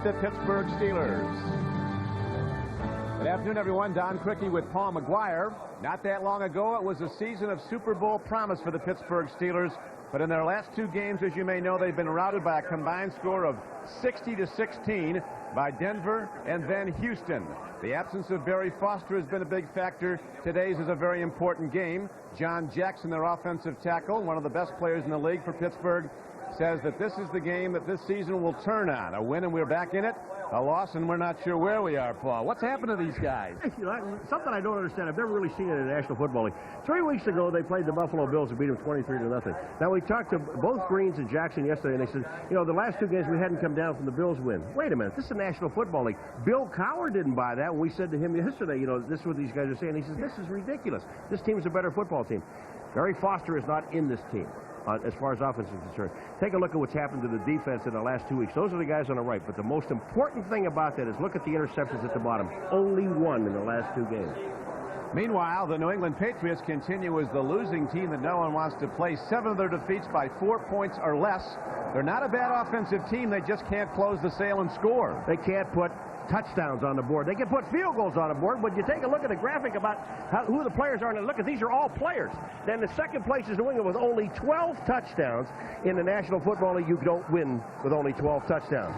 the Pittsburgh Steelers. Good afternoon, everyone. Don Criqui with Paul McGuire. Not that long ago, it was a season of Super Bowl promise for the Pittsburgh Steelers. But in their last two games, as you may know, they've been routed by a combined score of 60-16 by Denver and then Houston. The absence of Barry Foster has been a big factor. Today's is a very important game. John Jackson, their offensive tackle, one of the best players in the league for Pittsburgh, says that this is the game that this season will turn on. A win and we're back in it. A loss and we're not sure where we are, Paul. What's happened to these guys? Something I don't understand. I've never really seen it in the National Football League. 3 weeks ago, they played the Buffalo Bills and beat them 23-0. Now, we talked to both Greens and Jackson yesterday, and they said, you know, the last two games we hadn't come down from the Bills win. Wait a minute. This is the National Football League. Bill Cowher didn't buy that. And we said to him yesterday, you know, this is what these guys are saying. He says, this is ridiculous. This team's a better football team. Barry Foster is not in this team. As far as offense is concerned. Take a look at what's happened to the defense in the last 2 weeks. Those are the guys on the right. But the most important thing about that is look at the interceptions at the bottom. Only one in the last 2 games. Meanwhile, the New England Patriots continue as the losing team that no one wants to play. 7 of their defeats by 4 points or less. They're not a bad offensive team. They just can't close the sale and score. They can't put touchdowns on the board. They can put field goals on the board, but you take a look at the graphic about who the players are, and look at these are all players. Then the second place is New England with only 12 touchdowns. In the National Football League, you don't win with only 12 touchdowns.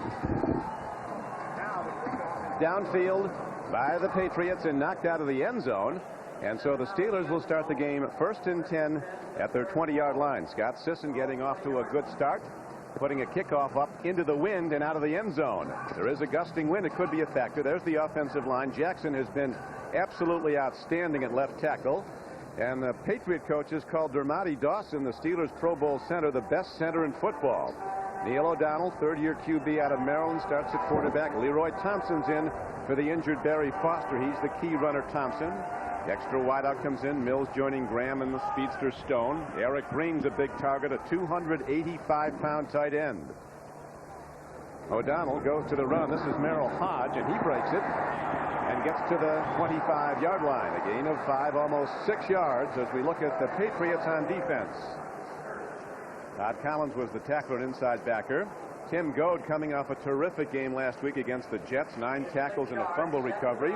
Downfield by the Patriots and knocked out of the end zone. And so the Steelers will start the game 1st and 10 at their 20-yard line. Scott Sisson getting off to a good start, putting a kickoff up into the wind and out of the end zone. There is a gusting wind. It could be a factor. There's the offensive line. Jackson has been absolutely outstanding at left tackle. And the Patriot coaches called Dermotty Dawson, the Steelers Pro Bowl center, the best center in football. Neil O'Donnell, third-year QB out of Maryland, starts at quarterback. Leroy Thompson's in for the injured Barry Foster. He's the key runner, Thompson. Extra wideout comes in. Mills joining Graham and the speedster Stone. Eric Green's a big target, a 285-pound tight end. O'Donnell goes to the run. This is Merrill Hodge, and he breaks it and gets to the 25-yard line. A gain of 5, almost 6 yards as we look at the Patriots on defense. Todd Collins was the tackler and inside backer. Tim Goad coming off a terrific game last week against the Jets. 9 tackles and a fumble recovery.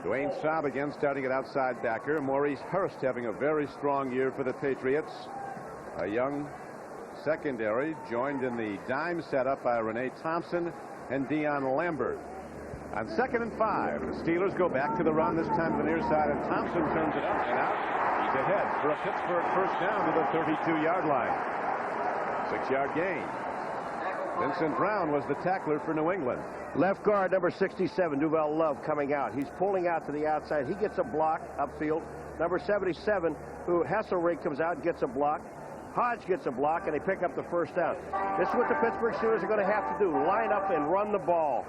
Dwayne Saab again starting at outside backer. Maurice Hurst having a very strong year for the Patriots. A young secondary joined in the dime setup by Renee Thompson and Deion Lambert. On 2nd and 5, the Steelers go back to the run, this time to the near side, and Thompson turns it up and out. He's ahead for a Pittsburgh first down to the 32-yard line. 6-yard gain. Vincent Brown was the tackler for New England. Left guard, number 67, Duval Love, coming out. He's pulling out to the outside. He gets a block upfield. Number 77, who Hasselrig, comes out and gets a block. Hodge gets a block, and they pick up the first down. This is what the Pittsburgh Steelers are going to have to do, line up and run the ball.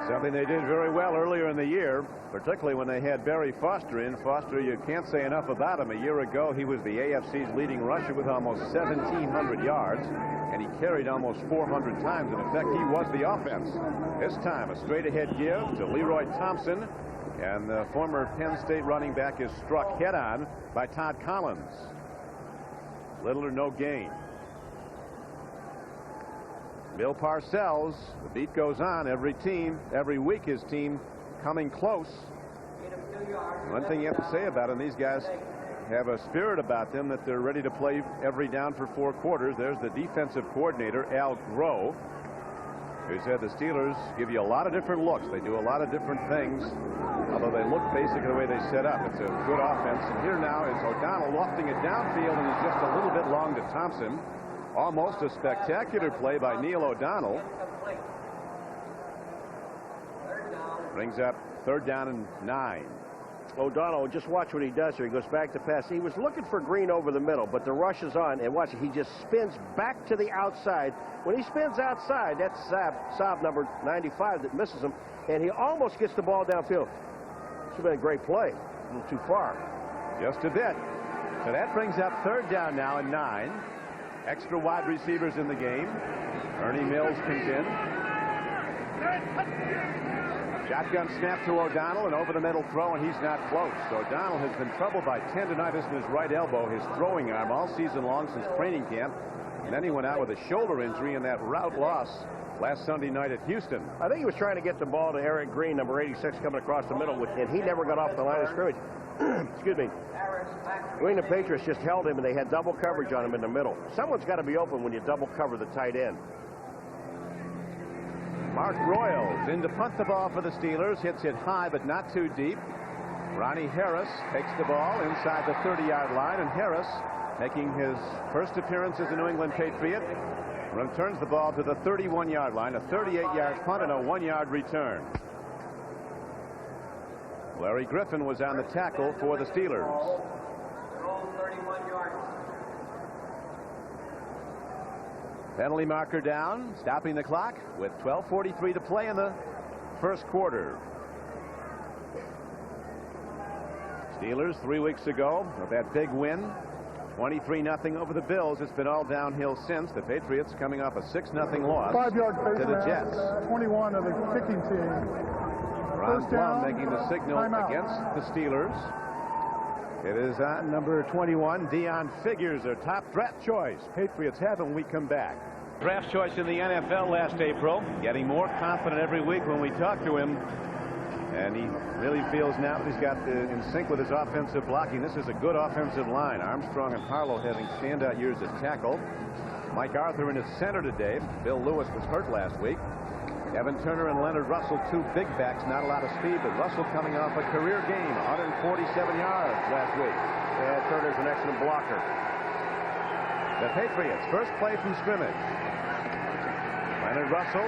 Something they did very well earlier in the year, particularly when they had Barry Foster in. Foster, you can't say enough about him. A year ago, he was the AFC's leading rusher with almost 1,700 yards, and he carried almost 400 times. In effect, he was the offense. This time, a straight-ahead give to Leroy Thompson, and the former Penn State running back is struck head-on by Todd Collins. Little or no gain. Bill Parcells, the beat goes on. Every week his team coming close. One thing you have to say about them, these guys have a spirit about them that they're ready to play every down for 4 quarters. There's the defensive coordinator, Al Groh, who said the Steelers give you a lot of different looks. They do a lot of different things, although they look basically the way they set up. It's a good offense. And here now is O'Donnell lofting it downfield, and it's just a little bit long to Thompson. Almost a spectacular play by Neil O'Donnell. Brings up 3rd down and 9. O'Donnell, just watch what he does here. He goes back to pass. He was looking for Green over the middle, but the rush is on, and watch it. He just spins back to the outside. When he spins outside, that's Saab number 95 that misses him, and he almost gets the ball downfield. This has been a great play. A little too far. Just a bit. So that brings up 3rd down now and 9. Extra wide receivers in the game. Ernie Mills comes in. Shotgun snap to O'Donnell, and over the middle throw, and he's not close. So O'Donnell has been troubled by tendonitis in his right elbow, his throwing arm, all season long since training camp. And then he went out with a shoulder injury in that rout loss last Sunday night at Houston. I think he was trying to get the ball to Eric Green, number 86, coming across the middle, and he never got off the line of scrimmage. Excuse me. New England Patriots just held him, and they had double coverage on him in the middle. Someone's got to be open when you double cover the tight end. Mark Royals in to punt the ball for the Steelers. Hits it high, but not too deep. Ronnie Harris takes the ball inside the 30-yard line, and Harris, making his first appearance as a New England Patriot, returns the ball to the 31-yard line, a 38-yard punt and a 1-yard return. Larry Griffin was on the tackle for the Steelers. Roll 31 yards. Penalty marker down, stopping the clock with 12:43 to play in the first quarter. Steelers 3 weeks ago with that big win, 23-0 over the Bills. It's been all downhill since. The Patriots coming off a 6-0 loss 5-yard to the Jets. 21 of the kicking team. Ron Blum making the signal against the Steelers. It is on number 21, Deion Figures, their top draft choice. Patriots have him. We come back. Draft choice in the NFL last April. Getting more confident every week when we talk to him. And he really feels now he's got in sync with his offensive blocking. This is a good offensive line. Armstrong and Harlow having standout years at tackle. Mike Arthur in his center today. Bill Lewis was hurt last week. Evan Turner and Leonard Russell, two big backs, not a lot of speed, but Russell coming off a career game, 147 yards last week. And Turner's an excellent blocker. The Patriots, first play from scrimmage. Leonard Russell,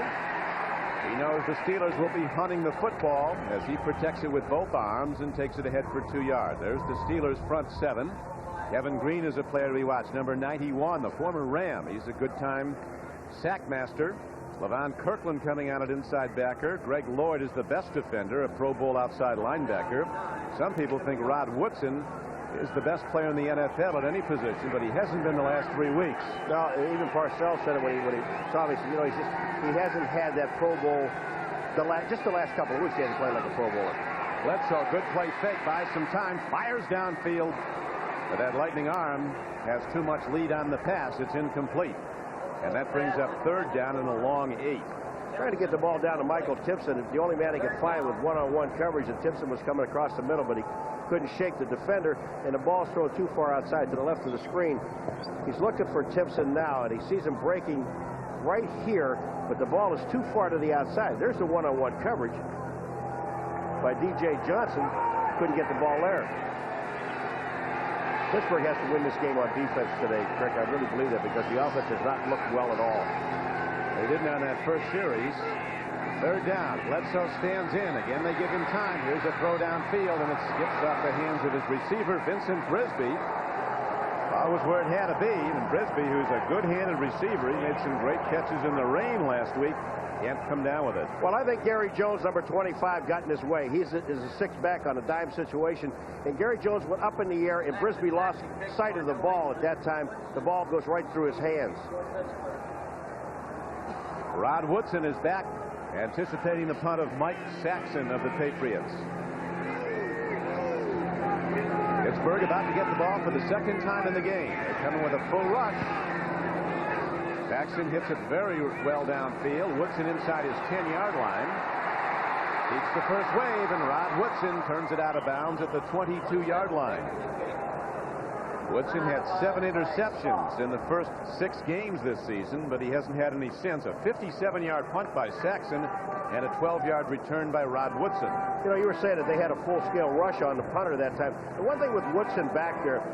he knows the Steelers will be hunting the football as he protects it with both arms and takes it ahead for 2 yards. There's the Steelers front seven. Kevin Green is a player to be watched, number 91, the former Ram. He's a good time sack master. Levon Kirkland coming out at inside backer. Greg Lloyd is the best defender, a Pro Bowl outside linebacker. Some people think Rod Woodson is the best player in the NFL at any position, but he hasn't been the last 3 weeks. No, even Parcells said it when he saw me. He said, you know, he hasn't had that Pro Bowl just the last couple of weeks. He hasn't played like a Pro Bowler. Bledsoe, good play fake, buys some time, fires downfield, but that lightning arm has too much lead on the pass. It's incomplete. And that brings up third down and a long 8. Trying to get the ball down to Michael Timpson. The only man he could find with one-on-one coverage, and Timpson was coming across the middle, but he couldn't shake the defender, and the ball's thrown too far outside to the left of the screen. He's looking for Timpson now, and he sees him breaking right here, but the ball is too far to the outside. There's the one-on-one coverage by D.J. Johnson. Couldn't get the ball there. Pittsburgh has to win this game on defense today, Rick. I really believe that because the offense has not looked well at all. They didn't on that first series. Third down. Bledsoe stands in. Again, they give him time. Here's a throw downfield, and it skips off the hands of his receiver, Vincent Brisby. That was where it had to be. And Brisby, who's a good-handed receiver, he made some great catches in the rain last week. Can't come down with it. Well, I think Gary Jones, number 25, got in his way. He's a six back on a dime situation. And Gary Jones went up in the air, and Brisby lost sight of the ball at that time. The ball goes right through his hands. Rod Woodson is back, anticipating the punt of Mike Saxon of the Patriots. Pittsburgh about to get the ball for the second time in the game. They're coming with a full rush. Saxon hits it very well downfield. Woodson inside his 10-yard line. Beats the first wave, and Rod Woodson turns it out of bounds at the 22-yard line. Woodson had 7 interceptions in the first 6 games this season, but he hasn't had any since. A 57-yard punt by Saxon and a 12-yard return by Rod Woodson. You know, you were saying that they had a full-scale rush on the punter that time. The one thing with Woodson back there,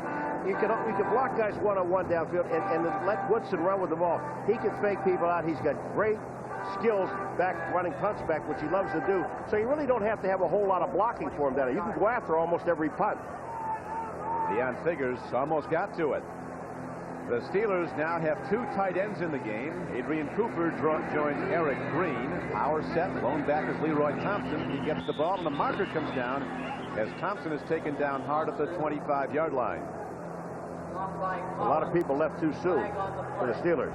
you can block guys one-on-one downfield and let Woodson run with the ball. He can fake people out. He's got great skills back running punts back, which he loves to do. So you really don't have to have a whole lot of blocking for him down there. You can go after almost every punt. Deion Figures almost got to it. The Steelers now have 2 tight ends in the game. Adrian Cooper joins Eric Green. Power set. Lone back is Leroy Thompson. He gets the ball, and the marker comes down as Thompson is taken down hard at the 25-yard line. A lot of people left too soon for the Steelers.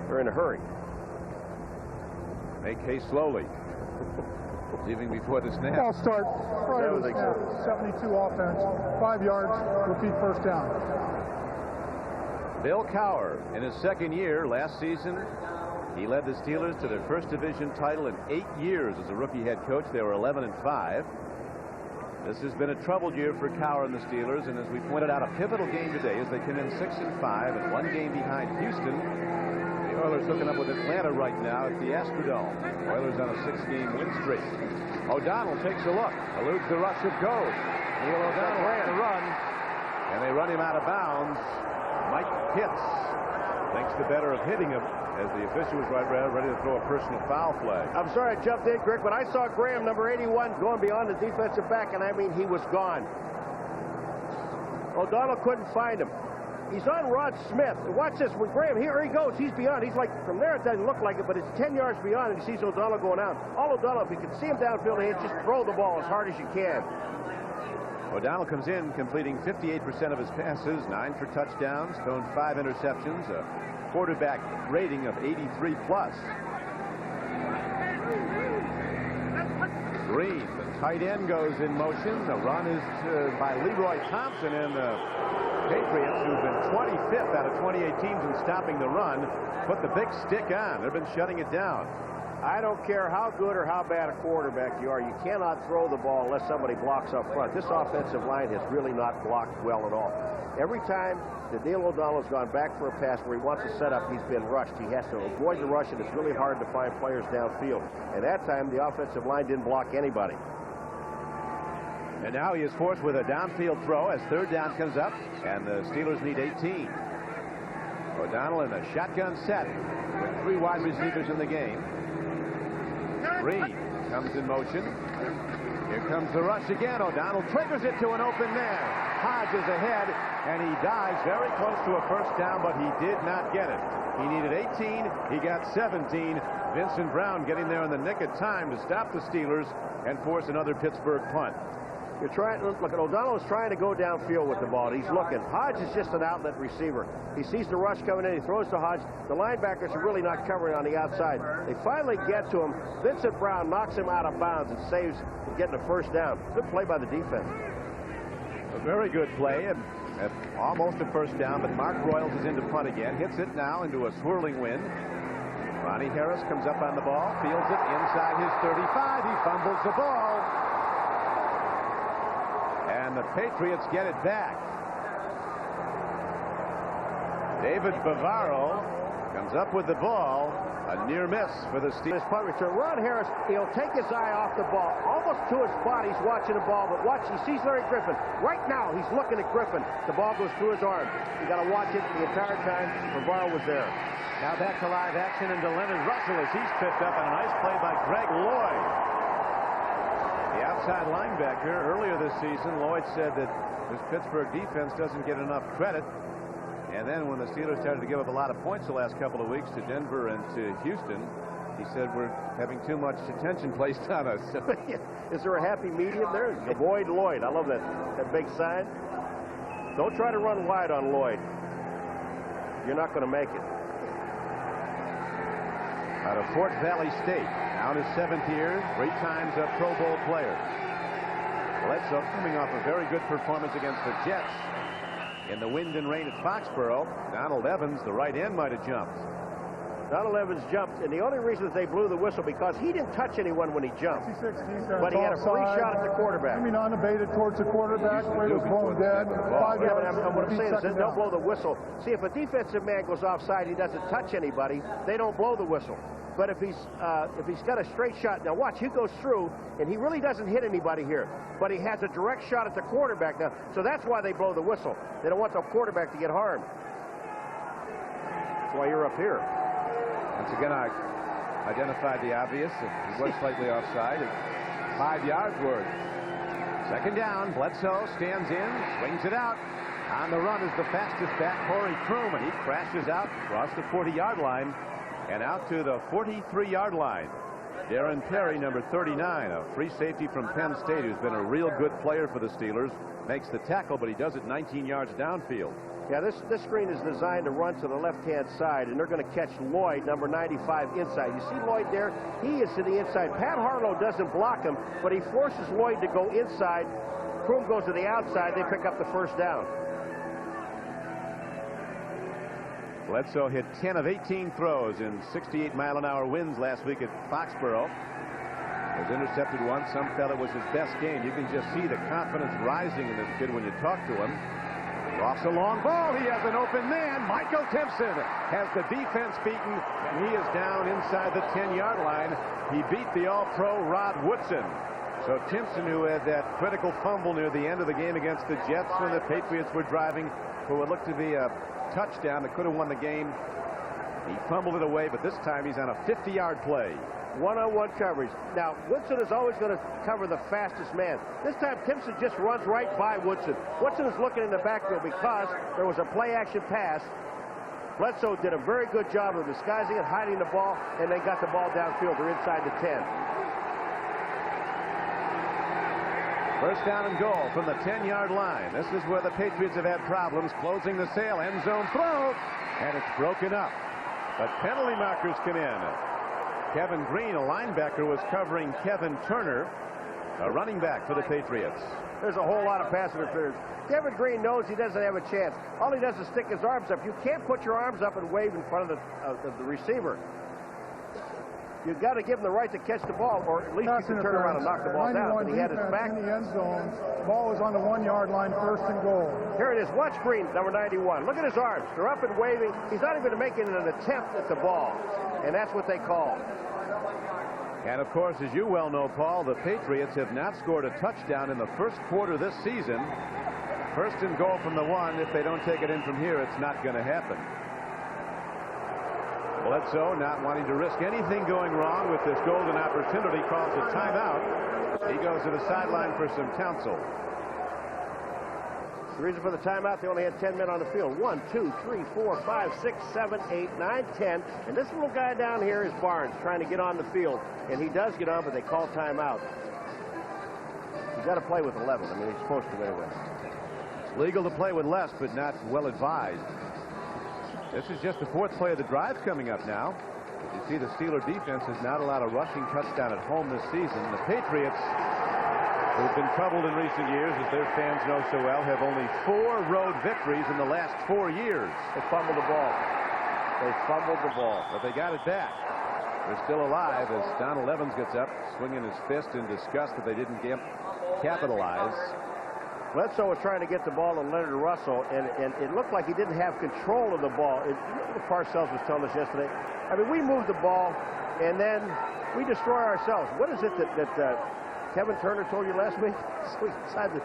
They're in a hurry. Make haste slowly. Leaving before the snap. Ball start right of the snap. 72 offense, 5 yards, repeat first down. Bill Cowher, in his second year last season, he led the Steelers to their first division title in 8 years as a rookie head coach. They were 11-5. This has been a troubled year for Cowher and the Steelers, and as we pointed out, a pivotal game today as they come in 6-5 and 1 game behind Houston. The Oilers hooking up with Atlanta right now at the Astrodome. Oilers on a 6-game win streak. O'Donnell takes a look, eludes the rush of Gove. Neil O'Donnell ran the run, and they run him out of bounds. Mike Pitts thinks the better of hitting him as the official was ready to throw a personal foul flag. I'm sorry I jumped in, Greg, but I saw Graham, number 81, going beyond the defensive back, and I mean, he was gone. O'Donnell couldn't find him. He's on Rod Smith. Watch this. With Graham, here he goes. He's beyond. He's like, from there it doesn't look like it, but it's 10 yards beyond, and he sees O'Donnell going out. All O'Donnell, if you can see him downfield, just throw the ball as hard as you can. O'Donnell comes in completing 58% of his passes, 9 for touchdowns, thrown 5 interceptions, a quarterback rating of 83+. Green, the tight end, goes in motion. The run is by Leroy Thompson, and the Patriots, who've been 25th out of 28 teams in stopping the run, put the big stick on. They've been shutting it down. I don't care how good or how bad a quarterback you are, you cannot throw the ball unless somebody blocks up front. This offensive line has really not blocked well at all. Every time that Neil O'Donnell has gone back for a pass where he wants to set up, he's been rushed. He has to avoid the rush, and it's really hard to find players downfield. And that time, the offensive line didn't block anybody. And now he is forced with a downfield throw as third down comes up, and the Steelers need 18. O'Donnell in a shotgun set with 3 wide receivers in the game. Reed comes in motion. Here comes the rush again. O'Donnell triggers it to an open man. Hodge is ahead, and he dives very close to a first down, but he did not get it. He needed 18. He got 17. Vincent Brown getting there in the nick of time to stop the Steelers and force another Pittsburgh punt. You're trying. Look at O'Donnell is trying to go downfield with the ball. He's looking. Hodge is just an outlet receiver. He sees the rush coming in. He throws to Hodge. The linebackers are really not covering on the outside. They finally get to him. Vincent Brown knocks him out of bounds and saves getting a first down. Good play by the defense. A very good play, and almost a first down, but Mark Royals is into punt again. Hits it now into a swirling wind. Ronnie Harris comes up on the ball, fields it inside his 35. He fumbles the ball. And the Patriots get it back. David Bavaro comes up with the ball. A near miss for the Steelers. Punt return. Ron Harris, he'll take his eye off the ball, almost to his spot. He's watching the ball, but watch, he sees Larry Griffin. Right now, he's looking at Griffin. The ball goes through his arm. You got to watch it the entire time. Bavaro was there. Now back to live action into Leonard Russell as he's picked up, and a nice play by Greg Lloyd. The outside linebacker. Earlier this season, Lloyd said that this Pittsburgh defense doesn't get enough credit. And then when the Steelers started to give up a lot of points the last couple of weeks to Denver and to Houston, he said we're having too much attention placed on us. Is there a happy medium there? Avoid Lloyd. I love that big sign. Don't try to run wide on Lloyd. You're not going to make it. Out of Fort Valley State, now in his 7th year, 3 times a Pro Bowl player. Bledsoe coming off a very good performance against the Jets. In the wind and rain at Foxborough, Donald Evans, the right end, might have jumped. Donald Evans jumped, and the only reason that they blew the whistle because he didn't touch anyone when he jumped. But he had a free shot at the quarterback. I mean, unabated towards the quarterback, where he was blown dead. 5 Yeah, yards. but what I'm saying is that don't blow the whistle. See, if a defensive man goes offside, he doesn't touch anybody, they don't blow the whistle. But if he's got a straight shot, now watch, he goes through, and he really doesn't hit anybody here. But he has a direct shot at the quarterback now, so that's why they blow the whistle. They don't want the quarterback to get harmed. That's why you're up here. Once again, I identified the obvious. He was slightly offside. 5 yards worth. Second down. Bledsoe stands in, swings it out. On the run is the fastest back, Corey Kroom, and he crashes out across the 40-yard line and out to the 43-yard line. Darren Perry, number 39, a free safety from Penn State, who's been a real good player for the Steelers, makes the tackle, but he does it 19 yards downfield. Yeah, this screen is designed to run to the left-hand side, and they're going to catch Lloyd, number 95, inside. You see Lloyd there? He is to the inside. Pat Harlow doesn't block him, but he forces Lloyd to go inside. Kroom goes to the outside. They pick up the first down. Bledsoe hit 10 of 18 throws in 68-mile-an-hour winds last week at Foxborough. Was intercepted once. Some felt it was his best game. You can just see the confidence rising in this kid when you talk to him. Drops a long ball. He has an open man. Michael Timpson has the defense beaten, and he is down inside the 10-yard line. He beat the All-Pro Rod Woodson. So Timpson, who had that critical fumble near the end of the game against the Jets when the Patriots were driving for what looked to be a touchdown that could have won the game, he fumbled it away, but this time he's on a 50-yard play. One-on-one coverage. Now, Woodson is always going to cover the fastest man. This time, Timpson just runs right by Woodson. Woodson is looking in the backfield because there was a play-action pass. Bledsoe did a very good job of disguising it, hiding the ball, and they got the ball downfield. They're inside the 10. First down and goal from the 10-yard line. This is where the Patriots have had problems closing the sail. End zone throw, and it's broken up. But penalty markers come in. Kevin Green, a linebacker, was covering Kevin Turner, a running back for the Patriots. There's a whole lot of pass interference. Kevin Green knows he doesn't have a chance. All he does is stick his arms up. You can't put your arms up and wave in front of the receiver. You've got to give him the right to catch the ball, or at least you can turn around and knock the ball down. But he had his back. In the end zone. Ball is on the 1-yard line, first and goal. Here it is. Watch Green, number 91. Look at his arms. They're up and waving. He's not even making an attempt at the ball. And that's what they call. And, of course, as you well know, Paul, the Patriots have not scored a touchdown in the first quarter this season. First and goal from the 1. If they don't take it in from here, it's not going to happen. Bledsoe, not wanting to risk anything going wrong with this golden opportunity, calls a timeout. He goes to the sideline for some counsel. The reason for the timeout, they only had 10 men on the field. 1, 2, 3, 4, 5, 6, 7, 8, 9, 10. And this little guy down here is Barnes, trying to get on the field. And he does get on, but they call timeout. You've got to play with 11. I mean, he's supposed to anyway. It's legal to play with less, but not well advised. This is just the 4th play of the drive coming up now. You see the Steeler defense has not allowed a rushing touchdown at home this season. The Patriots, who've been troubled in recent years, as their fans know so well, have only 4 road victories in the last 4 years. They fumbled the ball. They fumbled the ball. But they got it back. They're still alive as Donald Evans gets up, swinging his fist in disgust that they didn't capitalize. Bledsoe was trying to get the ball to Leonard Russell, and it looked like he didn't have control of the ball. Parcells was telling us yesterday. I mean, we move the ball, and then we destroy ourselves. What is it that Kevin Turner told you last week?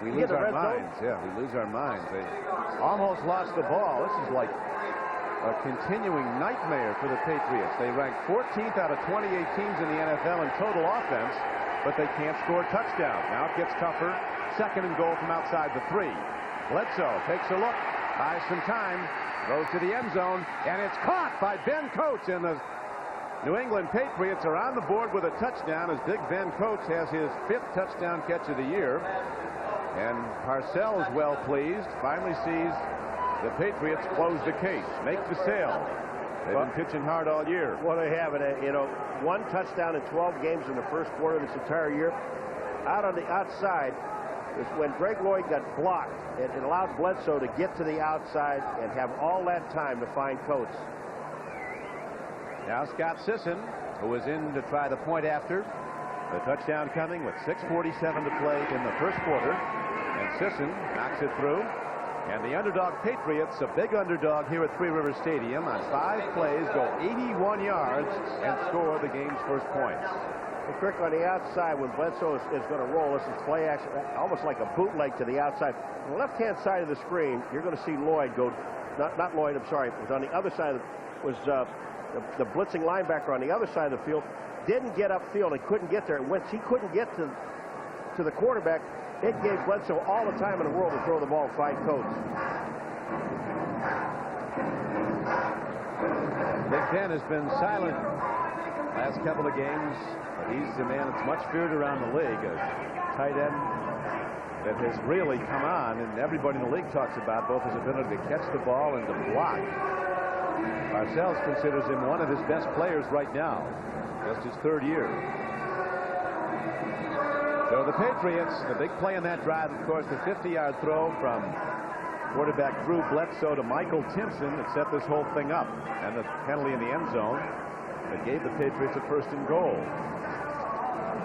We lose our minds. Yeah, we lose our minds. They almost lost the ball. This is like a continuing nightmare for the Patriots. They rank 14th out of 28 teams in the NFL in total offense, but they can't score touchdowns. Now it gets tougher. Second and goal from outside the 3. Bledsoe takes a look, buys some time, goes to the end zone, and it's caught by Ben Coates, and the New England Patriots are on the board with a touchdown as Big Ben Coates has his 5th touchdown catch of the year. And Parcells, well pleased, finally sees the Patriots close the case, make the sale. They've been pitching hard all year. Well, they have it. You know, 1 touchdown in 12 games in the first quarter of this entire year. Out on the outside is when Greg Lloyd got blocked. It allowed Bledsoe to get to the outside and have all that time to find Coates. Now Scott Sisson, who was in to try the point after. The touchdown coming with 6:47 to play in the first quarter. And Sisson knocks it through. And the underdog Patriots, a big underdog here at Three Rivers Stadium, on 5 plays go 81 yards and score the game's first points. The trick on the outside when Bledsoe is going to roll, this is play action, almost like a bootleg to the outside. On the left-hand side of the screen, you're going to see Lloyd go, not Lloyd, I'm sorry, it was on the other side, was the blitzing linebacker on the other side of the field, didn't get upfield and couldn't get there. And once he couldn't get to the quarterback, it gave Bledsoe all the time in the world to throw the ball and find Coates. Big Ben has been silent last couple of games, but he's the man that's much feared around the league. A tight end that has really come on, and everybody in the league talks about both his ability to catch the ball and to block. Parcells considers him one of his best players right now, just his 3rd year. So the Patriots, the big play in that drive, of course, the 50-yard throw from Quarterback Drew Bledsoe to Michael Timpson that set this whole thing up. And the penalty in the end zone that gave the Patriots a first and goal.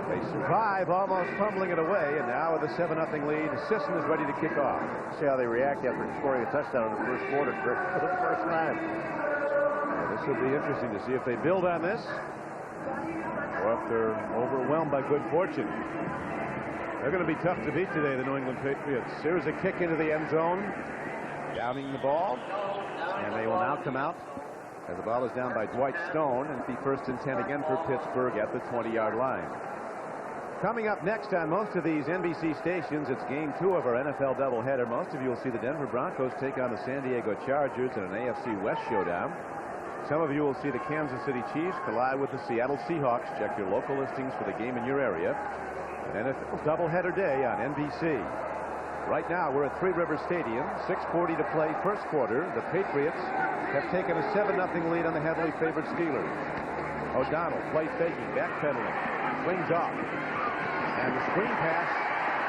They survive, almost fumbling it away, and now with a 7-0 lead, Sisson is ready to kick off. See how they react after scoring a touchdown in the first quarter for the first time. Well, this will be interesting to see if they build on this or if they're overwhelmed by good fortune. They're going to be tough to beat today, the New England Patriots. Here's a kick into the end zone, downing the ball, and they will now come out as the ball is down by Dwight Stone, and it'll be first and 10 again for Pittsburgh at the 20-yard line. Coming up next on most of these NBC stations, it's game 2 of our NFL doubleheader. Most of you will see the Denver Broncos take on the San Diego Chargers in an AFC West showdown. Some of you will see the Kansas City Chiefs collide with the Seattle Seahawks. Check your local listings for the game in your area. An NFL doubleheader day on NBC. Right now, we're at Three Rivers Stadium, 6:40 to play, first quarter. The Patriots have taken a 7-0 lead on the heavily favored Steelers. O'Donnell, play faking, backpedaling, swings off. And the screen pass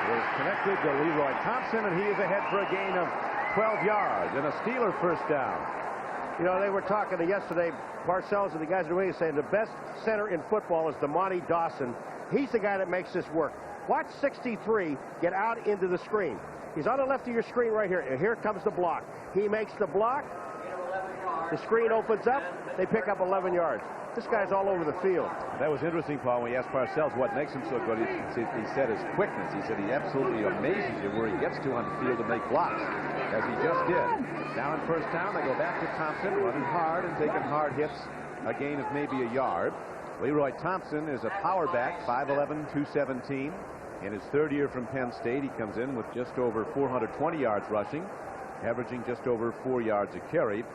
was connected to Leroy Thompson, and he is ahead for a gain of 12 yards and a Steeler first down. You know, they were talking yesterday, Parcells and the guys in the wing saying the best center in football is DeMonte Dawson. He's the guy that makes this work. Watch 63 get out into the screen. He's on the left of your screen right here. And here comes the block. He makes the block. The screen opens up. They pick up 11 yards. This guy's all over the field. That was interesting, Paul, when he asked Parcells what makes him so good. He said his quickness. He said he absolutely amazes you where he gets to on the field to make blocks, as he just did. Now in first down, they go back to Thompson, running hard and taking hard hits, a gain of maybe a yard. Leroy Thompson is a power back, 5'11", 217. In his third year from Penn State, he comes in with just over 420 yards rushing, averaging just over 4 yards a carry.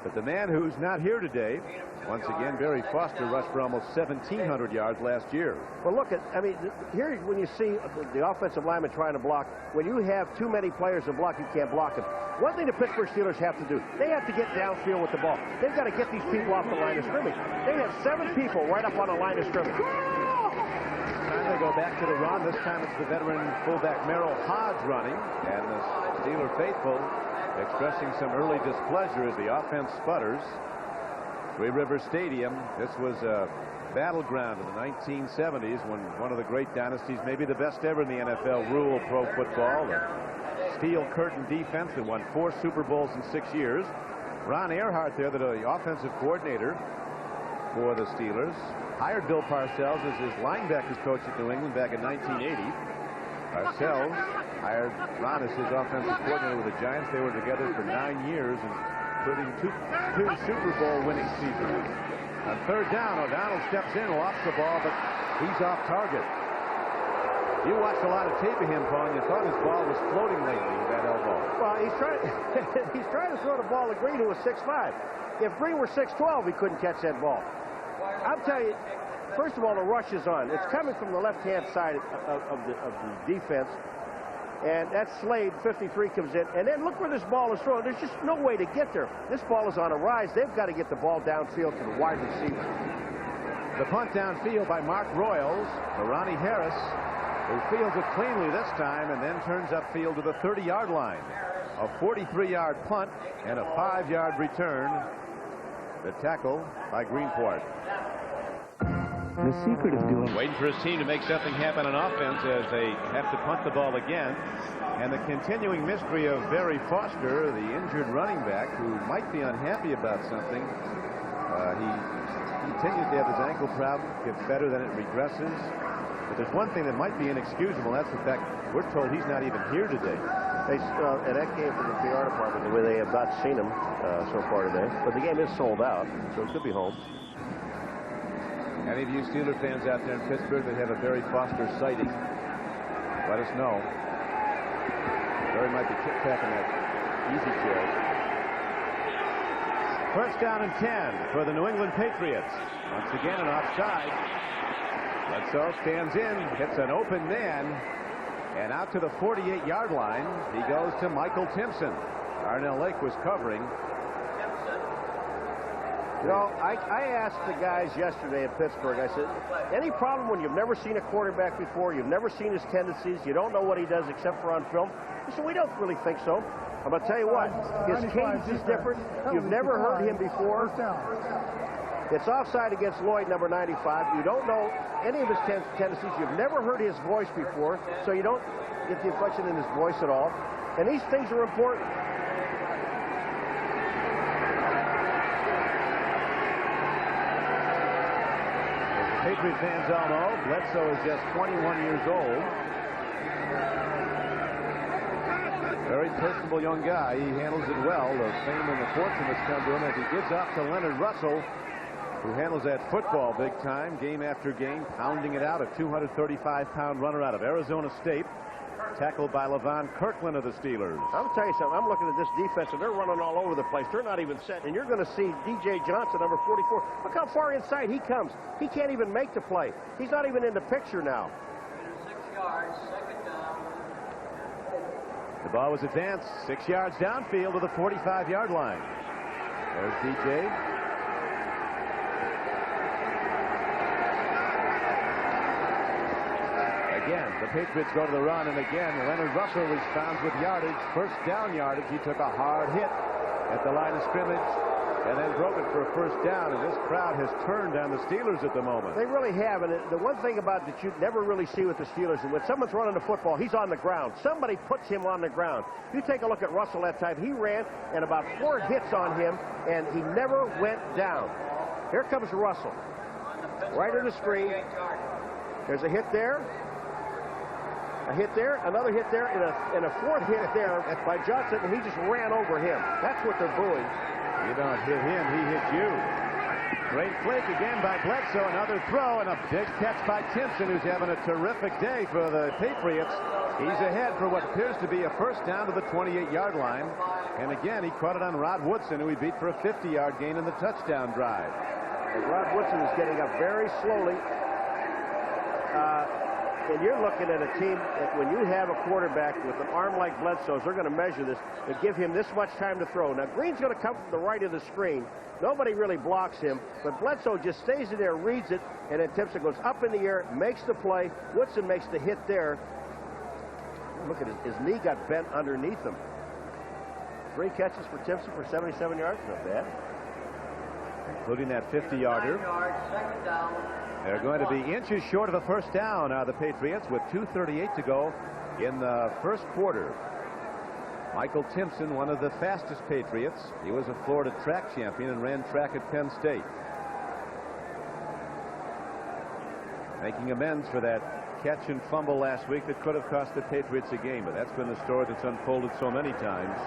But the man who's not here today, once again, Barry Foster rushed for almost 1,700 yards last year. Well, look at, I mean, here when you see the offensive lineman trying to block, when you have too many players to block, you can't block them. One thing the Pittsburgh Steelers have to do, they have to get downfield with the ball. They've got to get these people off the line of scrimmage. They have 7 people right up on the line of scrimmage. This time they go back to the run. This time it's the veteran fullback Merrill Hodge running, and the Steeler faithful expressing some early displeasure as the offense sputters. Three Rivers Stadium, this was a battleground in the 1970s when one of the great dynasties, maybe the best ever in the NFL, ruled pro football. The steel curtain defense that won 4 Super Bowls in 6 years. Ron Earhart there, the offensive coordinator for the Steelers, hired Bill Parcells as his linebackers coach at New England back in 1980. Parcells hired Ron as his offensive coordinator with the Giants. They were together for 9 years, including two Super Bowl winning seasons. On third down, O'Donnell steps in, lofts the ball, but he's off target. You watched a lot of tape of him, Paul, and you thought his ball was floating lately with that elbow. Well, he's trying to throw the ball to Green, who was 6'5". If Green were 6'12", he couldn't catch that ball. I'll tell you, first of all, the rush is on. It's coming from the left-hand side of the defense. And that Slade, 53, comes in. And then look where this ball is thrown. There's just no way to get there. This ball is on a rise. They've got to get the ball downfield to the wide receiver. The punt downfield by Mark Royals to Ronnie Harris, who fields it cleanly this time and then turns upfield to the 30-yard line. A 43-yard punt and a 5-yard return. The tackle by Greenport. The secret of doing... Waiting for his team to make something happen on offense as they have to punt the ball again. And the continuing mystery of Barry Foster, the injured running back, who might be unhappy about something. He continues to have his ankle problem, gets better, then it regresses. But there's one thing that might be inexcusable. That's the fact we're told he's not even here today. And that came from the PR department, the way they have not seen him so far today. But the game is sold out, so it could be home. Any of you Steeler fans out there in Pittsburgh that have a Barry Foster sighting, let us know. Barry might be packing that easy chair. First down and 10 for the New England Patriots. Once again an offside. Bledsoe stands in, hits an open man, and out to the 48-yard line he goes to Michael Timpson. Arnell Lake was covering. You know, I asked the guys yesterday in Pittsburgh, I said, any problem when you've never seen a quarterback before, you've never seen his tendencies, you don't know what he does except for on film? They said, we don't really think so. I'm going to tell you what, his cadence is different. You've never heard him before. It's offside against Lloyd, number 95. You don't know any of his tendencies. You've never heard his voice before, so you don't get the inflection in his voice at all. And these things are important. Patriot fans all know Bledsoe is just 21 years old. Very personable young guy. He handles it well. The fame and the fortune has come to him as he gives up to Leonard Russell, who handles that football big time, game after game, pounding it out. A 235-pound runner out of Arizona State, tackled by LaVon Kirkland of the Steelers. I'll tell you something. I'm looking at this defense, and they're running all over the place. They're not even set. And you're going to see D.J. Johnson, number 44. Look how far inside he comes. He can't even make the play. He's not even in the picture now. 6 yards, second down. The ball was advanced 6 yards downfield to the 45-yard line. There's D.J. Again, the Patriots go to the run, and again, Leonard Russell responds with yardage. First down yardage. He took a hard hit at the line of scrimmage and then broke it for a first down, and this crowd has turned on the Steelers at the moment. They really have, and the one thing about that you never really see with the Steelers is when someone's running the football, he's on the ground. Somebody puts him on the ground. You take a look at Russell that time. He ran, and about 4 hits on him, and he never went down. Here comes Russell. Right in the screen. There's a hit there. A hit there, another hit there, and a 4th hit there by Johnson, and he just ran over him. That's what they're booing. You don't hit him, he hit you. Great flick again by Bledsoe. Another throw and a big catch by Timpson, who's having a terrific day for the Patriots. He's ahead for what appears to be a first down to the 28-yard line. And again, he caught it on Rod Woodson, who he beat for a 50-yard gain in the touchdown drive. And Rod Woodson is getting up very slowly. And you're looking at a team that when you have a quarterback with an arm like Bledsoe's, they're going to measure this and give him this much time to throw. Now, Green's going to come from the right of the screen. Nobody really blocks him, but Bledsoe just stays in there, reads it, and then Timpson goes up in the air, makes the play. Woodson makes the hit there. Look at his knee got bent underneath him. 3 catches for Timpson for 77 yards. Not bad. Including that 50-yarder. Second down. They're going to be inches short of a first down, the Patriots, with 2:38 to go in the first quarter. Michael Timpson, one of the fastest Patriots. He was a Florida track champion and ran track at Penn State. Making amends for that catch and fumble last week that could have cost the Patriots a game, but that's been the story that's unfolded so many times.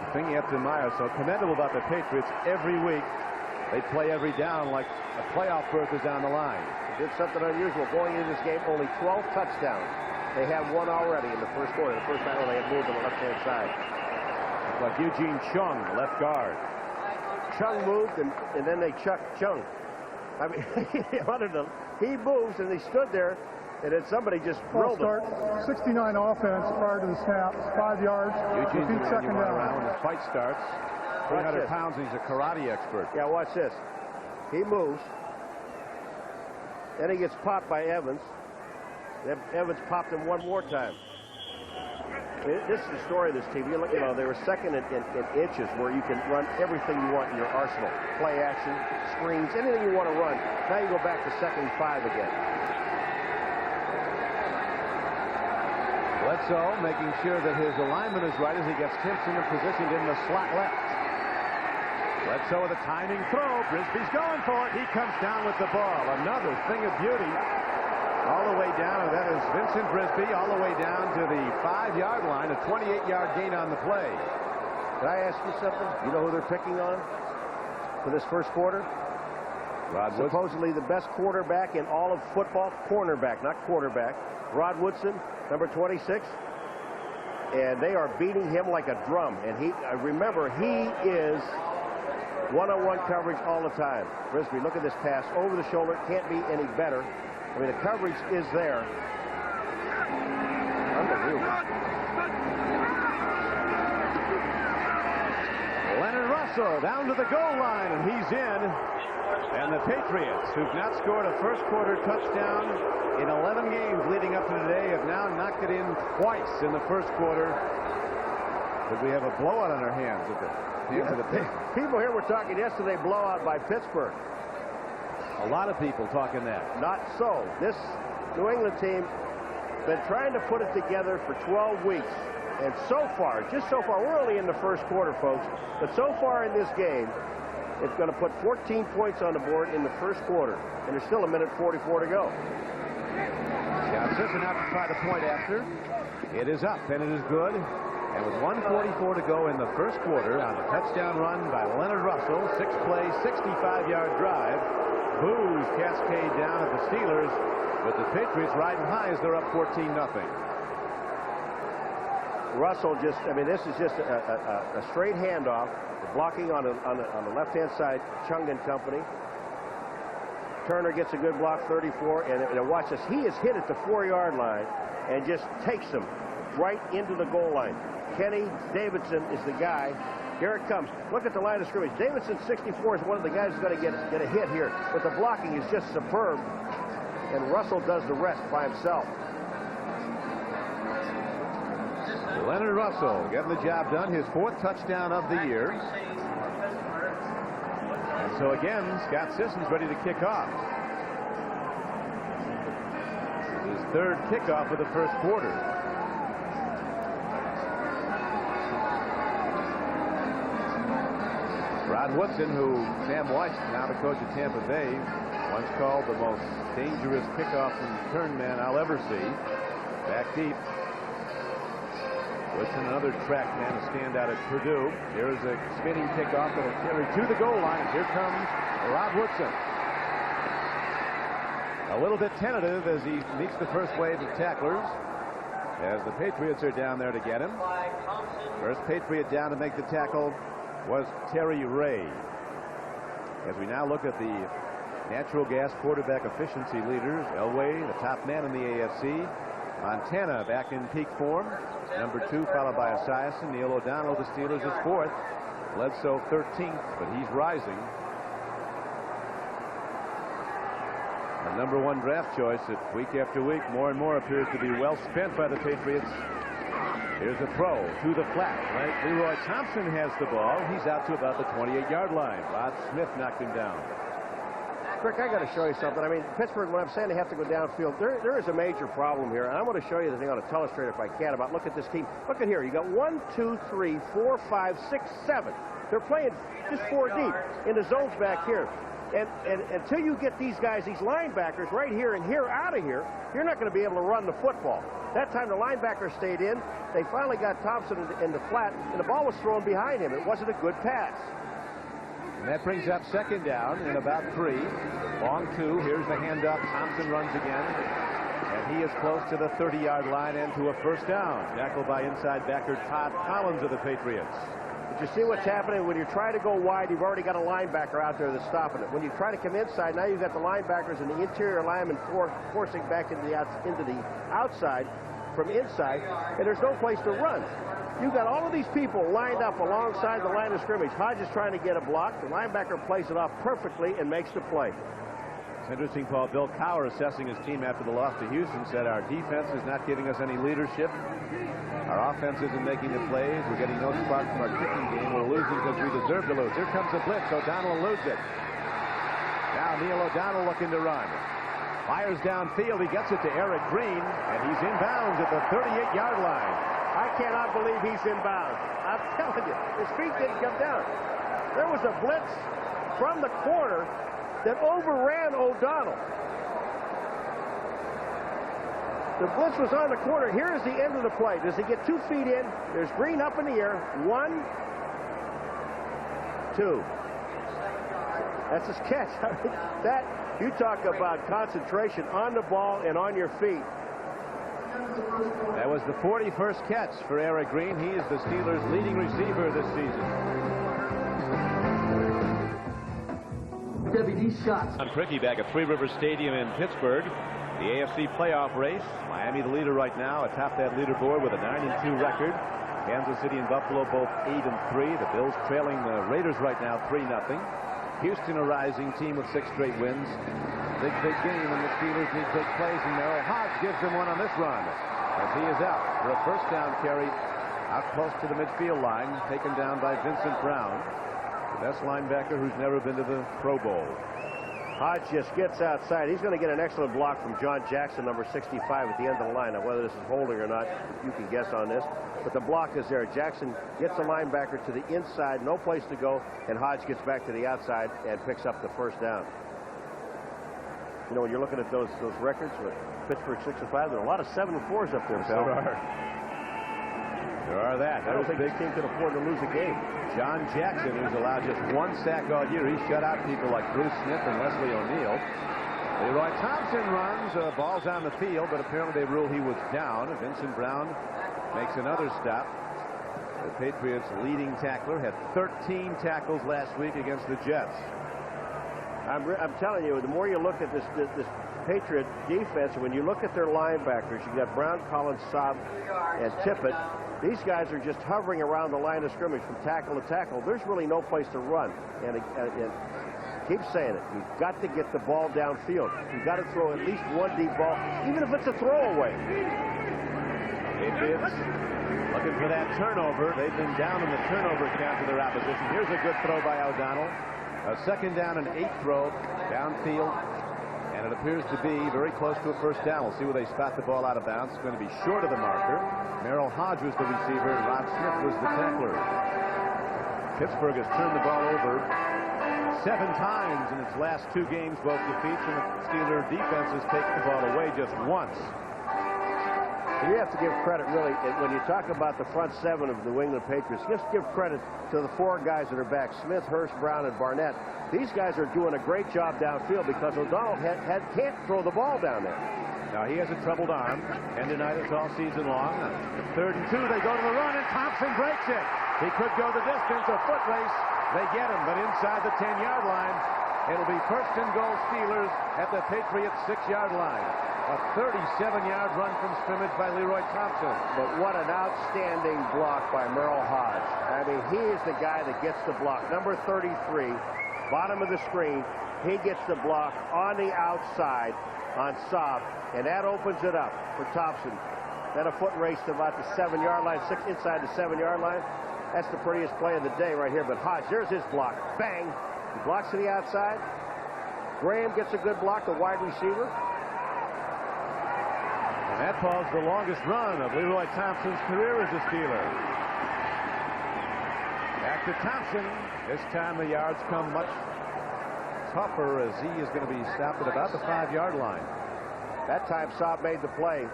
The thing you have to admire, so commendable about the Patriots, every week they play every down like a playoff berth is down the line. They did something unusual. Going into this game, only 12 touchdowns. They have one already in the first quarter. The first time they had moved on the left-hand side. It's like Eugene Chung, left guard. Chung moved, and then they chucked Chung. I mean, he moves, and he stood there, and then somebody just rolled him. 69 offense prior to the snap, 5 yards. Eugene's the man you second want down. around when the fight starts. 300 pounds, and he's a karate expert. Yeah, watch this. He moves. Then he gets popped by Evans. Then Evans popped him one more time. This is the story of this team. You know, they were second in inches where you can run everything you want in your arsenal. Play action, screens, anything you want to run. Now you go back to 2nd and 5 again. Bledsoe making sure that his alignment is right as he gets Timpson and positioned in the slot left. Bledsoe with a timing throw. Brisby's going for it. He comes down with the ball. Another thing of beauty. All the way down, and that is Vincent Brisby, all the way down to the 5-yard line, a 28-yard gain on the play. Can I ask you something? You know who they're picking on for this first quarter? Rod Supposedly the best quarterback in all of football. Cornerback, not quarterback. Rod Woodson, number 26. And they are beating him like a drum. And remember, he is one-on-one coverage all the time. Brisby, look at this pass over the shoulder. Can't be any better. I mean, the coverage is there. Unbelievable. Leonard Russell down to the goal line, and he's in. And the Patriots, who've not scored a first quarter touchdown in 11 games leading up to today, have now knocked it in twice in the first quarter. Could we have a blowout on our hands at the hands of the Patriots? People here were talking yesterday blowout by Pittsburgh. A lot of people talking that. Not so. This New England team been trying to put it together for 12 weeks. And so far, just so far, we're only in the first quarter, folks. But so far in this game, it's going to put 14 points on the board in the first quarter. And there's still a minute 44 to go. Scott Sisson out to try the point after. It is up, and it is good. And with 1:44 to go in the first quarter on a touchdown run by Leonard Russell, 6-play, 65-yard drive. Boos cascade down at the Steelers, with the Patriots riding high as they're up 14-0. Russell just, I mean, this is just a straight handoff. Blocking on the left-hand side, Chung and company. Turner gets a good block, 34, and watch this. He is hit at the 4-yard line and just takes him right into the goal line. Kenny Davidson is the guy. Here it comes. Look at the line of scrimmage. Davidson, 64, is one of the guys who's going to get a hit here. But the blocking is just superb, and Russell does the rest by himself. Leonard Russell getting the job done, his 4th touchdown of the year. And so again, Scott Sisson's ready to kick off. His 3rd kickoff of the first quarter. Rod Woodson, who Sam Weiss, now the coach of Tampa Bay, once called the most dangerous kickoff and return man I'll ever see. Back deep. Woodson, another track man, a standout at Purdue. Here's a spinning kickoff that'll carry to the goal line. Here comes Rod Woodson. A little bit tentative as he meets the first wave of tacklers, as the Patriots are down there to get him. First Patriot down to make the tackle was Terry Ray. As we now look at the natural gas quarterback efficiency leaders, Elway, the top man in the AFC. Montana back in peak form. Number 2, followed by Esiason. Neil O'Donnell, the Steelers, is 4th. Bledsoe 13th, but he's rising. The number 1 draft choice that week after week more and more appears to be well spent by the Patriots. Here's a throw to the flat. Right? Leroy Thompson has the ball. He's out to about the 28-yard line. Rod Smith knocked him down. Rick, I got to show you something. I mean, Pittsburgh, when I'm saying they have to go downfield, there is a major problem here. And I want to show you the thing on a telestrator if I can about look at this team. Look at here. You got 1, 2, 3, 4, 5, 6, 7. They're playing just 4 deep in the zones back here. And until you get these guys, these linebackers right here and here out of here, you're not going to be able to run the football. That time the linebacker stayed in. They finally got Thompson in the flat, and the ball was thrown behind him. It wasn't a good pass. And that brings up 2nd down in about 3. Long 2. Here's the handoff. Thompson runs again. And he is close to the 30-yard line and to a first down. Tackled by inside backer Todd Collins of the Patriots. But you see what's happening when you try to go wide, you've already got a linebacker out there that's stopping it. When you try to come inside, now you've got the linebackers and the interior linemen forcing back into the outside from inside, and there's no place to run. You've got all of these people lined up alongside the line of scrimmage. Hodge is trying to get a block. The linebacker plays it off perfectly and makes the play. It's interesting, Paul. Bill Cowher, assessing his team after the loss to Houston, said our defense is not giving us any leadership. Our offense isn't making the plays. We're getting no spark from our kicking game. We're losing because we deserve to lose. Here comes the blitz. O'Donnell eludes it. Now Neil O'Donnell looking to run. Fires downfield. He gets it to Eric Green, and he's inbounds at the 38-yard line. I cannot believe he's inbounds. I'm telling you, his feet didn't come down. There was a blitz from the corner that overran O'Donnell. The blitz was on the corner. Here is the end of the play. Does he get 2 feet in? There's Green up in the air. 1, 2. That's his catch. That, you talk about concentration on the ball and on your feet. That was the 41st catch for Eric Green. He is the Steelers' leading receiver this season. WD shots. On Cricky back at Three Rivers Stadium in Pittsburgh. The AFC playoff race. Miami the leader right now atop that leaderboard with a 9-2 record. Kansas City and Buffalo both 8-3. The Bills trailing the Raiders right now 3-0. Houston a rising team with 6 straight wins. Big game, and the Steelers need big plays, and Merrill Hodge gives them one on this run as he is out for a first down carry Out close to the midfield line, taken down by Vincent Brown, the best linebacker who's never been to the Pro Bowl. Hodge just gets outside. He's going to get an excellent block from John Jackson, number 65, at the end of the line. Now, whether this is holding or not, you can guess on this. But the block is there. Jackson gets the linebacker to the inside, no place to go, and Hodge gets back to the outside and picks up the first down. You know, when you're looking at those records with Pittsburgh 6-5, there are a lot of 7-4s up there, pal. There are that. I don't think this team can afford to lose a game. John Jackson, who's allowed just 1 sack all year, he shut out people like Bruce Smith and Leslie O'Neal. Leroy Thompson runs, ball's on the field, but apparently they rule he was down. Vincent Brown makes another stop. The Patriots' leading tackler had 13 tackles last week against the Jets. I'm telling you, the more you look at this Patriot defense, when you look at their linebackers, you got Brown, Collins, Saab, and Tippett. These guys are just hovering around the line of scrimmage from tackle to tackle. There's really no place to run. And keep saying it. You've got to get the ball downfield. You've got to throw at least one deep ball, even if it's a throwaway. Patriots looking for that turnover. They've been down in the turnover count to their opposition. Here's a good throw by O'Donnell. A 2nd down and 8 throw downfield. And it appears to be very close to a first down. We'll see where they spot the ball out of bounds. It's going to be short of the marker. Merrill Hodge was the receiver, and Rob Smith was the tackler. Pittsburgh has turned the ball over 7 times in its last 2 games, both defeats, and the Steeler defense has taken the ball away just once. You have to give credit, really, when you talk about the front 7 of the New England Patriots, just give credit to the 4 guys that are back, Smith, Hurst, Brown, and Barnett. These guys are doing a great job downfield because O'Donnell can't throw the ball down there. Now he has a troubled arm. Tendinitis all season long. 3rd and 2, they go to the run, and Thompson breaks it. He could go the distance, a foot race. They get him, but inside the 10-yard line, it'll be 1st and goal Steelers at the Patriots 6-yard line. A 37-yard run from scrimmage by Leroy Thompson. But what an outstanding block by Merrill Hodge. I mean, he is the guy that gets the block. Number 33, bottom of the screen, he gets the block on the outside on Saab, and that opens it up for Thompson. Then a foot race to about the 7-yard line, inside the 7-yard line. That's the prettiest play of the day right here. But Hodge, there's his block. Bang! He blocks to the outside. Graham gets a good block, the wide receiver. And that falls the longest run of Leroy Thompson's career as a Steeler. Back to Thompson. This time the yards come much tougher as he is going to be stopped at about the 5-yard line. That time Saab made the play,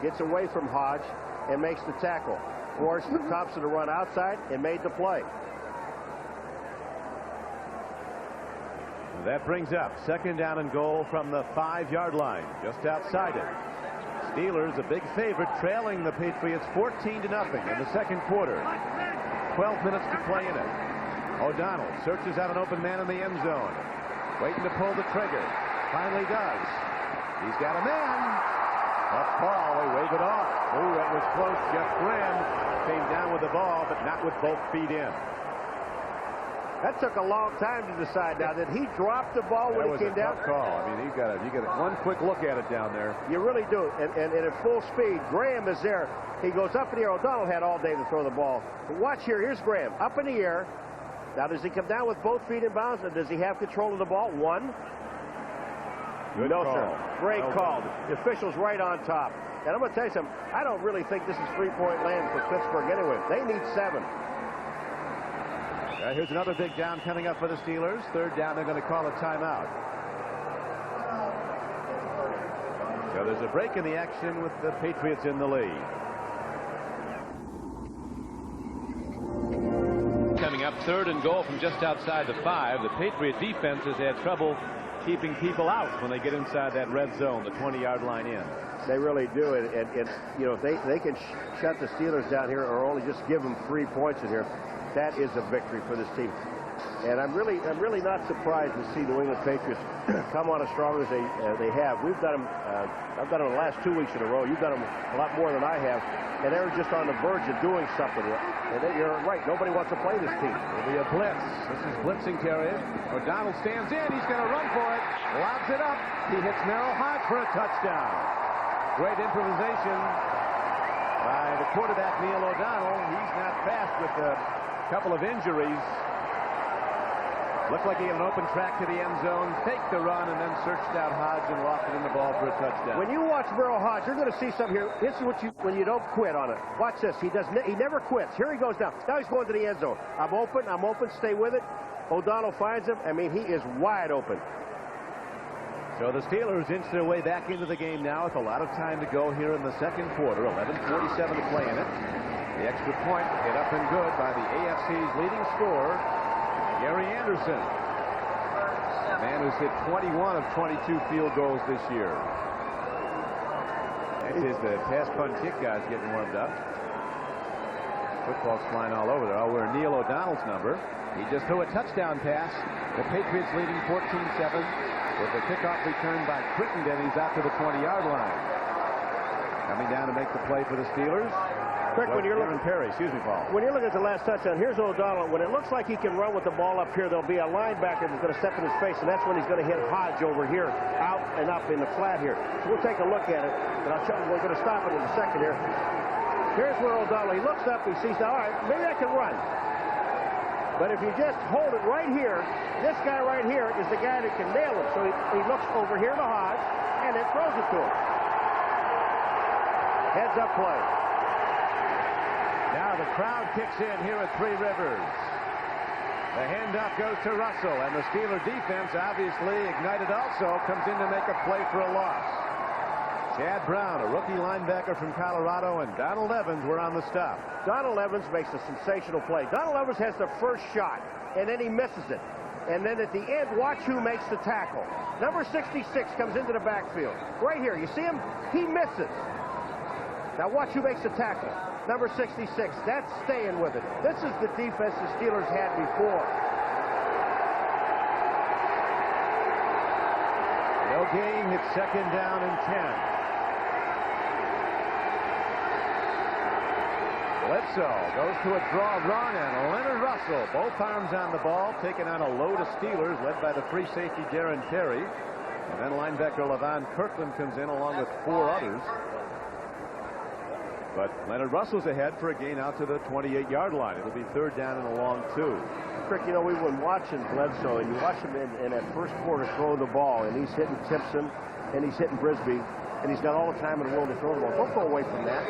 gets away from Hodge, and makes the tackle. Forced Thompson to run outside and made the play. That brings up 2nd down and goal from the 5-yard line, just outside it. Steelers a big favorite, trailing the Patriots 14-0 in the 2nd quarter. 12 minutes to play in it. O'Donnell searches out an open man in the end zone, waiting to pull the trigger. Finally does. He's got a man. Up ball, they wave it off. Ooh, that was close. Jeff Graham came down with the ball, but not with both feet in. That took a long time to decide. Now, did he drop the ball when he came down? That was a tough call. I mean, you got one quick look at it down there. You really do. And at full speed, Graham is there. He goes up in the air. O'Donnell had all day to throw the ball. But watch here. Here's Graham up in the air. Now, does he come down with both feet in bounds, and does he have control of the ball? One. Good no, call. sir. Great call. The official's right on top. And I'm going to tell you something. I don't really think this is 3-point land for Pittsburgh anyway. They need 7. Here's another big down coming up for the Steelers. 3rd down, they're going to call a timeout. So there's a break in the action with the Patriots in the lead. Coming up, 3rd and goal from just outside the 5. The Patriot defense has had trouble keeping people out when they get inside that red zone, the 20-yard line in. They really do. And you know, if they can shut the Steelers down here or only just give them 3 points in here, that is a victory for this team. And I'm really not surprised to see the New England Patriots come on as strong as they have. We've done them. I've done them the last 2 weeks in a row. You've done them a lot more than I have. And they're just on the verge of doing something. And you're right. Nobody wants to play this team. It'll be a blitz. This is blitzing carrier. O'Donnell stands in. He's going to run for it. Lobs it up. He hits Merrill Hodge for a touchdown. Great improvisation. by the quarterback, Neil O'Donnell. He's not fast with a couple of injuries. Looked like he had an open track to the end zone, faked the run, and then searched out Hodge and lofted in the ball for a touchdown. When you watch Merrill Hodge, you're going to see something here. This is when you don't quit on it. Watch this. He never quits. Here he goes down. Now he's going to the end zone. I'm open. Stay with it. O'Donnell finds him. I mean, he is wide open. So the Steelers inch their way back into the game now with a lot of time to go here in the second quarter. 11:47 to play in it. The extra point hit up and good by the AFC's leading scorer, Gary Anderson. A man who's hit 21 of 22 field goals this year. Next is the pass, punt, kick guys getting warmed up. Football's flying all over there. I'll wear Neil O'Donnell's number. He just threw a touchdown pass. The Patriots leading 14-7 with the kickoff return by Crittenden. He's out to the 20-yard line. Coming down to make the play for the Steelers. Quick, when you're looking, Perry, excuse me, Paul. When you're looking at the last touchdown, here's O'Donnell. When it looks like he can run with the ball up here, there'll be a linebacker that's going to step in his face, and that's when he's going to hit Hodge over here, out and up in the flat here. So we'll take a look at it, and I'll show you. We're going to stop it in a second here. Here's where O'Donnell, he looks up, he sees, all right, maybe I can run. But if you just hold it right here, this guy right here is the guy that can nail it. So he looks over here to Hodge, and then throws it to him. Heads up play. Now the crowd kicks in here at Three Rivers. The handoff goes to Russell, and the Steeler defense, obviously ignited also, comes in to make a play for a loss. Chad Brown, a rookie linebacker from Colorado, and Donald Evans were on the stop. Donald Evans makes a sensational play. Donald Evans has the first shot, and then he misses it. And then at the end, watch who makes the tackle. Number 66 comes into the backfield. Right here, you see him? He misses. Now watch who makes the tackle. Number 66. That's staying with it. This is the defense the Steelers had before. No gain, it's second down and 10. Bledsoe goes to a draw run, and Leonard Russell, both arms on the ball, taking on a load of Steelers, led by the free safety Darren Terry. And then linebacker Levon Kirkland comes in along with 4 others. But Leonard Russell's ahead for a gain out to the 28-yard line. It'll be third down and a long 2. Crick, you know, we've been watching Bledsoe, and you watch him in that first quarter throw the ball, and he's hitting Simpson, and he's hitting Brisby, and he's got all the time in the world to throw the ball. Don't go away from that.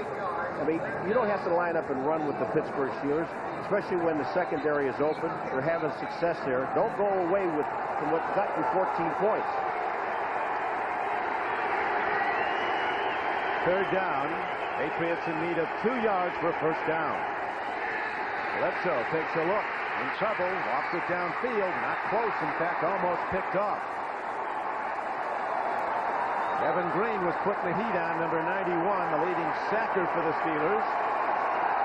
I mean, you don't have to line up and run with the Pittsburgh Steelers, especially when the secondary is open. They're having success there. Don't go away from what got you 14 points. Third down. Patriots in need of 2 yards for a first down. Bledsoe takes a look. In trouble. Walks it downfield. Not close. In fact, almost picked off. Evan Green was putting the heat on, number 91, the leading sacker for the Steelers.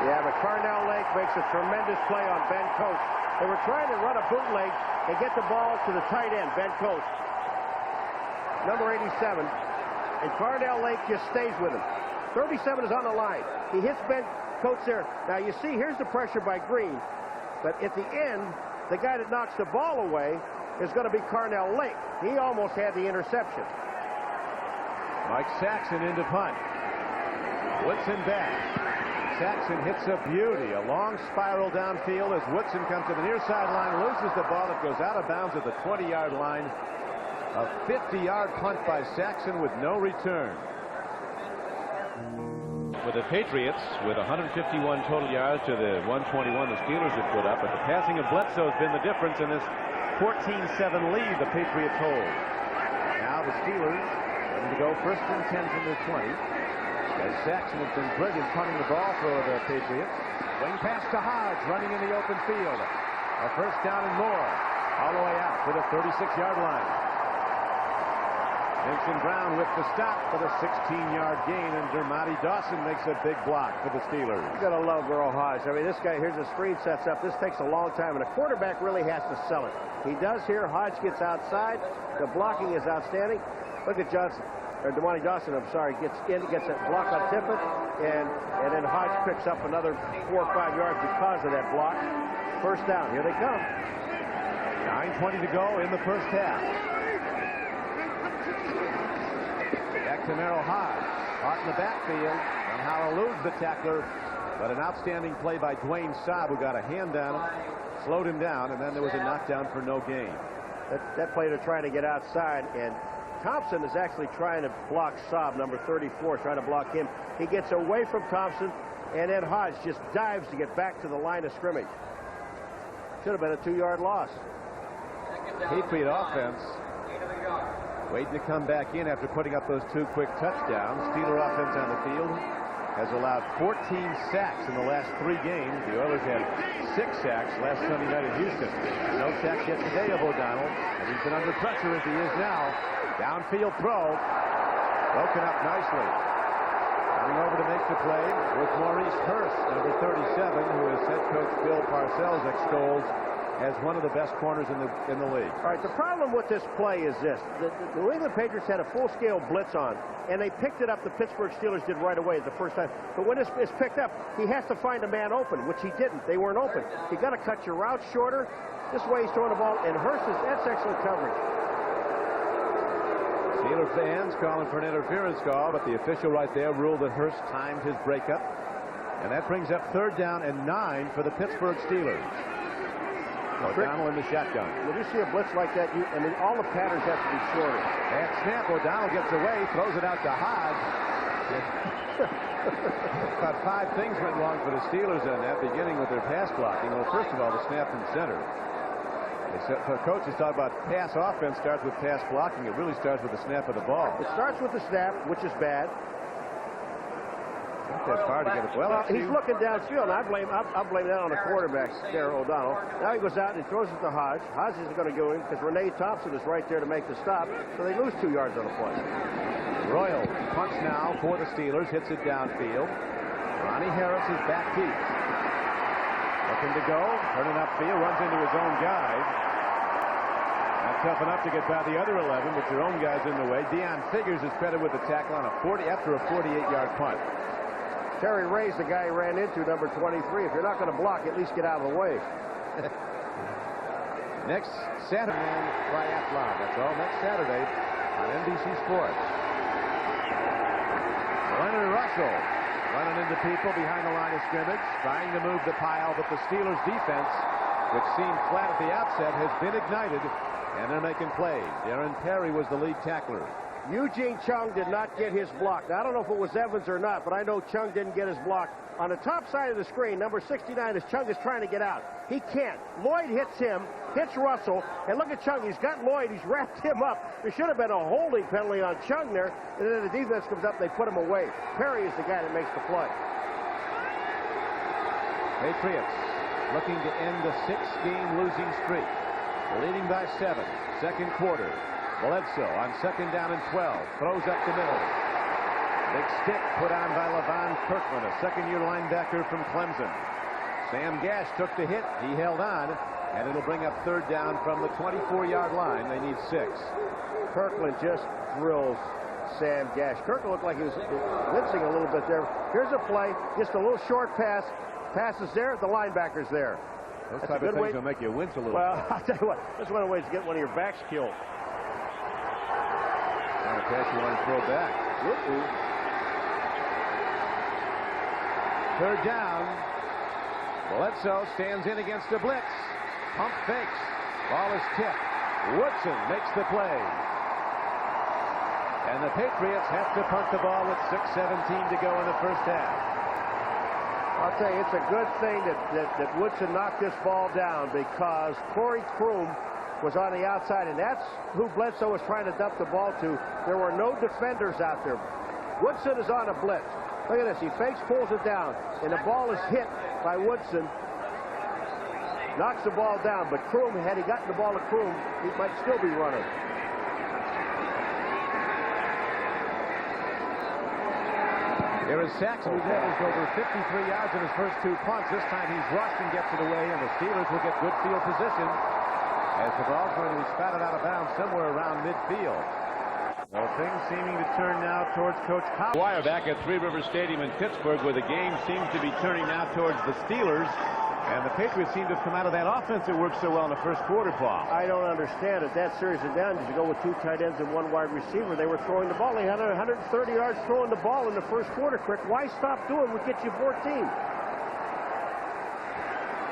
Yeah, but Carnell Lake makes a tremendous play on Ben Coates. They were trying to run a bootleg and get the ball to the tight end, Ben Coates, number 87. And Carnell Lake just stays with him. 37 is on the line. He hits Ben Coates there. Now, you see, here's the pressure by Green. But at the end, the guy that knocks the ball away is going to be Carnell Lake. He almost had the interception. Mike Saxon into punt. Woodson back. Saxon hits a beauty. A long spiral downfield as Woodson comes to the near sideline, loses the ball. It goes out of bounds at the 20-yard line. A 50-yard punt by Saxon with no return. With the Patriots with 151 total yards to the 121 the Steelers have put up, but the passing of Bledsoe has been the difference in this 14-7 lead the Patriots hold. Now the Steelers to go first and 10 from their 20. As Saxon has been brilliant punting the ball for the Patriots. Wing pass to Hodge, running in the open field. A first down and more. All the way out to the 36-yard line. Vincent Brown with the stop for the 16-yard gain, and Dermontti Dawson makes a big block for the Steelers. You gotta love Merrill Hodge. I mean, this guy, here's the screen sets up. This takes a long time, and a quarterback really has to sell it. He does here. Hodge gets outside. The blocking is outstanding. Look at Johnson, or Dermontti Dawson, I'm sorry, gets a block on Tippett, and then Hodge picks up another 4 or 5 yards because of that block. First down, here they come. 9:20 to go in the first half. Back back to Merrill Hodge. Caught in the backfield. Somehow eludes the tackler. But an outstanding play by Dwayne Saab, who got a hand on him, slowed him down, and then there was a knockdown for no gain. That play, they're trying to get outside, and Thompson is actually trying to block Saab, number 34, trying to block him. He gets away from Thompson, and then Hodge just dives to get back to the line of scrimmage. Should have been a 2-yard loss. Patriot offense waiting to come back in after putting up those 2 quick touchdowns. Steeler offense on the field has allowed 14 sacks in the last 3 games. The Oilers had 6 sacks last Sunday night at Houston. No sacks yet today of O'Donnell, and he's been under pressure as he is now. Downfield throw, broken up nicely. Coming over to make the play was Maurice Hurst, number 37, who is head coach Bill Parcells extols as one of the best corners in the league. All right, the problem with this play is this. The New England Patriots had a full-scale blitz on, and they picked it up. The Pittsburgh Steelers did right away the first time. But when it's picked up, he has to find a man open, which he didn't. They weren't open. You got to cut your route shorter. This way he's throwing the ball, and Hurst that's excellent coverage. Steeler fans calling for an interference call, but the official right there ruled that Hurst timed his breakup. And that brings up 3rd down and 9 for the Pittsburgh Steelers. O'Donnell in the shotgun. When you see a blitz like that, I mean, all the patterns have to be shorter. That snap, O'Donnell gets away, throws it out to Hodge. About 5 things went wrong for the Steelers in that, beginning with their pass blocking. Well, first of all, the snap from center. The coaches talk about pass offense starts with pass blocking. It really starts with the snap of the ball. It starts with the snap, which is bad. That's hard to get it. Well, he's looking downfield, and I blame that on the quarterback there, O'Donnell. Now he goes out and he throws it to Hodge. Hodge isn't going to go in because Renee Thompson is right there to make the stop, so they lose 2 yards on the play. Royal punts now for the Steelers, hits it downfield. Ronnie Harris is back deep. Looking to go, turning upfield, runs into his own guys. Not tough enough to get by the other 11, but your own guy's in the way. Deion Figures is credited with the tackle on after a 48-yard punt. Terry Ray's the guy he ran into, number 23. If you're not going to block, at least get out of the way. Next Saturday, triathlon. That's all next Saturday on NBC Sports. Leonard Russell running into people behind the line of scrimmage, trying to move the pile, but the Steelers' defense, which seemed flat at the outset, has been ignited, and they're making plays. Darren Perry was the lead tackler. Eugene Chung did not get his block. Now, I don't know if it was Evans or not, but I know Chung didn't get his block. On the top side of the screen, number 69, as Chung is trying to get out. He can't. Lloyd hits him, hits Russell, and look at Chung. He's got Lloyd. He's wrapped him up. There should have been a holding penalty on Chung there, and then the defense comes up, they put him away. Perry is the guy that makes the play. Patriots looking to end the 6-game losing streak. Leading by 7. Second quarter. Bledsoe on 2nd down and 12. Throws up the middle. Big stick put on by Levon Kirkland, a second-year linebacker from Clemson. Sam Gash took the hit. He held on, and it'll bring up 3rd down from the 24-yard line. They need 6. Kirkland just drills Sam Gash. Kirkland looked like he was wincing a little bit there. Here's a play, just a little short pass. Passes there, the linebacker's there. Those type of things will make you wince a little. Well, I'll tell you what, that's one of the ways to get one of your backs killed. Not a pass you want to throw back. 3rd down. Bledsoe stands in against the blitz. Pump fakes. Ball is tipped. Woodson makes the play. And the Patriots have to punt the ball with 6:17 to go in the first half. I'll tell you, it's a good thing that Woodson knocked this ball down, because Corey Kroom was on the outside, and that's who Bledsoe was trying to dump the ball to. There were no defenders out there. Woodson is on a blitz. Look at this. He fakes, pulls it down, and the ball is hit by Woodson. Knocks the ball down, but Kroom, had he gotten the ball to Kroom, he might still be running. Here is Saxon, who's averaged over 53 yards in his first 2 punts. This time he's rushed and gets it away, and the Steelers will get good field position as the ball's going to be spotted out of bounds somewhere around midfield. Well, things seeming to turn now towards Coach Collins. Wire back at Three Rivers Stadium in Pittsburgh, where the game seems to be turning now towards the Steelers And the Patriots seem to have come out of that offense that worked so well in the first quarter, Paul. I don't understand it. That series of downs, you go with 2 tight ends and 1 wide receiver. They were throwing the ball. They had 130 yards throwing the ball in the first quarter, Crick. Why stop doing what gets you 14?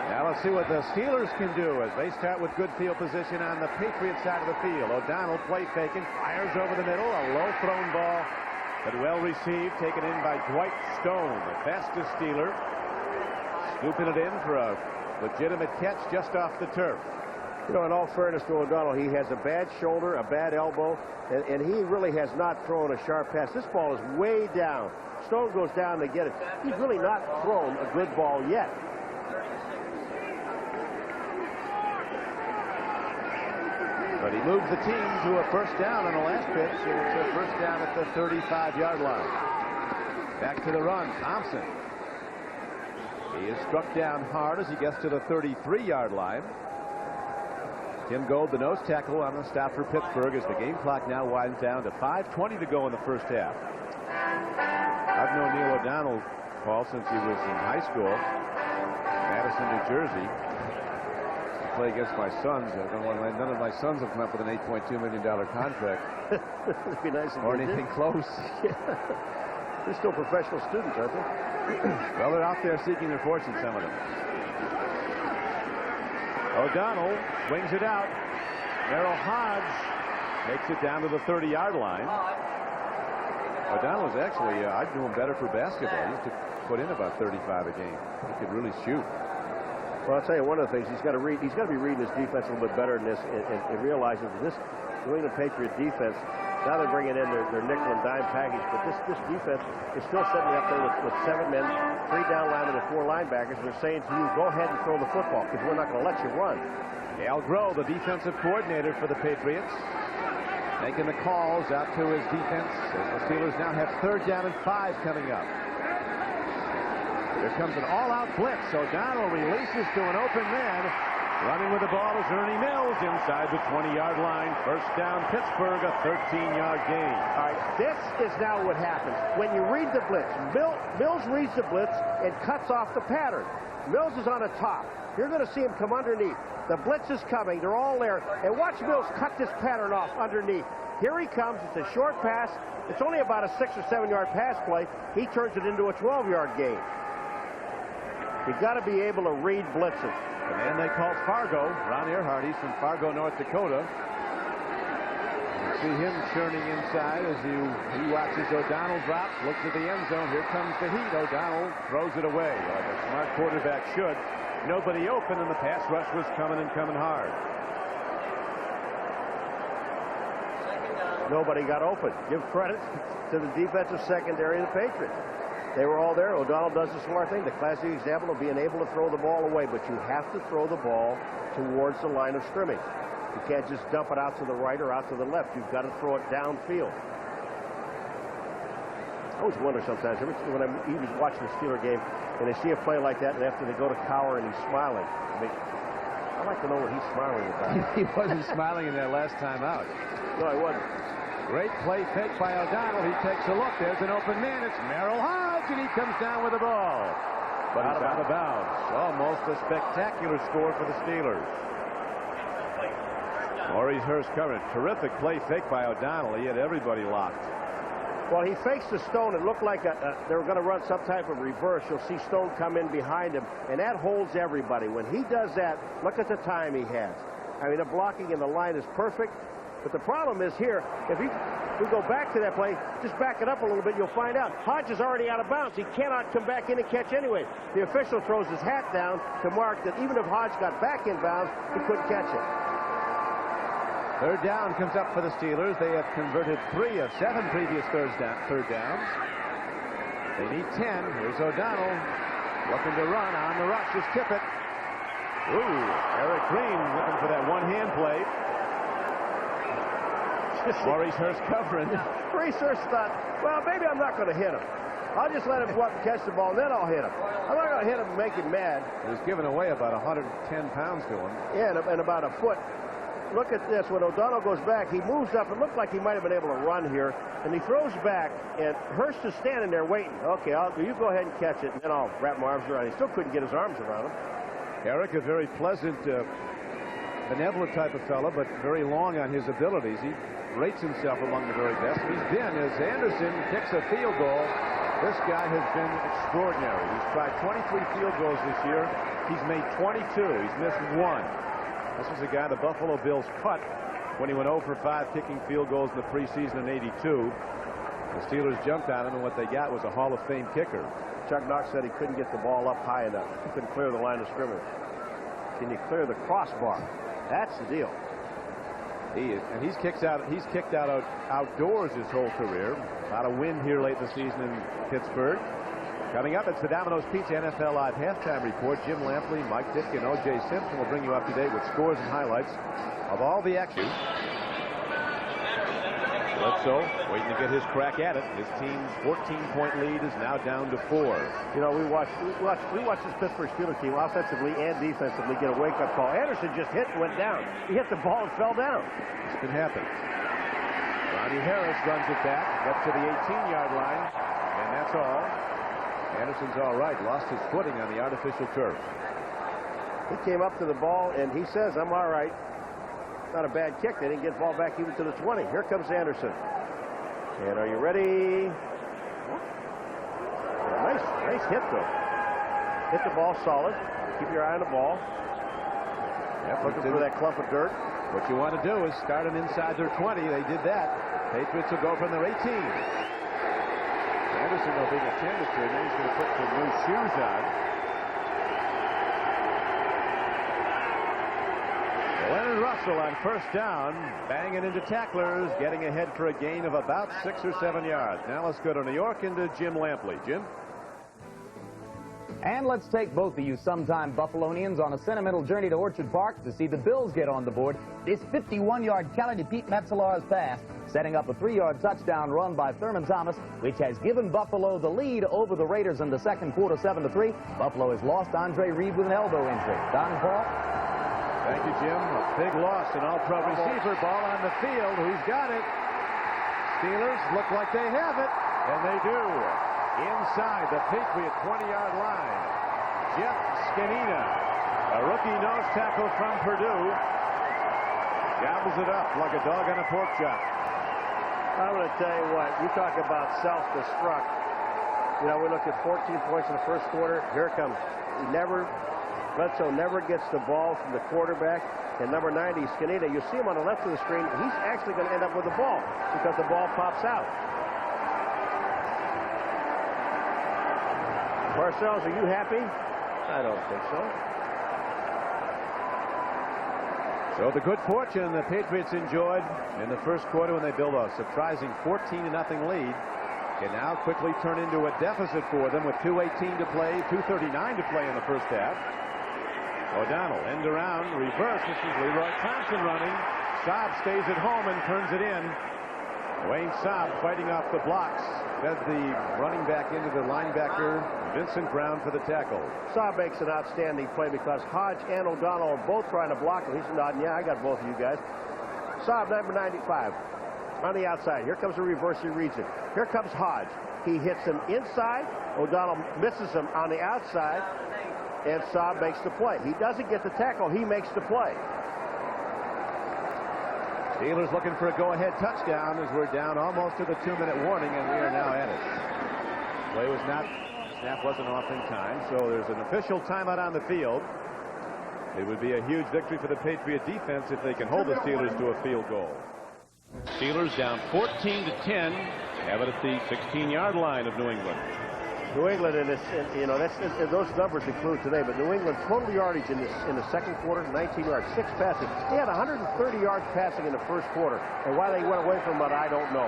Now let's see what the Steelers can do as they start with good field position on the Patriots side of the field. O'Donnell play faking, fires over the middle, a low thrown ball, but well received, taken in by Dwight Stone, the fastest Steeler, scooping it in for a legitimate catch just off the turf. You know, in all fairness to O'Donnell, he has a bad shoulder, a bad elbow, and he really has not thrown a sharp pass. This ball is way down. Stone goes down to get it. He's really not thrown a good ball yet. But he moves the team to a first down on the last pitch, and it's a first down at the 35-yard line. Back to the run, Thompson. He is struck down hard as he gets to the 33-yard line. Tim Gold, the nose tackle, on the stop for Pittsburgh as the game clock now winds down to 5:20 to go in the first half. I've known Neil O'Donnell, Paul, since he was in high school, Madison, New Jersey. Play against my sons. None of my sons have come up with an $8.2 million contract. It'd be nice or anything close. Yeah. They're still professional students, aren't they? Well, they're out there seeking their fortune, some of them. O'Donnell swings it out. Merrill Hodge makes it down to the 30-yard line. O'Donnell is actually, I'd do him better for basketball. He used to put in about 35 a game. He could really shoot. Well, I'll tell you one of the things he's got to read. He's got to be reading his defense a little bit better than this, and realizing that this New England Patriot defense. Now they're bringing in their nickel and dime package, but this defense is still sitting up there with 7 men, 3 down linemen, and 4 linebackers. And they're saying to you, go ahead and throw the football because we're not going to let you run. Al Groh, the defensive coordinator for the Patriots, making the calls out to his defense as the Steelers now have 3rd down and 5 coming up. Here comes an all-out blitz. O'Donnell releases to an open man. Running with the ball is Ernie Mills inside the 20-yard line. First down, Pittsburgh, a 13-yard gain. All right, this is now what happens. When you read the blitz, Mills reads the blitz and cuts off the pattern. Mills is on the top. You're going to see him come underneath. The blitz is coming. They're all there. And watch Mills cut this pattern off underneath. Here he comes. It's a short pass. It's only about a 6 or 7 yard pass play. He turns it into a 12-yard gain. You've got to be able to read blitzes. The man they call Fargo, Ron Earhart, he's from Fargo, North Dakota. You see him churning inside as he watches O'Donnell drop, looks at the end zone. Here comes the heat. O'Donnell throws it away like a smart quarterback should. Nobody open, and the pass rush was coming and coming hard. Nobody got open. Give credit to the defensive secondary of the Patriots. They were all there. O'Donnell does the smart thing. The classic example of being able to throw the ball away, but you have to throw the ball towards the line of scrimmage. You can't just dump it out to the right or out to the left. You've got to throw it downfield. I always wonder sometimes, when I'm even watching the Steeler game, and they see a play like that, and after they go to Cower and he's smiling, I mean, I'd like to know what he's smiling about. He wasn't smiling in that last time out. No, he wasn't. Great play fake by O'Donnell. He takes a look. There's an open man. It's Merrill Hodge, and he comes down with the ball. But he's out of bounds. Almost a spectacular score for the Steelers. Maurice Hurst covered. Terrific play fake by O'Donnell. He had everybody locked. Well, he fakes the Stone. It looked like they were going to run some type of reverse. You'll see Stone come in behind him, and that holds everybody. When he does that, look at the time he has. I mean, the blocking in the line is perfect. But the problem is here, if we go back to that play, just back it up a little bit, you'll find out Hodge is already out of bounds. He cannot come back in and catch anyway. The official throws his hat down to mark that even if Hodge got back in bounds, he couldn't catch it. 3rd down comes up for the Steelers. They have converted 3 of 7 previous third downs. They need 10. Here's O'Donnell looking to run. On the rush is Tippett. Ooh, Eric Green looking for that one-hand play. Maurice Hurst covering. Maurice Hurst thought, well, maybe I'm not going to hit him. I'll just let him go up and catch the ball, and then I'll hit him. I'm not going to hit him and make him mad. He was giving away about 110 pounds to him. Yeah, and about a foot. Look at this. When O'Donnell goes back, he moves up. It looked like he might have been able to run here. And he throws back, and Hurst is standing there waiting. Okay, you go ahead and catch it, and then I'll wrap my arms around him. He still couldn't get his arms around him. Eric, a very pleasant, benevolent type of fellow, but very long on his abilities. He rates himself among the very best. He's been, as Anderson kicks a field goal, this guy has been extraordinary. He's tried 23 field goals this year. He's made 22. He's missed one. This is a guy the Buffalo Bills cut when he went 0 for 5 kicking field goals in the preseason in '82. The Steelers jumped on him, and what they got was a Hall of Fame kicker. Chuck Knox said he couldn't get the ball up high enough. He couldn't clear the line of scrimmage. Can you clear the crossbar? That's the deal. He's kicked out outdoors his whole career. About a win here late in the season in Pittsburgh. Coming up, it's the Domino's Pizza NFL Live halftime report. Jim Lampley, Mike Ditka, and O.J. Simpson will bring you up to date with scores and highlights of all the action. Bledsoe waiting to get his crack at it. His team's 14-point lead is now down to 4. You know, we watched this Pittsburgh Steelers team offensively and defensively get a wake-up call. Anderson just hit and went down. He hit the ball and fell down. This can happen. Ronnie Harris runs it back, gets to the 18-yard line, and that's all. Anderson's all right. Lost his footing on the artificial turf. He came up to the ball, and he says, I'm all right. Not a bad kick. They didn't get the ball back even to the 20. Here comes Anderson. And are you ready? Nice hit, though. Hit the ball solid. Keep your eye on the ball. Yep, looking for that clump of dirt. What you want to do is start them inside their 20. They did that. Patriots will go from their 18. Anderson will be attended to. Then he's going to put some new shoes on. Leonard Russell on first down, banging into tacklers, getting ahead for a gain of about 6 or 7 yards. Now let's go to New York and to Jim Lampley. Jim? And let's take both of you sometime Buffalonians on a sentimental journey to Orchard Park to see the Bills get on the board. This 51-yard Kelly to Pete Metzelar's pass, setting up a 3-yard touchdown run by Thurman Thomas, which has given Buffalo the lead over the Raiders in the second quarter, 7-3. Buffalo has lost Andre Reed with an elbow injury. Don Paul? Thank you, Jim. A big loss, an all-pro receiver. Ball on the field. Who's got it? Steelers look like they have it, and they do. Inside the Patriot 20-yard line, Jeff Skinina, a rookie nose tackle from Purdue, gobbles it up like a dog on a pork chop. I'm going to tell you what, you talk about self-destruct. You know, we look at 14 points in the first quarter. Here it comes. Bledsoe never gets the ball from the quarterback. And number 90, Skinina, you see him on the left of the screen. He's actually going to end up with the ball because the ball pops out. Parcells, are you happy? I don't think so. So the good fortune the Patriots enjoyed in the first quarter when they built a surprising 14-0 lead can now quickly turn into a deficit for them with 2:18 to play, 2:39 to play in the first half. O'Donnell end around, reverse. This is Leroy Thompson running. Saab stays at home and turns it in. Wayne Saab fighting off the blocks. Fed the running back into the linebacker, Vincent Brown, for the tackle. Saab makes an outstanding play because Hodge and O'Donnell are both trying to block him. He's nodding, yeah, I got both of you guys. Saab, number 95, on the outside. Here comes the reverse, he reads it. Here comes Hodge. He hits him inside. O'Donnell misses him on the outside, and Saab makes the play. He doesn't get the tackle, he makes the play. Steelers looking for a go-ahead touchdown as we're down almost to the 2-minute warning, and we are now at it. Play was not, snap wasn't off in time, so there's an official timeout on the field. It would be a huge victory for the Patriot defense if they can hold the Steelers to a field goal. Steelers down 14-10, have it at the 16-yard line of New England. New England, those numbers include today, but New England total yardage in the second quarter, 19 yards, 6 passing. They had 130 yards passing in the first quarter, and why they went away from it, I don't know.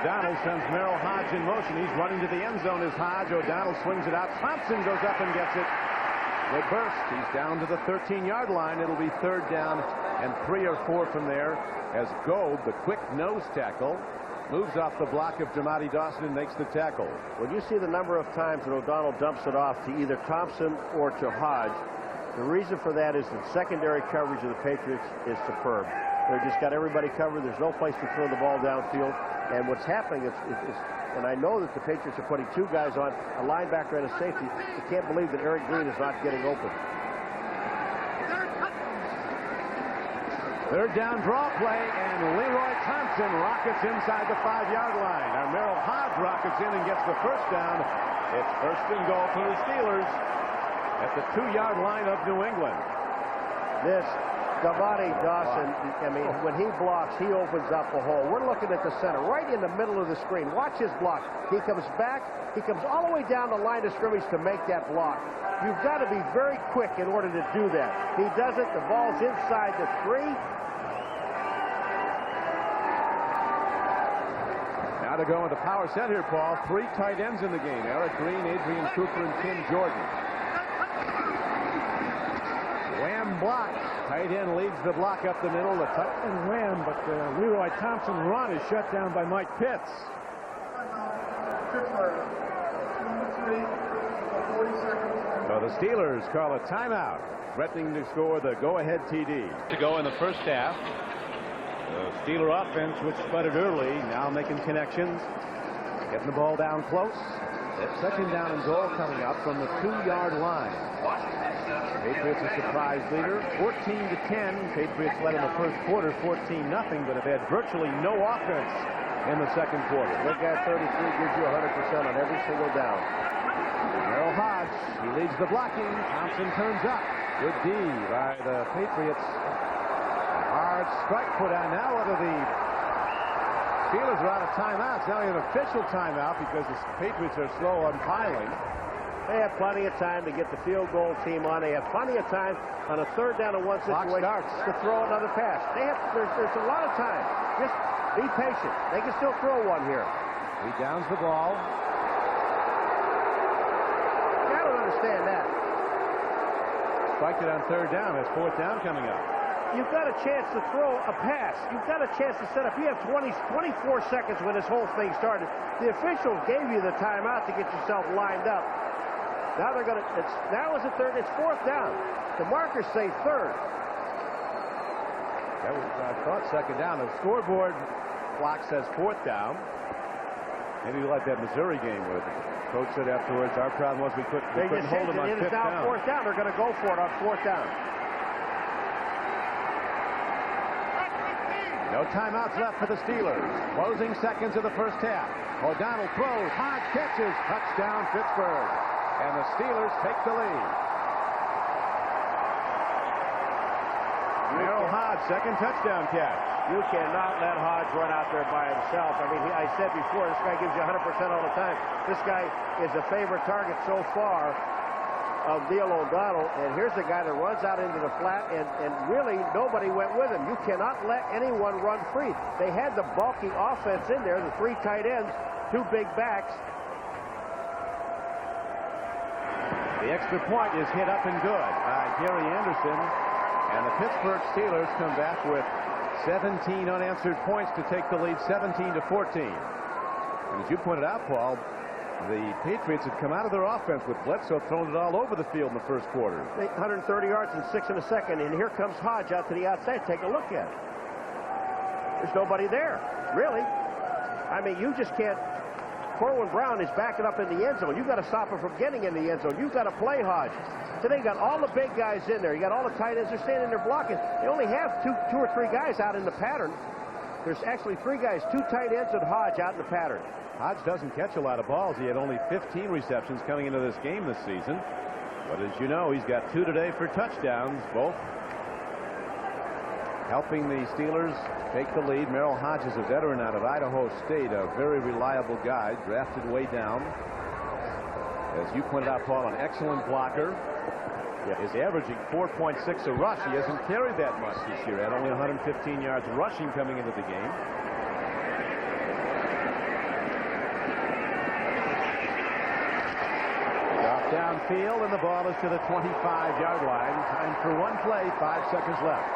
O'Donnell sends Merrill Hodge in motion. He's running to the end zone as Hodge. O'Donnell swings it out. Thompson goes up and gets it. They burst. He's down to the 13-yard line. It'll be 3rd down and 3 or 4 from there as Gobe, the quick nose tackle, moves off the block of Jamadi Dawson and makes the tackle. When you see the number of times that O'Donnell dumps it off to either Thompson or to Hodge, the reason for that is that secondary coverage of the Patriots is superb. They've just got everybody covered. There's no place to throw the ball downfield. And what's happening is and I know that the Patriots are putting two guys on, a linebacker and a safety. I can't believe that Eric Green is not getting open. Third down draw play, and Leroy Thompson rockets inside the 5-yard line. Now Merrill Hodge rockets in and gets the first down. It's first and goal for the Steelers at the 2-yard line of New England. This Gavani Dawson, I mean, when he blocks, he opens up a hole. We're looking at the center, right in the middle of the screen. Watch his block. He comes back. He comes all the way down the line of scrimmage to make that block. You've got to be very quick in order to do that. He does it. The ball's inside the 3. Now to go into power set here, Paul. 3 tight ends in the game. Eric Green, Adrian Cooper, and Tim Jordan. Wham block. Tight end leads the block up the middle. The tight end wham, but Leroy Thompson run is shut down by Mike Pitts. So the Steelers call a timeout, threatening to score the go-ahead TD. To go in the first half. The Steeler offense, which sputtered early, now making connections, getting the ball down close. It's second down and goal coming up from the 2-yard line. Patriots a surprise leader, 14-10. Patriots led in the first quarter, 14-0, but have had virtually no offense in the second quarter. That guy 33 gives you 100% on every single down. Merrill Hodge, he leads the blocking. Thompson turns up. Good D by the Patriots. Hard strike put on. Now what are the Steelers are out of timeouts. Now we have an official timeout because the Patriots are slow on piling. They have plenty of time to get the field goal team on. They have plenty of time on a 3rd down and 1 situation to throw another pass. There's a lot of time. Just be patient. They can still throw one here. He downs the ball. I don't understand that. Spiked it on 3rd down. That's 4th down coming up. You've got a chance to throw a pass. You've got a chance to set up. You have 24 seconds when this whole thing started. The officials gave you the timeout to get yourself lined up. Now they're going to, now is it 3rd? It's 4th down. The markers say 3rd. That was, I thought 2nd down. The scoreboard clock says 4th down. Maybe like that Missouri game where the coach said afterwards, our problem was we couldn't hold them on 5th down. It is now 4th down. They're going to go for it on 4th down. No timeouts left for the Steelers. Closing seconds of the first half. O'Donnell throws. Hodge catches. Touchdown, Pittsburgh. And the Steelers take the lead. Merrill Hodge, second touchdown catch. You cannot let Hodge run out there by himself. I mean, I said before, this guy gives you 100% all the time. This guy is a favorite target so far of Neil O'Donnell, and here's the guy that runs out into the flat, and really nobody went with him. You cannot let anyone run free. They had the bulky offense in there, the 3 tight ends, 2 big backs. The extra point is hit up and good by Gary Anderson, and the Pittsburgh Steelers come back with 17 unanswered points to take the lead 17-14. And as you pointed out, Paul, the Patriots had come out of their offense with Bledsoe throwing it all over the field in the first quarter. 130 yards and 6 in the second, and here comes Hodge out to the outside. Take a look at it. There's nobody there, really. I mean, you just can't. Corwin Brown is backing up in the end zone. You've got to stop him from getting in the end zone. You've got to play Hodge. So they got all the big guys in there. You got all the tight ends. They're standing there blocking. They only have two or three guys out in the pattern. There's actually 3 guys, 2 tight ends and Hodge out in the pattern. Hodge doesn't catch a lot of balls. He had only 15 receptions coming into this game this season. But as you know, he's got 2 today for touchdowns, both helping the Steelers take the lead. Merrill Hodge is a veteran out of Idaho State, a very reliable guy, drafted way down. As you pointed out, Paul, an excellent blocker. Is averaging 4.6 a rush. He hasn't carried that much this year. Had only 115 yards rushing coming into the game. Drop downfield, and the ball is to the 25-yard line. Time for one play, 5 seconds left.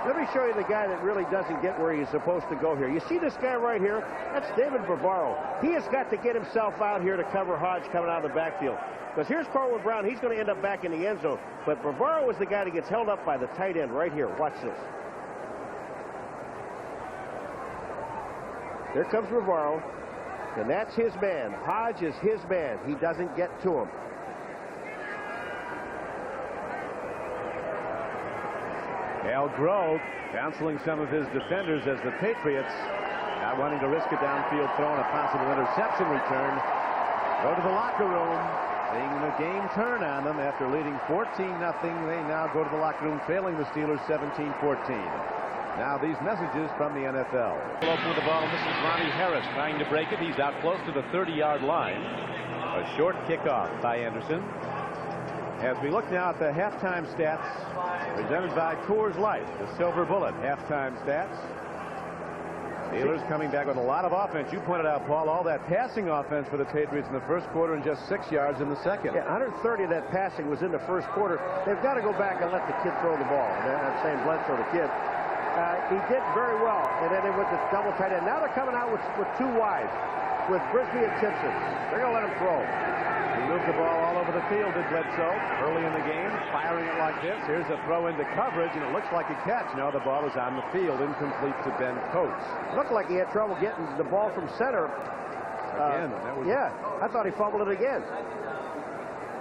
Let me show you the guy that really doesn't get where he's supposed to go here. You see this guy right here? That's David Bavaro. He has got to get himself out here to cover Hodge coming out of the backfield. Because here's Corwin Brown. He's going to end up back in the end zone. But Bavaro is the guy that gets held up by the tight end right here. Watch this. Here comes Rivaro, and that's his man. Hodge is his man. He doesn't get to him. Al Grove counseling some of his defenders as the Patriots, not wanting to risk a downfield throw and a possible interception return, go to the locker room, seeing the game turn on them after leading 14-0. They now go to the locker room, failing the Steelers 17-14. Now these messages from the NFL. Open with the ball. This is Ronnie Harris trying to break it. He's out close to the 30-yard line. A short kickoff by Anderson. As we look now at the halftime stats presented by Coors Light, the Silver Bullet halftime stats. Steelers coming back with a lot of offense. You pointed out, Paul, all that passing offense for the Patriots in the first quarter and just 6 yards in the second. Yeah, 130 of that passing was in the first quarter. They've got to go back and let the kid throw the ball. I'm saying Bledsoe, the kid. He did very well, and then they went to double tight end. Now they're coming out with two wides, with Brisby and Simpson. They're going to let him throw. He moved the ball all over the field, did Bledsoe, early in the game, firing it like this. Here's a throw into coverage, and it looks like a catch. No, the ball is on the field, incomplete to Ben Coates. Looked like he had trouble getting the ball from center. Again, yeah, I thought he fumbled it again.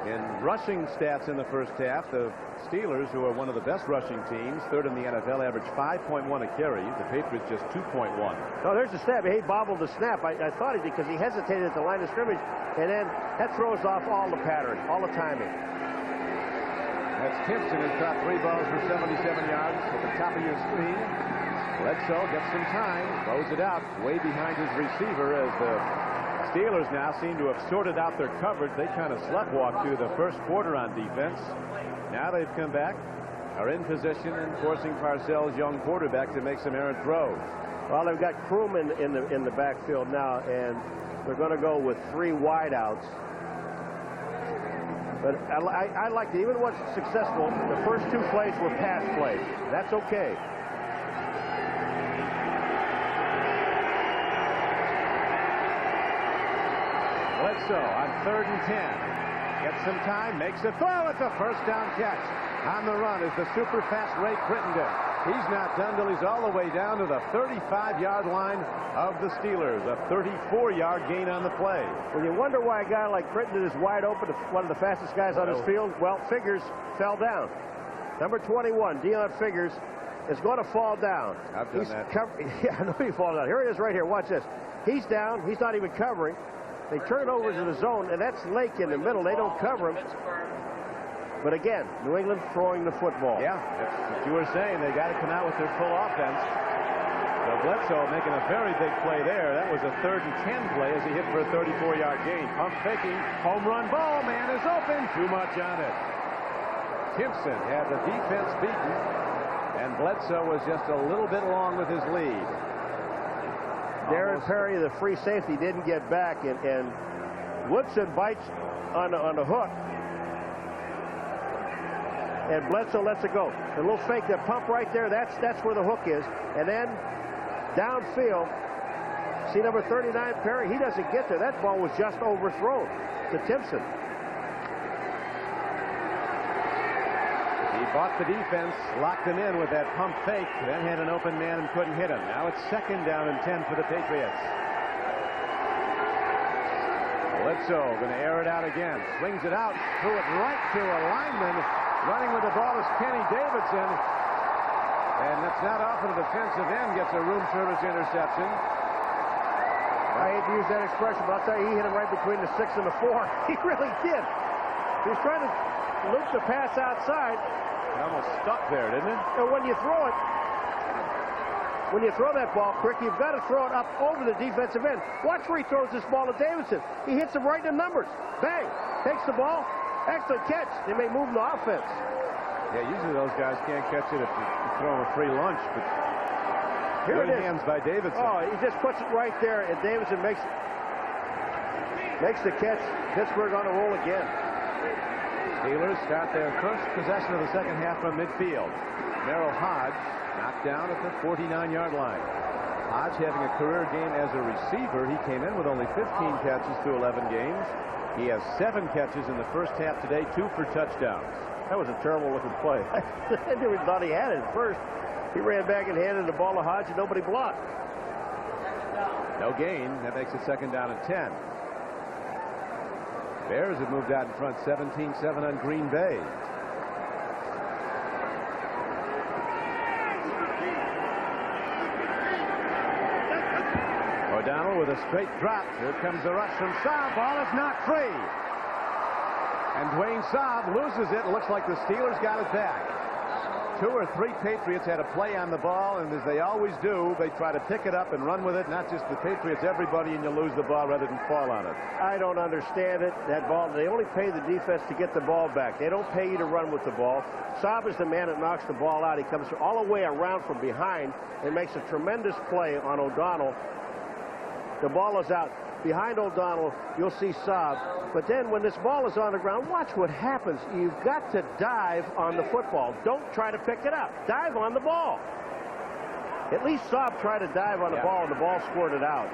In rushing stats in the first half, the Steelers, who are one of the best rushing teams, third in the NFL, averaged 5.1 a carry. The Patriots just 2.1. No, there's the snap. He bobbled the snap. I thought he did because he hesitated at the line of scrimmage, and then that throws off all the pattern, all the timing. That's Timpson, who's caught 3 balls for 77 yards at the top of your screen. Bledsoe gets some time, throws it out way behind his receiver as the Steelers now seem to have sorted out their coverage. They kind of sleptwalked through the first quarter on defense. Now they've come back, are in position, and forcing Parcells' young quarterback to make some errant throws. Well, they've got Crewman in the backfield now, and they're going to go with 3 wideouts. But I like to, even once it's successful, the first 2 plays were pass plays. That's okay. Bledsoe on 3rd and 10. Gets some time, makes a throw. It's a first down catch. On the run is the super fast Ray Crittenden. He's not done till he's all the way down to the 35-yard line of the Steelers. A 34-yard gain on the play. When you wonder why a guy like Crittenden is wide open, one of the fastest guys on his field, well, Figures fell down. Number 21, Deion Figures, is going to fall down. I've done that. Yeah, I know he falls down. Here he is right here. Watch this. He's down. He's not even covering. They turn over to the zone, and that's Lake in the middle. They don't cover him. But again, New England throwing the football. Yeah, that's what you were saying. They got to come out with their full offense. So Bledsoe making a very big play there. That was a 3rd and 10 play as he hit for a 34-yard gain. Pump faking, home run ball. Man is open. Too much on it. Timpson had the defense beaten, and Bledsoe was just a little bit long with his lead. Darren Perry, the free safety, didn't get back, and Woodson bites on the hook. And Bledsoe lets it go. The little fake, that pump right there, that's where the hook is. And then downfield, see number 39, Perry, he doesn't get there. That ball was just overthrown to Timpson. He bought the defense, locked him in with that pump fake, then had an open man and couldn't hit him. Now it's 2nd down and 10 for the Patriots. Bledsoe going to air it out again. Swings it out, threw it right to a lineman. Running with the ball is Kenny Davidson. And it's not often a defensive end gets a room service interception. I hate to use that expression, but I'll tell you, he hit him right between the 6 and the 4. He really did. He was trying to loop the pass outside. It almost stuck there, didn't it? And when you throw it, when you throw that ball quick, you've got to throw it up over the defensive end. Watch where he throws this ball to Davidson. He hits him right in the numbers. Bang! Takes the ball. Excellent catch. They may move the offense. Yeah, usually those guys can't catch it if you throw them a free lunch, but here it is. Hands by Davidson. Oh, he just puts it right there, and Davidson makes the catch. Pittsburgh on a roll again. Steelers start their first possession of the second half from midfield. Merrill Hodge knocked down at the 49-yard line. Hodge having a career game as a receiver. He came in with only 15 catches through 11 games. He has 7 catches in the first half today, 2 for touchdowns. That was a terrible-looking play. I never thought he had it at first. He ran back and handed the ball to Hodge, and nobody blocked. No gain. That makes it second down and 10. Bears have moved out in front 17-7 on Green Bay. O'Donnell with a straight drop. Here comes the rush from Saab. Ball is not free. And Dwayne Saab loses it. It looks like the Steelers got it back. 2 or 3 Patriots had a play on the ball, and as they always do, they try to pick it up and run with it. Not just the Patriots, everybody, and you lose the ball rather than fall on it. I don't understand it. That ball, they only pay the defense to get the ball back. They don't pay you to run with the ball. Saab is the man that knocks the ball out. He comes all the way around from behind and makes a tremendous play on O'Donnell. The ball is out. Behind O'Donnell, you'll see Saab. But then when this ball is on the ground, watch what happens. You've got to dive on the football. Don't try to pick it up. Dive on the ball. At least Saab tried to dive on the ball, and the ball squirted out.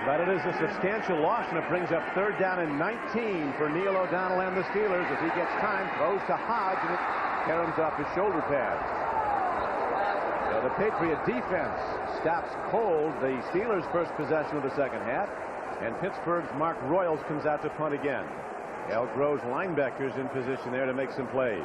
But it is a substantial loss, and it brings up third down and 19 for Neil O'Donnell and the Steelers as he gets time, throws to Hodge, and it caroms off his shoulder pads. So the Patriot defense stops cold the Steelers' first possession of the second half, and Pittsburgh's Mark Royals comes out to punt again. Al Groh's linebackers in position there to make some plays.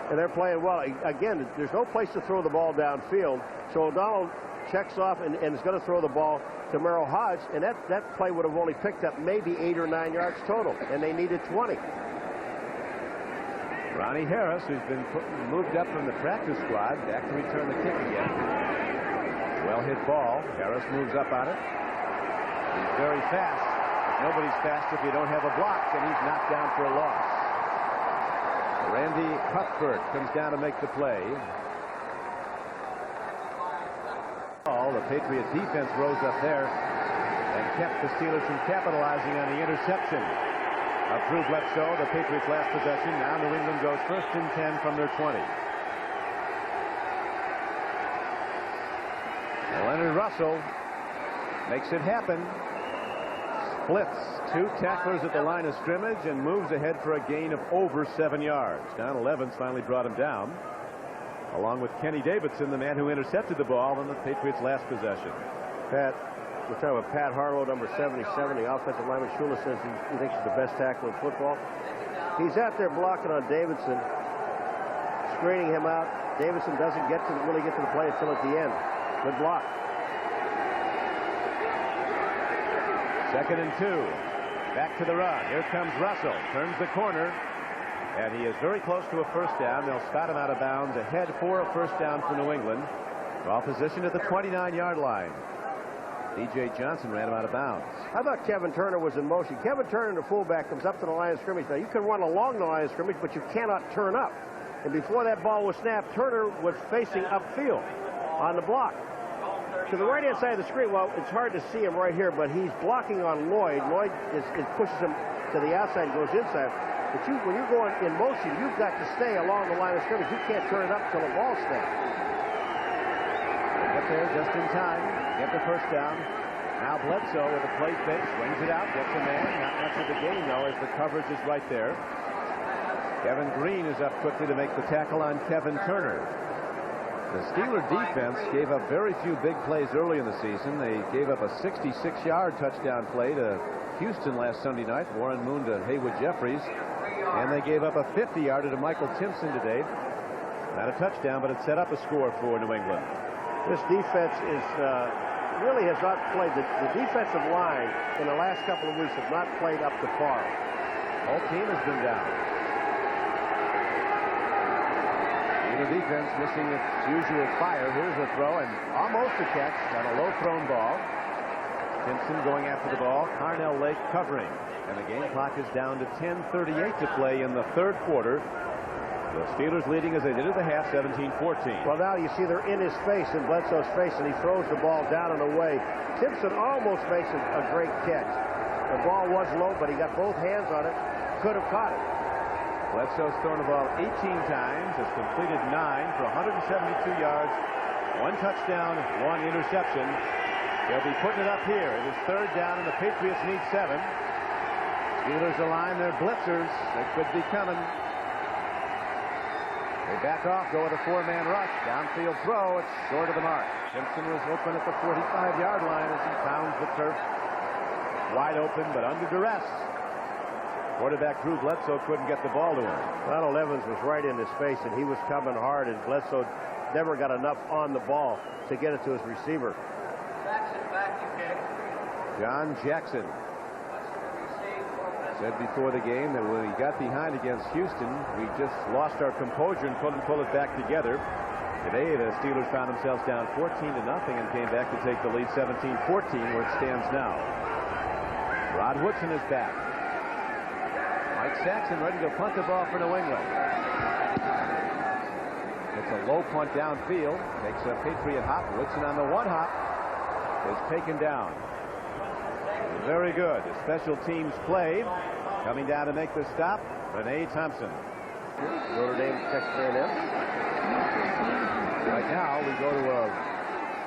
And they're playing well. Again, there's no place to throw the ball downfield, so O'Donnell checks off and is going to throw the ball to Merrill Hodge, and that play would have only picked up maybe 8 or 9 yards total, and they needed 20. Ronnie Harris, who's been moved up from the practice squad, back to return the kick again. Well hit ball. Harris moves up on it. He's very fast. Nobody's fast if you don't have a block, and he's knocked down for a loss. Randy Cuthbert comes down to make the play. The Patriot defense rose up there and kept the Steelers from capitalizing on the interception of Drew Bledsoe, the Patriots' last possession. Now New England goes first and 10 from their 20. And Leonard Russell makes it happen. Splits 2 tacklers at the line of scrimmage and moves ahead for a gain of over 7 yards. Don Levin's finally brought him down, along with Kenny Davidson, the man who intercepted the ball on the Patriots' last possession. We're talking about Pat Harlow, number 77, the offensive lineman. Shula says he thinks he's the best tackler in football. He's out there blocking on Davidson, screening him out. Davidson doesn't really get to the play until at the end. Good block. 2nd and 2. Back to the run. Here comes Russell. Turns the corner. And he is very close to a first down. They'll spot him out of bounds ahead for a first down for New England. Ball positioned at the 29-yard line. D.J. Johnson ran him out of bounds. I thought Kevin Turner was in motion. Kevin Turner, the fullback, comes up to the line of scrimmage. Now, you can run along the line of scrimmage, but you cannot turn up. And before that ball was snapped, Turner was facing upfield on the block. To the right-hand side of the screen, well, it's hard to see him right here, but he's blocking on Lloyd. Lloyd pushes him to the outside and goes inside. But when you're going in motion, you've got to stay along the line of scrimmage. You can't turn it up until the ball snaps. Get there just in time. Get the first down. Now Bledsoe with a play fake, swings it out, gets a man. Not much of the gain, though, as the coverage is right there. Kevin Green is up quickly to make the tackle on Kevin Turner. The Steeler defense gave up very few big plays early in the season. They gave up a 66-yard touchdown play to Houston last Sunday night. Warren Moon to Haywood Jeffries. And they gave up a 50-yarder to Michael Timpson today. Not a touchdown, but it set up a score for New England. This defense really has not played. The defensive line in the last couple of weeks have not played up to par. Whole team has been down. The defense missing its usual fire. Here's a throw and almost a catch on a low thrown ball. Timpson going after the ball. Carnell Lake covering. And the game clock is down to 10:38 to play in the third quarter. The Steelers leading as they did at the half, 17-14. Well, now you see they're in his face, in Bledsoe's face, and he throws the ball down and away. Timpson almost makes a great catch. The ball was low, but he got both hands on it. Could have caught it. Bledsoe's thrown the ball 18 times, has completed 9 for 172 yards, 1 touchdown, 1 interception. They'll be putting it up here. It is third down, and the Patriots need 7. Steelers align their blitzers. They could be coming. They back off, go with a 4-man rush. Downfield throw, it's short of the mark. Simpson was open at the 45-yard line as he pounds the turf. Wide open, but under duress. Quarterback Drew Bledsoe couldn't get the ball to him. Donald Evans was right in his face, and he was coming hard, and Bledsoe never got enough on the ball to get it to his receiver. Jackson back to kick. John Jackson said before the game that when he got behind against Houston, we just lost our composure and couldn't pull it back together. Today, the Steelers found themselves down 14-0 and came back to take the lead 17-14, where it stands now. Rod Woodson is back. Mike Saxon ready to punt the ball for New England. It's a low punt downfield. Takes a Patriot hop. Woodson on the one hop is taken down. Very good. The special teams play. Coming down to make the stop, Renee Thompson. Notre Dame, Texas A&M. Right now, we go to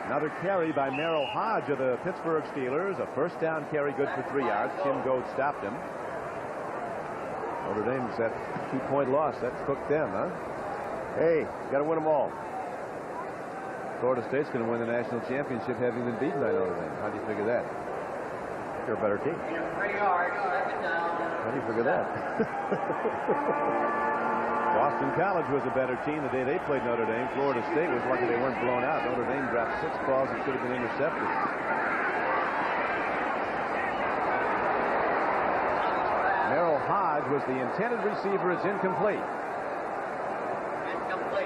another carry by Merrill Hodge of the Pittsburgh Steelers. A first down carry, good for 3 yards. Tim Goad stopped him. Notre Dame's that 2-point loss. That cooked them, huh? Hey, got to win them all. Florida State's going to win the national championship having been beaten by Notre Dame. How do you figure that? They're a better team. 3 yards, second down. How do you figure that? Boston College was a better team the day they played Notre Dame. Florida State was lucky they weren't blown out. Notre Dame dropped 6 balls that should have been intercepted. Merrill Hodge was the intended receiver. It's incomplete.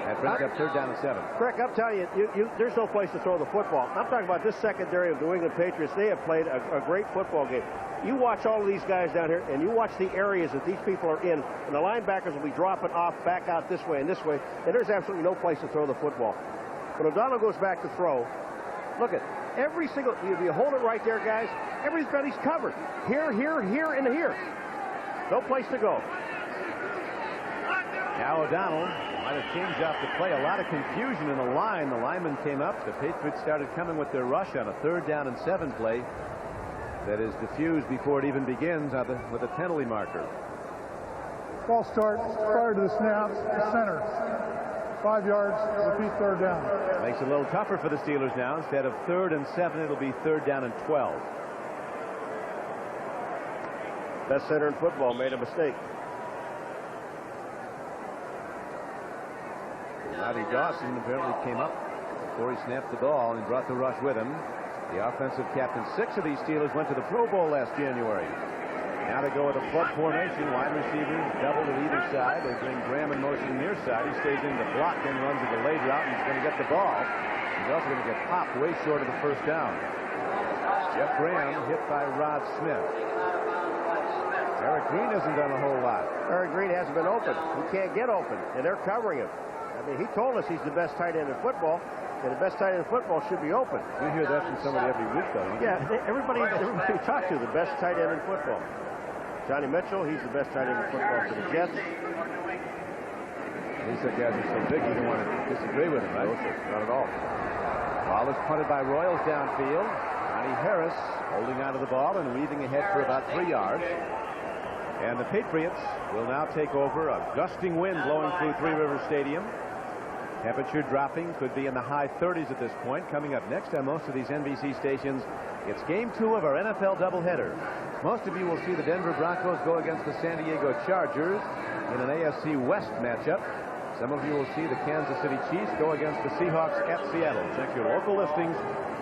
That brings up third down and 7. Crick, I'm telling you, there's no place to throw the football. I'm talking about this secondary of the New England Patriots. They have played a great football game. You watch all of these guys down here, and you watch the areas that these people are in, and the linebackers will be dropping off back out this way, and there's absolutely no place to throw the football. When O'Donnell goes back to throw, look at every single, if you hold it right there, guys, everybody's covered. Here, and here. No place to go. Now O'Donnell might have changed off the play. A lot of confusion in the line. The lineman came up. The Patriots started coming with their rush on a 3rd down and 7 play that is diffused before it even begins with a penalty marker. Ball start prior to the snap, center. 5 yards, repeat 3rd down. Makes it a little tougher for the Steelers now. Instead of 3rd and 7, it'll be 3rd down and 12. Best center in football made a mistake. Roddy Dawson apparently came up before he snapped the ball and brought the rush with him. The offensive captain. 6 of these Steelers went to the Pro Bowl last January. Now they go with a flood formation. Wide receivers double to either side. They bring Graham in motion near side. He stays in the block and runs a delayed route, and he's going to get the ball. He's also going to get popped way short of the first down. Jeff Graham hit by Rod Smith. Eric Green hasn't done a whole lot. Eric Green hasn't been open. He can't get open, and they're covering him. I mean, he told us he's the best tight end in football, and the best tight end in football should be open. You hear that from somebody every week, though. Yeah, everybody we talk to, the best tight end in football. Johnny Mitchell, he's the best tight end in football for the Jets. These guys are so big, you don't want to disagree with him, right? No, sir, not at all. Ball is punted by Royals downfield. Johnny Harris holding onto the ball and weaving ahead for about 3 yards. And the Patriots will now take over. A gusting wind blowing through Three Rivers Stadium. Temperature dropping, could be in the high 30s at this point. Coming up next on most of these NBC stations, it's Game 2 of our NFL doubleheader. Most of you will see the Denver Broncos go against the San Diego Chargers in an AFC West matchup. Some of you will see the Kansas City Chiefs go against the Seahawks at Seattle. Check your local listings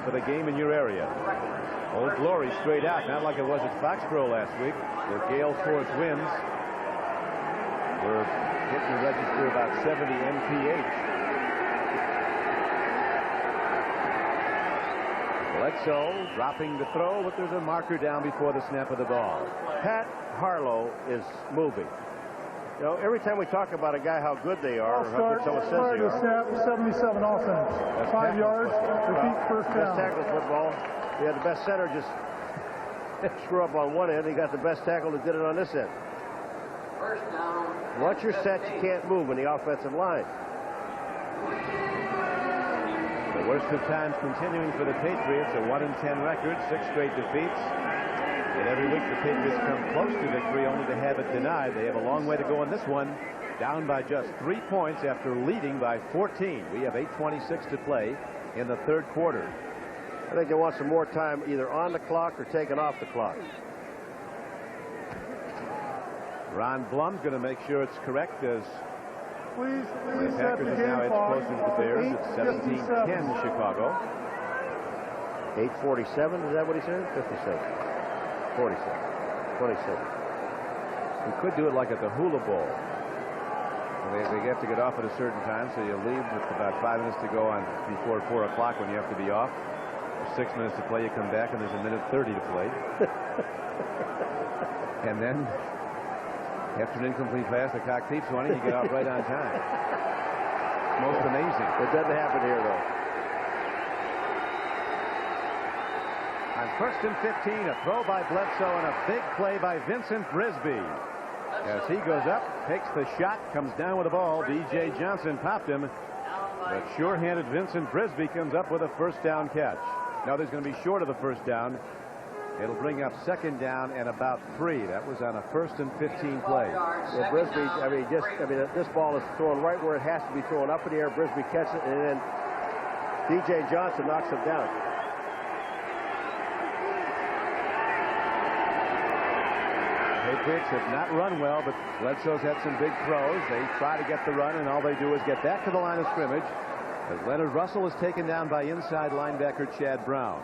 for the game in your area. Old Glory straight out, not like it was at Foxborough last week. The gale force winds were hitting the register about 70 mph. Bledsoe dropping the throw, but there's a marker down before the snap of the ball. Pat Harlow is moving. You know, every time we talk about a guy, how good they are, or how good someone says prior they to the are. snap, 77 offense. 5 yards, repeat 1st Best down. tackle football. We had the best center just screw up on one end. He got the best tackle that did it on this end. First down. Once you're set, you can't move in the offensive line. The worst of times continuing for the Patriots, a 1-10 record, 6 straight defeats. And every week the Patriots come close to victory, only to have it denied. They have a long way to go in this one. down by just 3 points after leading by 14. We have 8:26 to play in the third quarter. I think they want some more time either on the clock or taken off the clock. Ron Blum's going to make sure it's correct as Please the set the Packers is game now edged clock. closer to the Bears. It's 17-10 Chicago. 8:47, is that what he said? 57. 47. 27. We could do it like at the Hula Bowl. They have to get off at a certain time, so you leave with about 5 minutes to go on before 4 o'clock when you have to be off. 6 minutes to play, you come back, and there's a minute 30 to play. And then, after an incomplete pass, the clock keeps running, you get off right on time. Most amazing. It doesn't happen here, though. On 1st and 15, a throw by Bledsoe and a big play by Vincent Brisby. As he goes up, takes the shot, comes down with the ball. D.J. Johnson popped him, but sure-handed Vincent Brisby comes up with a first down catch. Now there's going to be short of the first down. It'll bring up 2nd down and about 3. That was on a 1st and 15 play. Yeah, Brisby, this ball is thrown right where it has to be thrown, up in the air. Brisby catches it, and then D.J. Johnson knocks him down. Patriots have not run well, but Bledsoe's had some big throws. They try to get the run, and all they do is get back to the line of scrimmage as Leonard Russell is taken down by inside linebacker Chad Brown.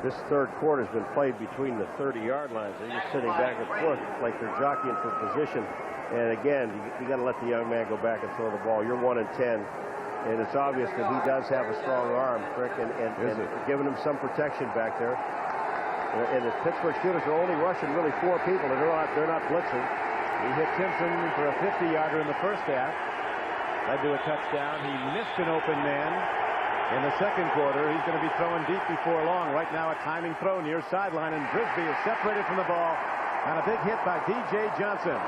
This third quarter has been played between the 30-yard lines. They're just sitting back and forth like they're jockeying for position. And again, you got to let the young man go back and throw the ball. You're 1 and 10. And it's obvious that he does have a strong arm, Frick, and giving him some protection back there. And the Pittsburgh Steelers are only rushing really 4 people, and they're not blitzing. He hit Simpson for a 50-yarder in the first half. Led to a touchdown. He missed an open man in the second quarter. He's going to be throwing deep before long. Right now, a timing throw near sideline, and Brisby is separated from the ball on a big hit by D.J. Johnson.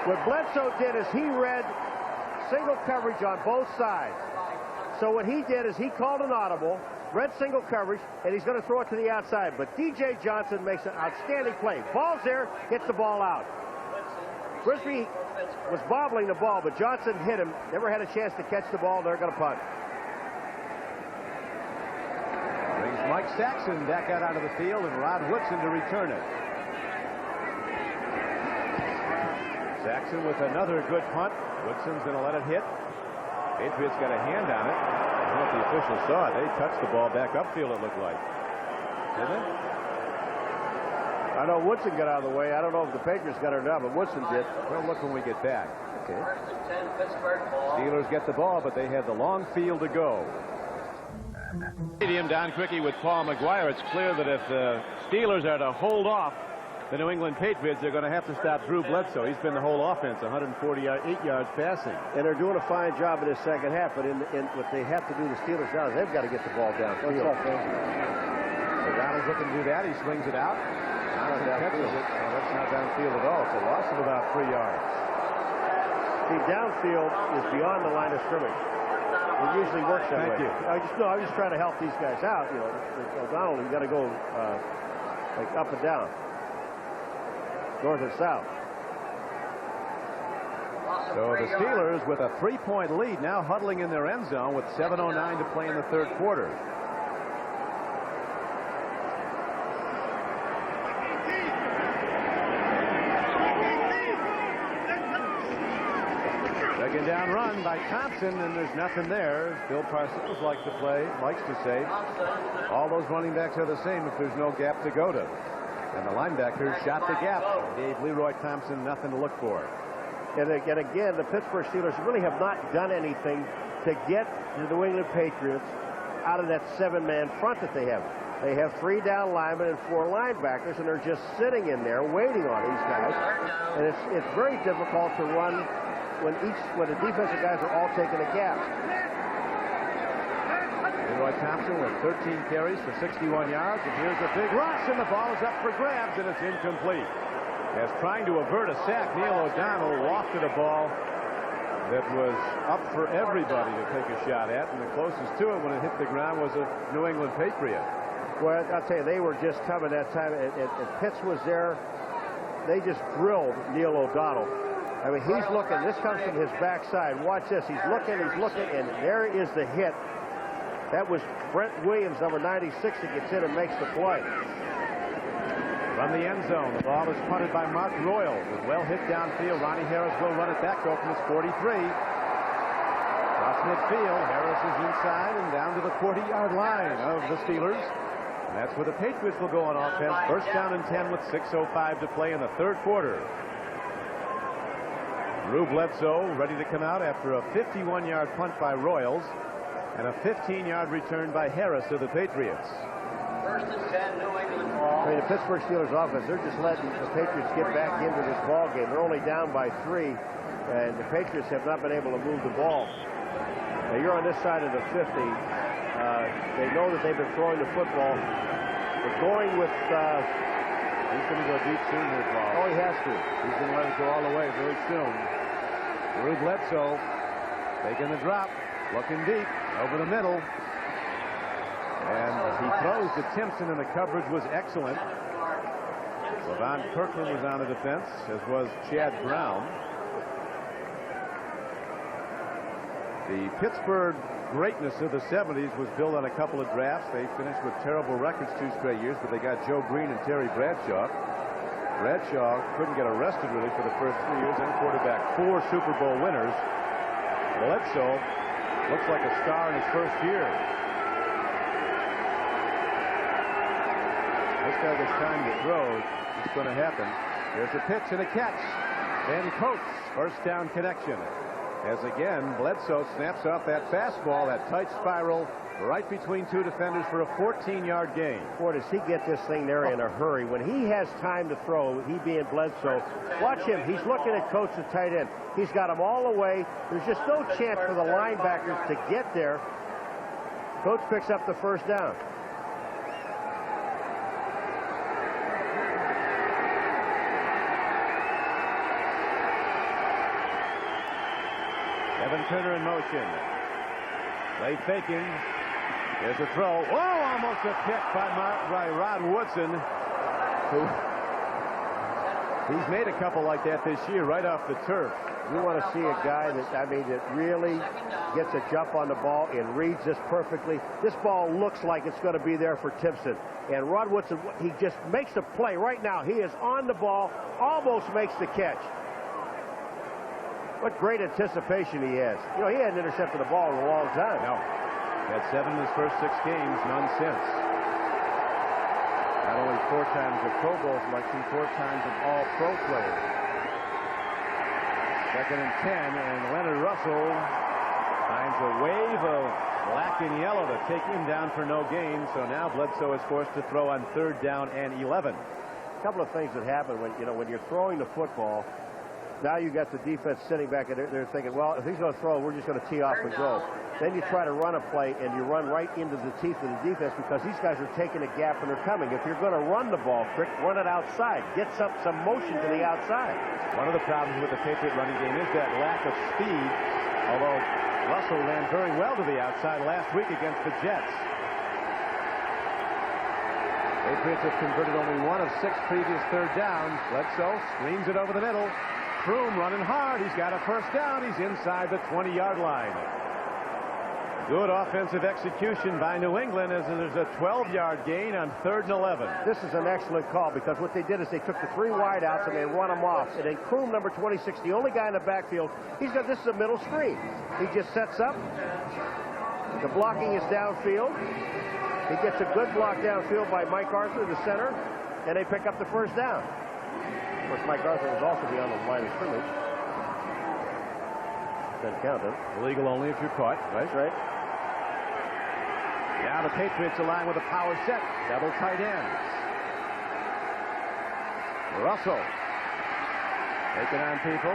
What Bledsoe did is he read single coverage on both sides. So what he did is he called an audible, read single coverage, and he's going to throw it to the outside. But D.J. Johnson makes an outstanding play. Ball's there, gets the ball out. Brisby was bobbling the ball, but Johnson hit him. Never had a chance to catch the ball. They're going to punt. Brings Mike Saxon back out onto the field, and Rod Woodson to return it. Saxon with another good punt. Woodson's going to let it hit. Patriots got a hand on it. I don't know if the officials saw it. They touched the ball back upfield, it looked like. Did they? I know Woodson got out of the way. I don't know if the Patriots got it or not, but Woodson did. We'll look when we get back. Okay. 1st and 10 Pittsburgh ball. Steelers get the ball, but they had the long field to go. Stadium down quickly with Paul McGuire. It's clear that if the Steelers are to hold off the New England Patriots, they're going to have to stop Drew Bledsoe. He's been the whole offense, 148 yards passing. And they're doing a fine job in this second half, but in what they have to do, the Steelers now, they've got to get the ball down. So Donald's looking to do that. He swings it out. Catches it. Oh, that's not downfield at all. It's a loss of about 3 yards. See, downfield is beyond the line of scrimmage. It usually works that way. Thank you. I'm just trying to help these guys out. You know, O'Donnell, you got to go like up and down, north and south. So the Steelers with a 3-point lead, now huddling in their end zone with 7:09 to play in the third quarter. Second down run by Thompson, and there's nothing there. Bill Parcells likes to say, all those running backs are the same if there's no gap to go to. And the linebacker shot the gap, gave Leroy Thompson nothing to look for. And again, the Pittsburgh Steelers really have not done anything to get the New England Patriots out of that 7-man front that they have. They have 3 down linemen and 4 linebackers, and they're just sitting in there waiting on these guys. And it's very difficult to run when the defensive guys are all taking a gap. Leroy Thompson with 13 carries for 61 yards, and here's a big rush, and the ball is up for grabs, and it's incomplete. As trying to avert a sack, Neil O'Donnell lofted a ball that was up for everybody to take a shot at, and the closest to it when it hit the ground was a New England Patriot. Well, I'll tell you, they were just coming that time, and Pitts was there. They just drilled Neil O'Donnell. I mean, he's looking. This comes from his backside. Watch this. He's looking, and there is the hit. That was Brent Williams, number 96, that gets in and makes the play. From the end zone, the ball is punted by Mark Royal. With well hit downfield, Ronnie Harris will run it back, go from his 43. Across midfield, Harris is inside and down to the 40-yard line of the Steelers. And that's where the Patriots will go on offense. First down and 10 with 6:05 to play in the third quarter. Drew Bledsoe ready to come out after a 51-yard punt by Royals and a 15-yard return by Harris of the Patriots. First and 10, New England ball. I mean, the Pittsburgh Steelers offense, they're just letting the Patriots get back into this ball game. They're only down by 3, and the Patriots have not been able to move the ball. Now, you're on this side of the 50. They know that they've been throwing the football. They're going with... He's going to go deep soon here, Paul. Oh, he has to. He's going to let it go all the way very soon. Drew Bledsoe taking the drop, looking deep, over the middle. And he throws to Timpson, and the coverage was excellent. Levon Kirkland was on the defense, as was Chad Brown. The Pittsburgh greatness of the 70s was built on a couple of drafts. They finished with terrible records 2 straight years, but they got Joe Green and Terry Bradshaw. Bradshaw couldn't get arrested really for the first 3 years, then quarterback 4 Super Bowl winners. Bledsoe looks like a star in his first year. This guy gets time to throw. It's going to happen. There's a pitch and a catch. Ben Coates, first down connection. As again, Bledsoe snaps off that fastball, that tight spiral, right between 2 defenders for a 14-yard gain. Boy, does he get this thing there in a hurry. When he has time to throw, he being Bledsoe, watch him. He's looking at Coates, the tight end. He's got him all the way. There's just no chance for the linebackers to get there. Coates picks up the first down. Evan Turner in motion. Play faking. There's a throw. Oh, almost a pick by Rod Woodson. He's made a couple like that this year right off the turf. You want to see a guy that, I mean, that really gets a jump on the ball and reads this perfectly. This ball looks like it's going to be there for Timpson. And Rod Woodson, he just makes the play right now. He is on the ball, almost makes the catch. What great anticipation he has. You know, he hadn't intercepted the ball in a long time. No. Had 7 in his first 6 games, none since. Not only 4 times a Pro Bowl selection, 4 times an All-Pro player. Second and 10, and Leonard Russell finds a wave of black and yellow to take him down for no gain. So now Bledsoe is forced to throw on 3rd down and 11. A couple of things that happen when you're throwing the football. Now you got the defense sitting back and they're thinking, well, if he's going to throw, we're just going to tee off and go. Then you try to run a play and you run right into the teeth of the defense because these guys are taking a gap and they're coming. If you're going to run the ball quick, run it outside. Get some motion to the outside. One of the problems with the Patriot running game is that lack of speed, although Russell ran very well to the outside last week against the Jets. Patriots have converted only 1 of 6 previous 3rd downs. Bledsoe screens it over the middle. Kroom running hard. He's got a first down. He's inside the 20-yard line. Good offensive execution by New England as there's a 12-yard gain on 3rd and 11. This is an excellent call because what they did is they took the 3 wideouts and they run them off. And then Kroom, number 26, the only guy in the backfield, this is a middle screen. He just sets up. The blocking is downfield. He gets a good block downfield by Mike Arthur, the center, and they pick up the first down. Of course, Mike Arthur was also be on the line of scrimmage. Doesn't count it. Illegal only if you're caught. Right, right. Now the Patriots align with a power set. Double tight ends. Russell taking on people.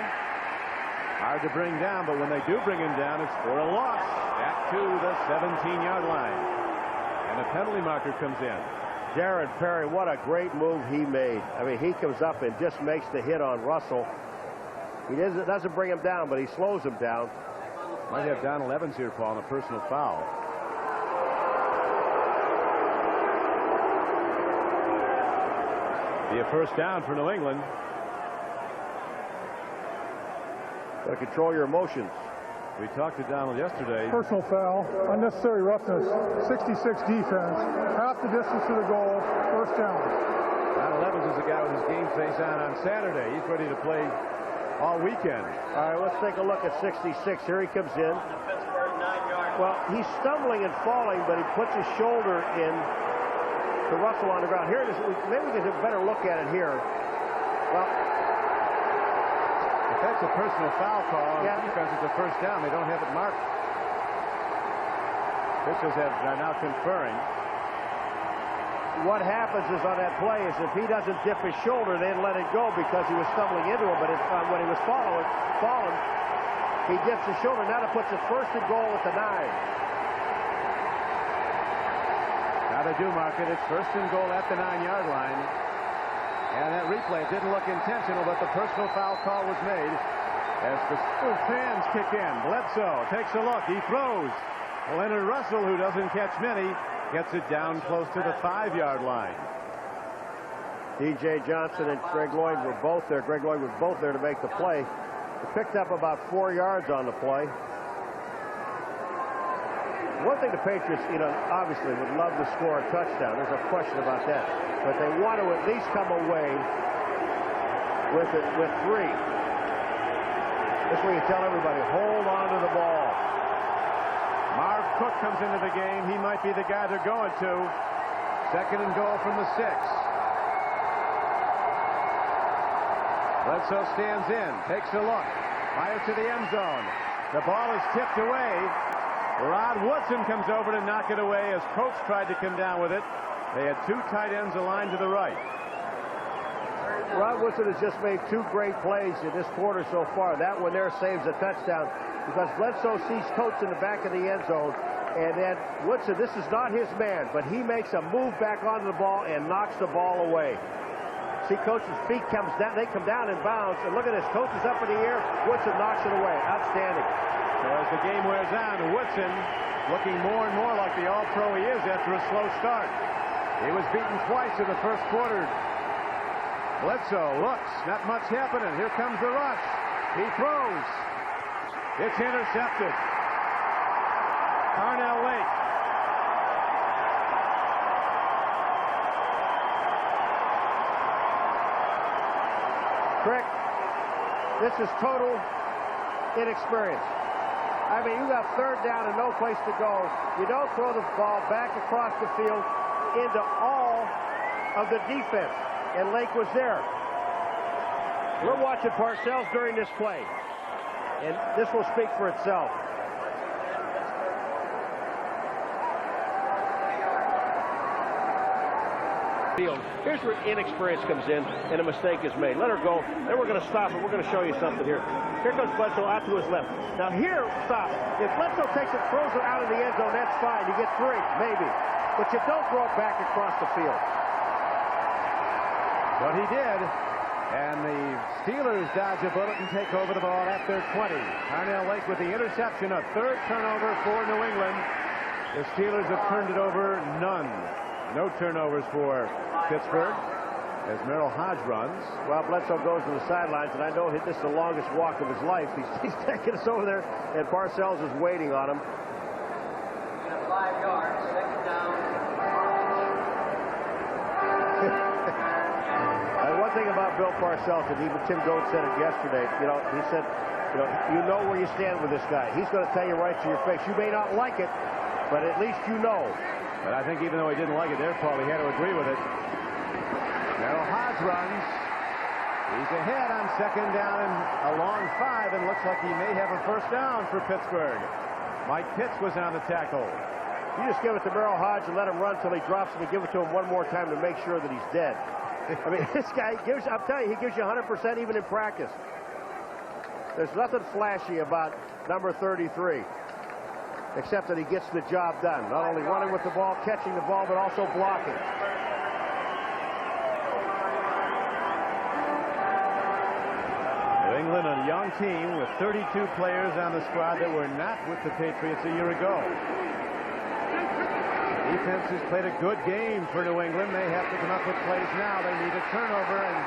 Hard to bring down, but when they do bring him down, it's for a loss. Back to the 17-yard line. And a penalty marker comes in. Jared Perry, what a great move he made. I mean, he comes up and just makes the hit on Russell. He doesn't bring him down, but he slows him down. Might have Donald Evans here, Paul, on a personal foul. Be a first down for New England. Got to control your emotions. We talked to Donald yesterday. Personal foul, unnecessary roughness, 66 defense, half the distance to the goal, first down. Donald Evans is the guy with his game face on Saturday. He's ready to play all weekend. All right, let's take a look at 66. Here he comes in. Pittsburgh 9-yard. Well, he's stumbling and falling, but he puts his shoulder in to Russell on the ground. Here it is. Maybe we can get a better look at it here. Well, if that's a personal foul call on defense, it's a first down. They don't have it marked. Officials are now conferring. What happens is on that play is if he doesn't dip his shoulder, they'd let it go because he was stumbling into him. But when he was falling, he dips his shoulder. Now that puts it first and goal at the 9. Now they do mark it. It's first and goal at the 9-yard line. And that replay didn't look intentional, but the personal foul call was made as the fans kick in. Bledsoe takes a look. He throws. Leonard Russell, who doesn't catch many, gets it down close to the 5-yard line. D.J. Johnson and Greg Lloyd were both there. Greg Lloyd was both there to make the play. He picked up about 4 yards on the play. One thing the Patriots, obviously would love to score a touchdown. There's no question about that. But they want to at least come away with 3. This way you tell everybody, hold on to the ball. Marv Cook comes into the game. He might be the guy they're going to. Second and goal from the 6. Bledsoe stands in, takes a look, fires to the end zone. The ball is tipped away. Rod Woodson comes over to knock it away as Coates tried to come down with it. They had 2 tight ends aligned to the right. Rod Woodson has just made 2 great plays in this quarter so far. That one there saves a touchdown because Bledsoe sees Coates in the back of the end zone. And then Woodson, this is not his man, but he makes a move back onto the ball and knocks the ball away. See, Coates' feet comes down, they come down in bounds, and look at this. Coates is up in the air. Woodson knocks it away. Outstanding. So as the game wears on, Woodson looking more and more like the all-pro he is after a slow start. He was beaten twice in the first quarter. Bledsoe looks, not much happening. Here comes the rush. He throws. It's intercepted. Carnell Lake. Crick, this is total inexperience. I mean, you got third down and no place to go. You don't throw the ball back across the field into all of the defense. And Lake was there. We're watching Parcells during this play. And this will speak for itself. Here's where inexperience comes in and a mistake is made. Let her go. Then we're going to stop it. We're going to show you something here. Here comes Bledsoe out to his left. Now here, stop. If Bledsoe takes it, throws it out of the end zone, that's fine. You get 3, maybe. But you don't throw it back across the field. But he did. And the Steelers dodge a bullet and take over the ball at their 20. Carnell Lake with the interception, a 3rd turnover for New England. The Steelers have turned it over none. No turnovers for Pittsburgh as Merrill Hodge runs. Well, Bledsoe goes to the sidelines, and I know this is the longest walk of his life. He's taking us over there, and Parcells is waiting on him. 5 yards, second down. One thing about Bill Parcells, and even Tim Gold said it yesterday, he said, you know where you stand with this guy. He's going to tell you right to your face. You may not like it, but at least you know. But I think even though he didn't like it there, Paul, he had to agree with it. Merrill Hodge runs. He's ahead on second down and a long 5, and looks like he may have a first down for Pittsburgh. Mike Pitts was on the tackle. You just give it to Merrill Hodge and let him run until he drops it and give it to him one more time to make sure that he's dead. I mean, this guy gives, I'm telling you, he gives you 100% even in practice. There's nothing flashy about number 33, except that he gets the job done. Not only running with the ball, catching the ball, but also blocking. New England, a young team with 32 players on the squad that were not with the Patriots a year ago. Defense has played a good game for New England. They have to come up with plays now. They need a turnover, and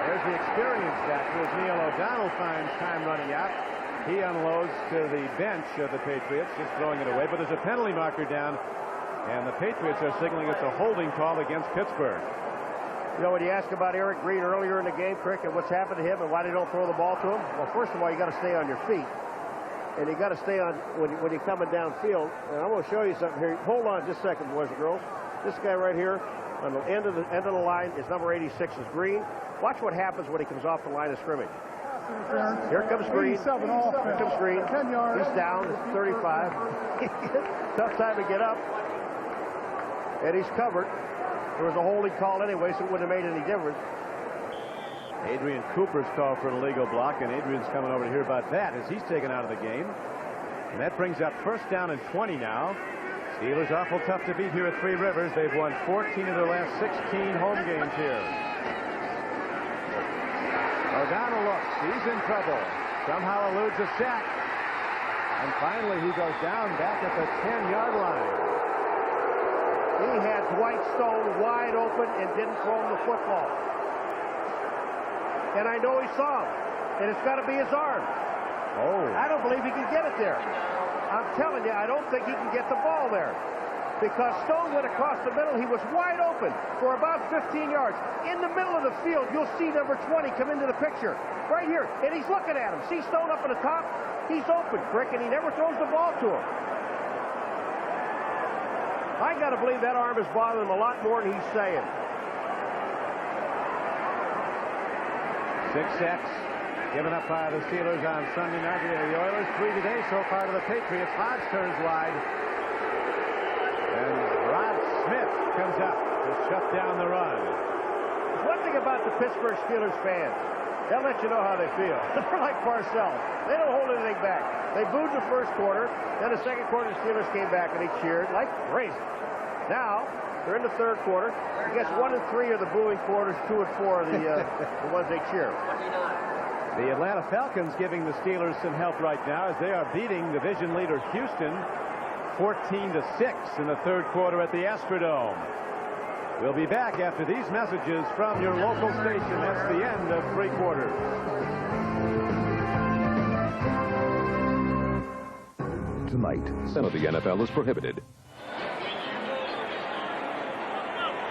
there's the experience factor as Neil O'Donnell finds time running out. He unloads to the bench of the Patriots, just throwing it away. But there's a penalty marker down, and the Patriots are signaling it's a holding call against Pittsburgh. You know, when you ask about Eric Green earlier in the game, Crick, and what's happened to him and why they don't throw the ball to him, well, first of all, you got to stay on your feet. And you got to stay on when you're coming downfield. And I'm going to show you something here. Hold on just a second, boys and girls. This guy right here on the end of the line is number 86 is Green. Watch what happens when he comes off the line of scrimmage. Here comes Green. Here comes Green. 10 yards. He's down 35. Tough time to get up. And he's covered. There was a holding call anyway, so it wouldn't have made any difference. Adrian Cooper's called for an illegal block, and Adrian's coming over to hear about that as he's taken out of the game. And that brings up first down and 20 now. Steelers awful tough to beat here at Three Rivers. They've won 14 of their last 16 home games here. O'Donnell looks. He's in trouble. Somehow eludes a sack. And finally he goes down back at the 10-yard line. He had Dwight Stone wide open and didn't throw him the football. And I know he saw him. And it's got to be his arm. Oh. I don't believe he can get it there. I'm telling you, I don't think he can get the ball there. Because Stone went across the middle. He was wide open for about 15 yards. In the middle of the field, you'll see number 20 come into the picture. Right here. And he's looking at him. See Stone up at the top? He's open, Crick, and he never throws the ball to him. I got to believe that arm is bothering him a lot more than he's saying. 6 sacks given up by the Steelers on Sunday night. The Oilers 3 today so far to the Patriots. Hodge turns wide. And Rod Smith comes up to shut down the run. One thing about the Pittsburgh Steelers fans, they'll let you know how they feel. They're like Parcells. They don't hold anything back. They booed the first quarter. Then the second quarter, the Steelers came back and they cheered like crazy. Now, they're in the third quarter. I guess 1 and 3 are the booing quarters, 2 and 4 are the ones they cheer. The Atlanta Falcons giving the Steelers some help right now as they are beating division leader Houston 14-6 in the third quarter at the Astrodome. We'll be back after these messages from your local station. That's the end of 3 quarters. Tonight, some of the NFL is prohibited.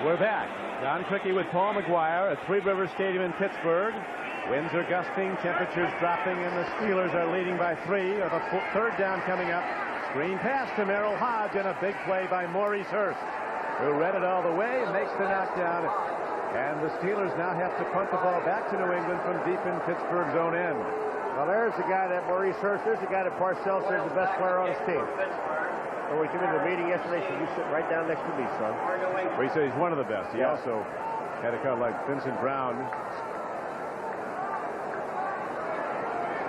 We're back. Don Criqui with Paul McGuire at Three Rivers Stadium in Pittsburgh. Winds are gusting, temperatures dropping, and the Steelers are leading by 3. The third down coming up. Screen pass to Merrill Hodge and a big play by Maurice Hurst, who read it all the way and makes the knockdown. And the Steelers now have to punt the ball back to New England from deep in Pittsburgh's own end. Well, there's the guy that Maurice Hurst. There's the guy that Parcells said is the best player on his team. When we came into the meeting yesterday, he said, "You sit right down next to me, son." Well, he said he's one of the best. He also had a cut like Vincent Brown.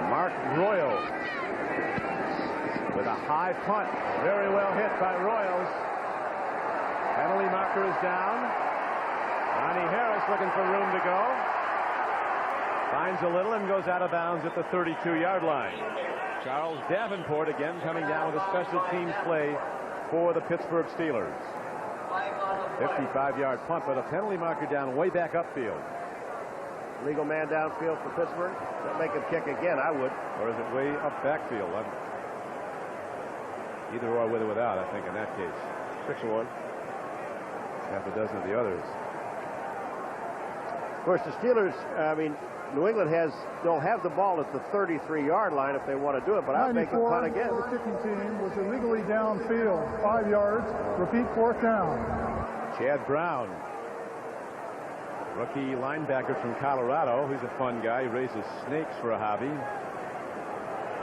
Mark Royal with a high punt. Very well hit by Royals. Penalty marker is down. Ronnie Harris looking for room to go. Finds a little and goes out of bounds at the 32-yard line. Charles Davenport again coming down with a special teams play for the Pittsburgh Steelers. 55-yard punt, but a penalty marker down way back upfield. Legal man downfield for Pittsburgh. Don't make him kick again, I would. Or is it way up backfield? Either or, with or without, I think, in that case. 6-1. Half a dozen of the others. Of course, the Steelers, New England don't have the ball at the 33-yard line if they want to do it, but I'll make a punt again. The kicking team was illegally downfield, 5 yards. Repeat, 4th down. Chad Brown, rookie linebacker from Colorado. He's a fun guy. He raises snakes for a hobby.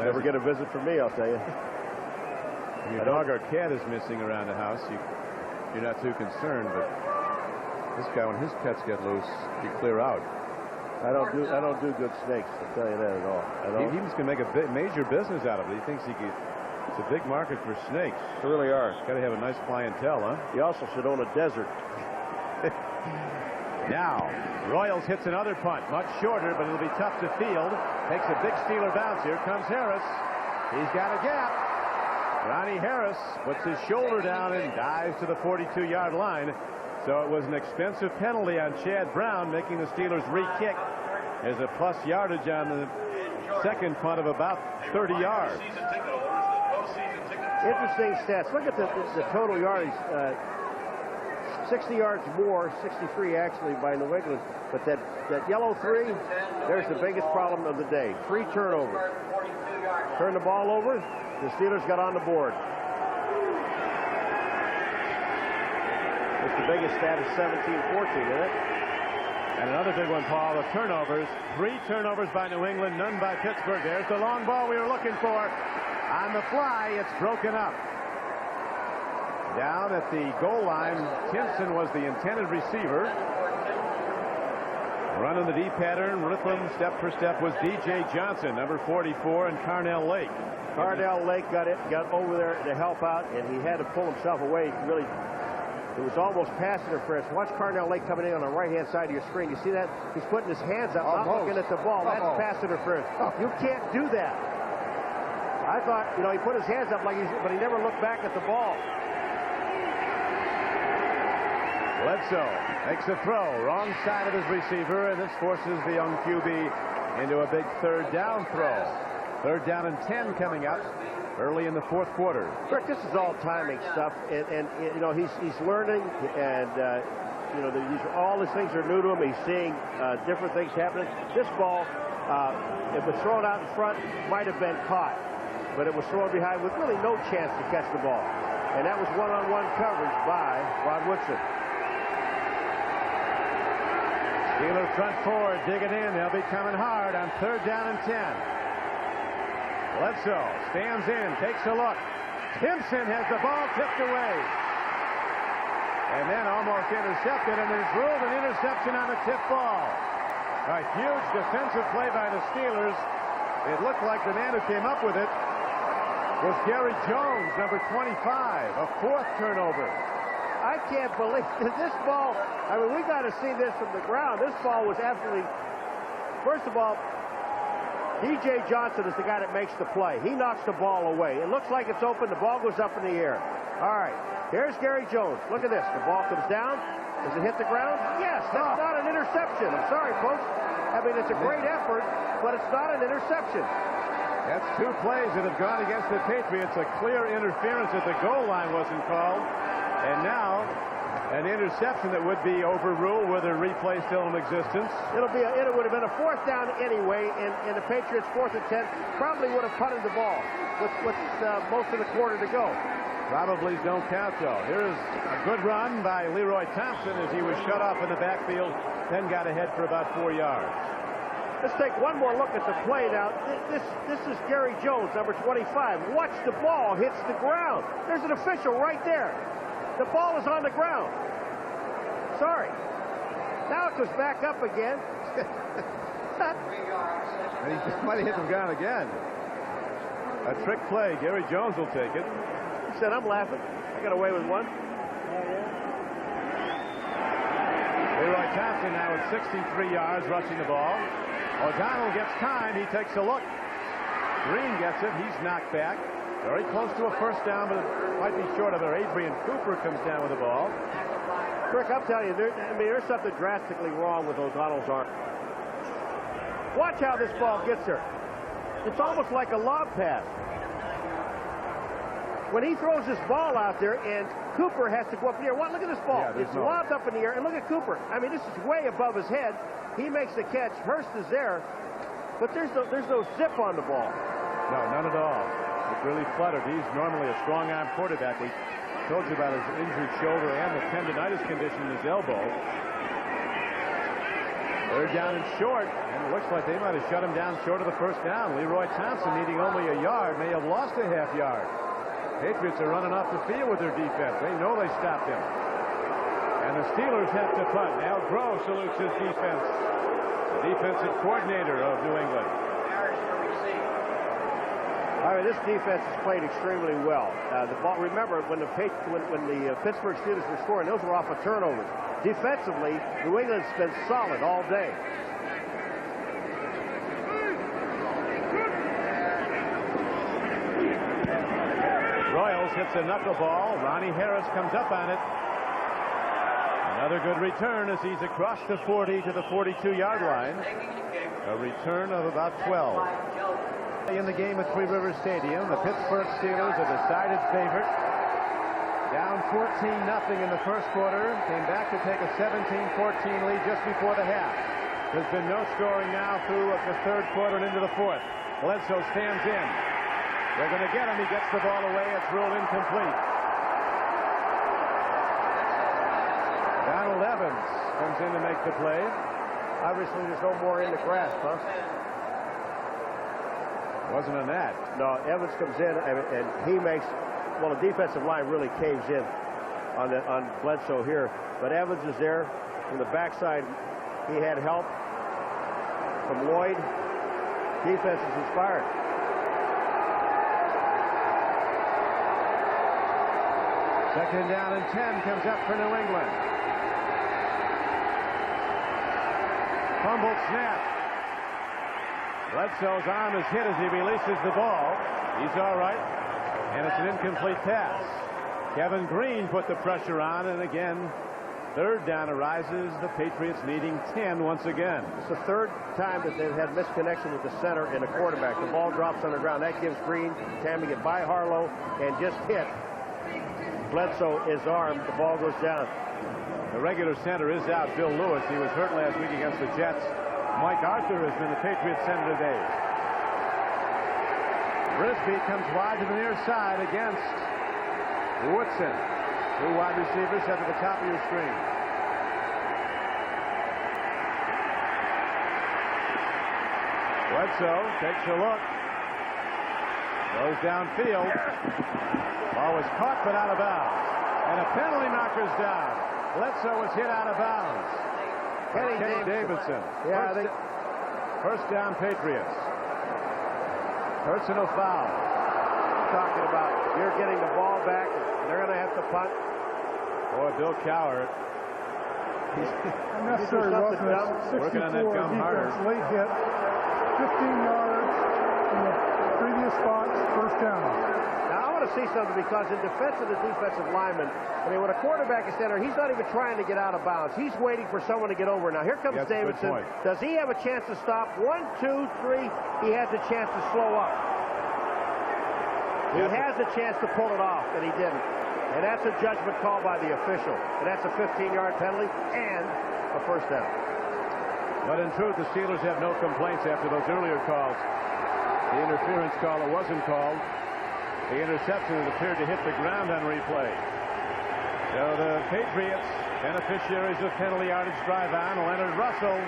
Never get a visit from me, I'll tell you. When your dog or cat is missing around the house, you're not too concerned, but this guy, when his pets get loose, you clear out. I don't do good snakes, I'll tell you that at all. He was going to make a major business out of it. He thinks it's a big market for snakes. They really are. Got to have a nice clientele, huh? You also should own a desert. Now, Royals hits another punt, much shorter, but it'll be tough to field. Takes a big Steeler bounce. Here comes Harris. He's got a gap. Ronnie Harris puts his shoulder down and dives to the 42-yard line. So it was an expensive penalty on Chad Brown, making the Steelers re-kick. There's a plus yardage on the second punt of about 30 yards. Interesting stats. Look at the total yardage. 60 yards more, 63 actually by New England. But that yellow 3, there's the biggest problem of the day. 3 turnovers. Turn the ball over. The Steelers got on the board. It's the biggest stat is 17-14, isn't it? And another big one, Paul, the turnovers. 3 turnovers by New England, none by Pittsburgh. There's the long ball we were looking for. On the fly, it's broken up. Down at the goal line, Tinson was the intended receiver. Running the D pattern with them step for step was D.J. Johnson, number 44, and Carnell Lake. Carnell Lake got over there to help out, and he had to pull himself away. Really, it was almost pass interference. Watch Carnell Lake coming in on the right-hand side of your screen. You see that? He's putting his hands up, not looking at the ball. That's pass interference. You can't do that. I thought, he put his hands up but he never looked back at the ball. Bledsoe makes a throw, wrong side of his receiver, and this forces the young QB into a big 3rd down throw. 3rd down and 10 coming up early in the 4th quarter. Rick, this is all timing stuff, and he's learning, and all these things are new to him. He's seeing different things happening. This ball, if it was thrown out in front, might have been caught, but it was thrown behind with really no chance to catch the ball, and that was one-on-one coverage by Rod Woodson. Steelers front 4 digging in. They'll be coming hard on 3rd down and 10. Bledsoe stands in, takes a look. Timpson has the ball tipped away. And then almost intercepted, and there's ruled an interception on the tip ball. A huge defensive play by the Steelers. It looked like the man who came up with it was Gary Jones, number 25, a 4th turnover. I can't believe this ball. I mean, we got to see this from the ground. This ball was absolutely, first of all, D.J. Johnson is the guy that makes the play. He knocks the ball away. It looks like it's open. The ball goes up in the air. All right. Here's Gary Jones. Look at this. The ball comes down. Does it hit the ground? Yes. That's not an interception. I'm sorry, folks. I mean, it's a great effort, but it's not an interception. That's 2 plays that have gone against the Patriots. A clear interference at the goal line wasn't called. And now, an interception that would be overruled with a replay still in existence. It would have been a 4th down anyway, and the Patriots 4th and 10 probably would have punted the ball with most of the quarter to go. Probably don't count, though. Here's a good run by Leroy Thompson as he was shut off in the backfield, then got ahead for about 4 yards. Let's take one more look at the play now. This is Gary Jones, number 25. Watch the ball hits the ground. There's an official right there. The ball is on the ground. Sorry. Now it goes back up again. And he just might have hit the ground again. A trick play. Gary Jones will take it. He said, I'm laughing. I got away with one. Leroy Thompson now at 63 yards rushing the ball. O'Donnell gets time. He takes a look. Green gets it. He's knocked back. Very close to a 1st down, but it might be short of it. Adrian Cooper comes down with the ball. Rick, I'm telling you, there's something drastically wrong with O'Donnell's arm. Watch how this ball gets there. It's almost like a lob pass. When he throws this ball out there and Cooper has to go up in the air. Look at this ball. Yeah, it's lobbed up in the air, and look at Cooper. I mean, this is way above his head. He makes the catch. Hurst is there, but there's no zip on the ball. No, none at all. It really fluttered. He's normally a strong-arm quarterback. We told you about his injured shoulder and the tendonitis condition in his elbow. 3rd down and short, and it looks like they might have shut him down short of the 1st down. Leroy Thompson, needing only a yard, may have lost a half yard. Patriots are running off the field with their defense. They know they stopped him. And the Steelers have to punt. Al Groh salutes his defense. The defensive coordinator of New England. All right, this defense has played extremely well. The ball. Remember, when the Pittsburgh Steelers were scoring, those were off of turnovers. Defensively, New England's been solid all day. hits a knuckleball. Ronnie Harris comes up on it. Another good return as he's across the 40 to the 42-yard line. A return of about 12. In the game at Three Rivers Stadium, the Pittsburgh Steelers a decided favorite. Down 14-0 in the first quarter. Came back to take a 17-14 lead just before the half. There's been no scoring now through the third quarter and into the fourth. Bledsoe stands in. They're going to get him. He gets the ball away. It's ruled incomplete. Donald Evans comes in to make the play. Obviously, there's no more in the grasp, huh? Wasn't a net. No, Evans comes in and he makes, well, the defensive line really caves in on Bledsoe here. But Evans is there from the backside. He had help from Lloyd. Defense is inspired. Second down and 10 comes up for New England. Fumbled snap. Bledsoe's arm is hit as he releases the ball. He's all right. And it's an incomplete pass. Kevin Green put the pressure on, and again, third down arises. The Patriots needing 10 once again. It's the third time that they've had misconnection with the center and the quarterback. The ball drops on the ground. That gives Green time to get by Harlow and just hit Bledsoe his arm. The ball goes down. The regular center is out, Bill Lewis. He was hurt last week against the Jets. Mike Arthur has been the Patriots center today. Brisby comes wide to the near side against Woodson. Two wide receivers set to the top of your screen. Bledsoe takes a look. Goes downfield. Ball was caught but out of bounds. And a penalty marker's down. Bledsoe was hit out of bounds. Kenny Davidson. Yeah, first down Patriots. Personal foul. Talking about you're getting the ball back. They're going to have to punt. Boy, Bill Cowher. Unnecessary roughness. 64 defense. Late hit. 15 yards from the previous spots. First down. Now, I want to see something because in defense of the defensive lineman, I mean, when a quarterback is center, he's not even trying to get out of bounds. He's waiting for someone to get over. Now, here comes Davidson. Does he have a chance to stop? 1, 2, 3. He has a chance to slow up. He has a chance to pull it off, and he didn't. And that's a judgment call by the official. And that's a 15-yard penalty and a first down. But in truth, the Steelers have no complaints after those earlier calls. The interference call that wasn't called. The interception that appeared to hit the ground on replay. So the Patriots, beneficiaries of penalty yardage drive on. Leonard Russell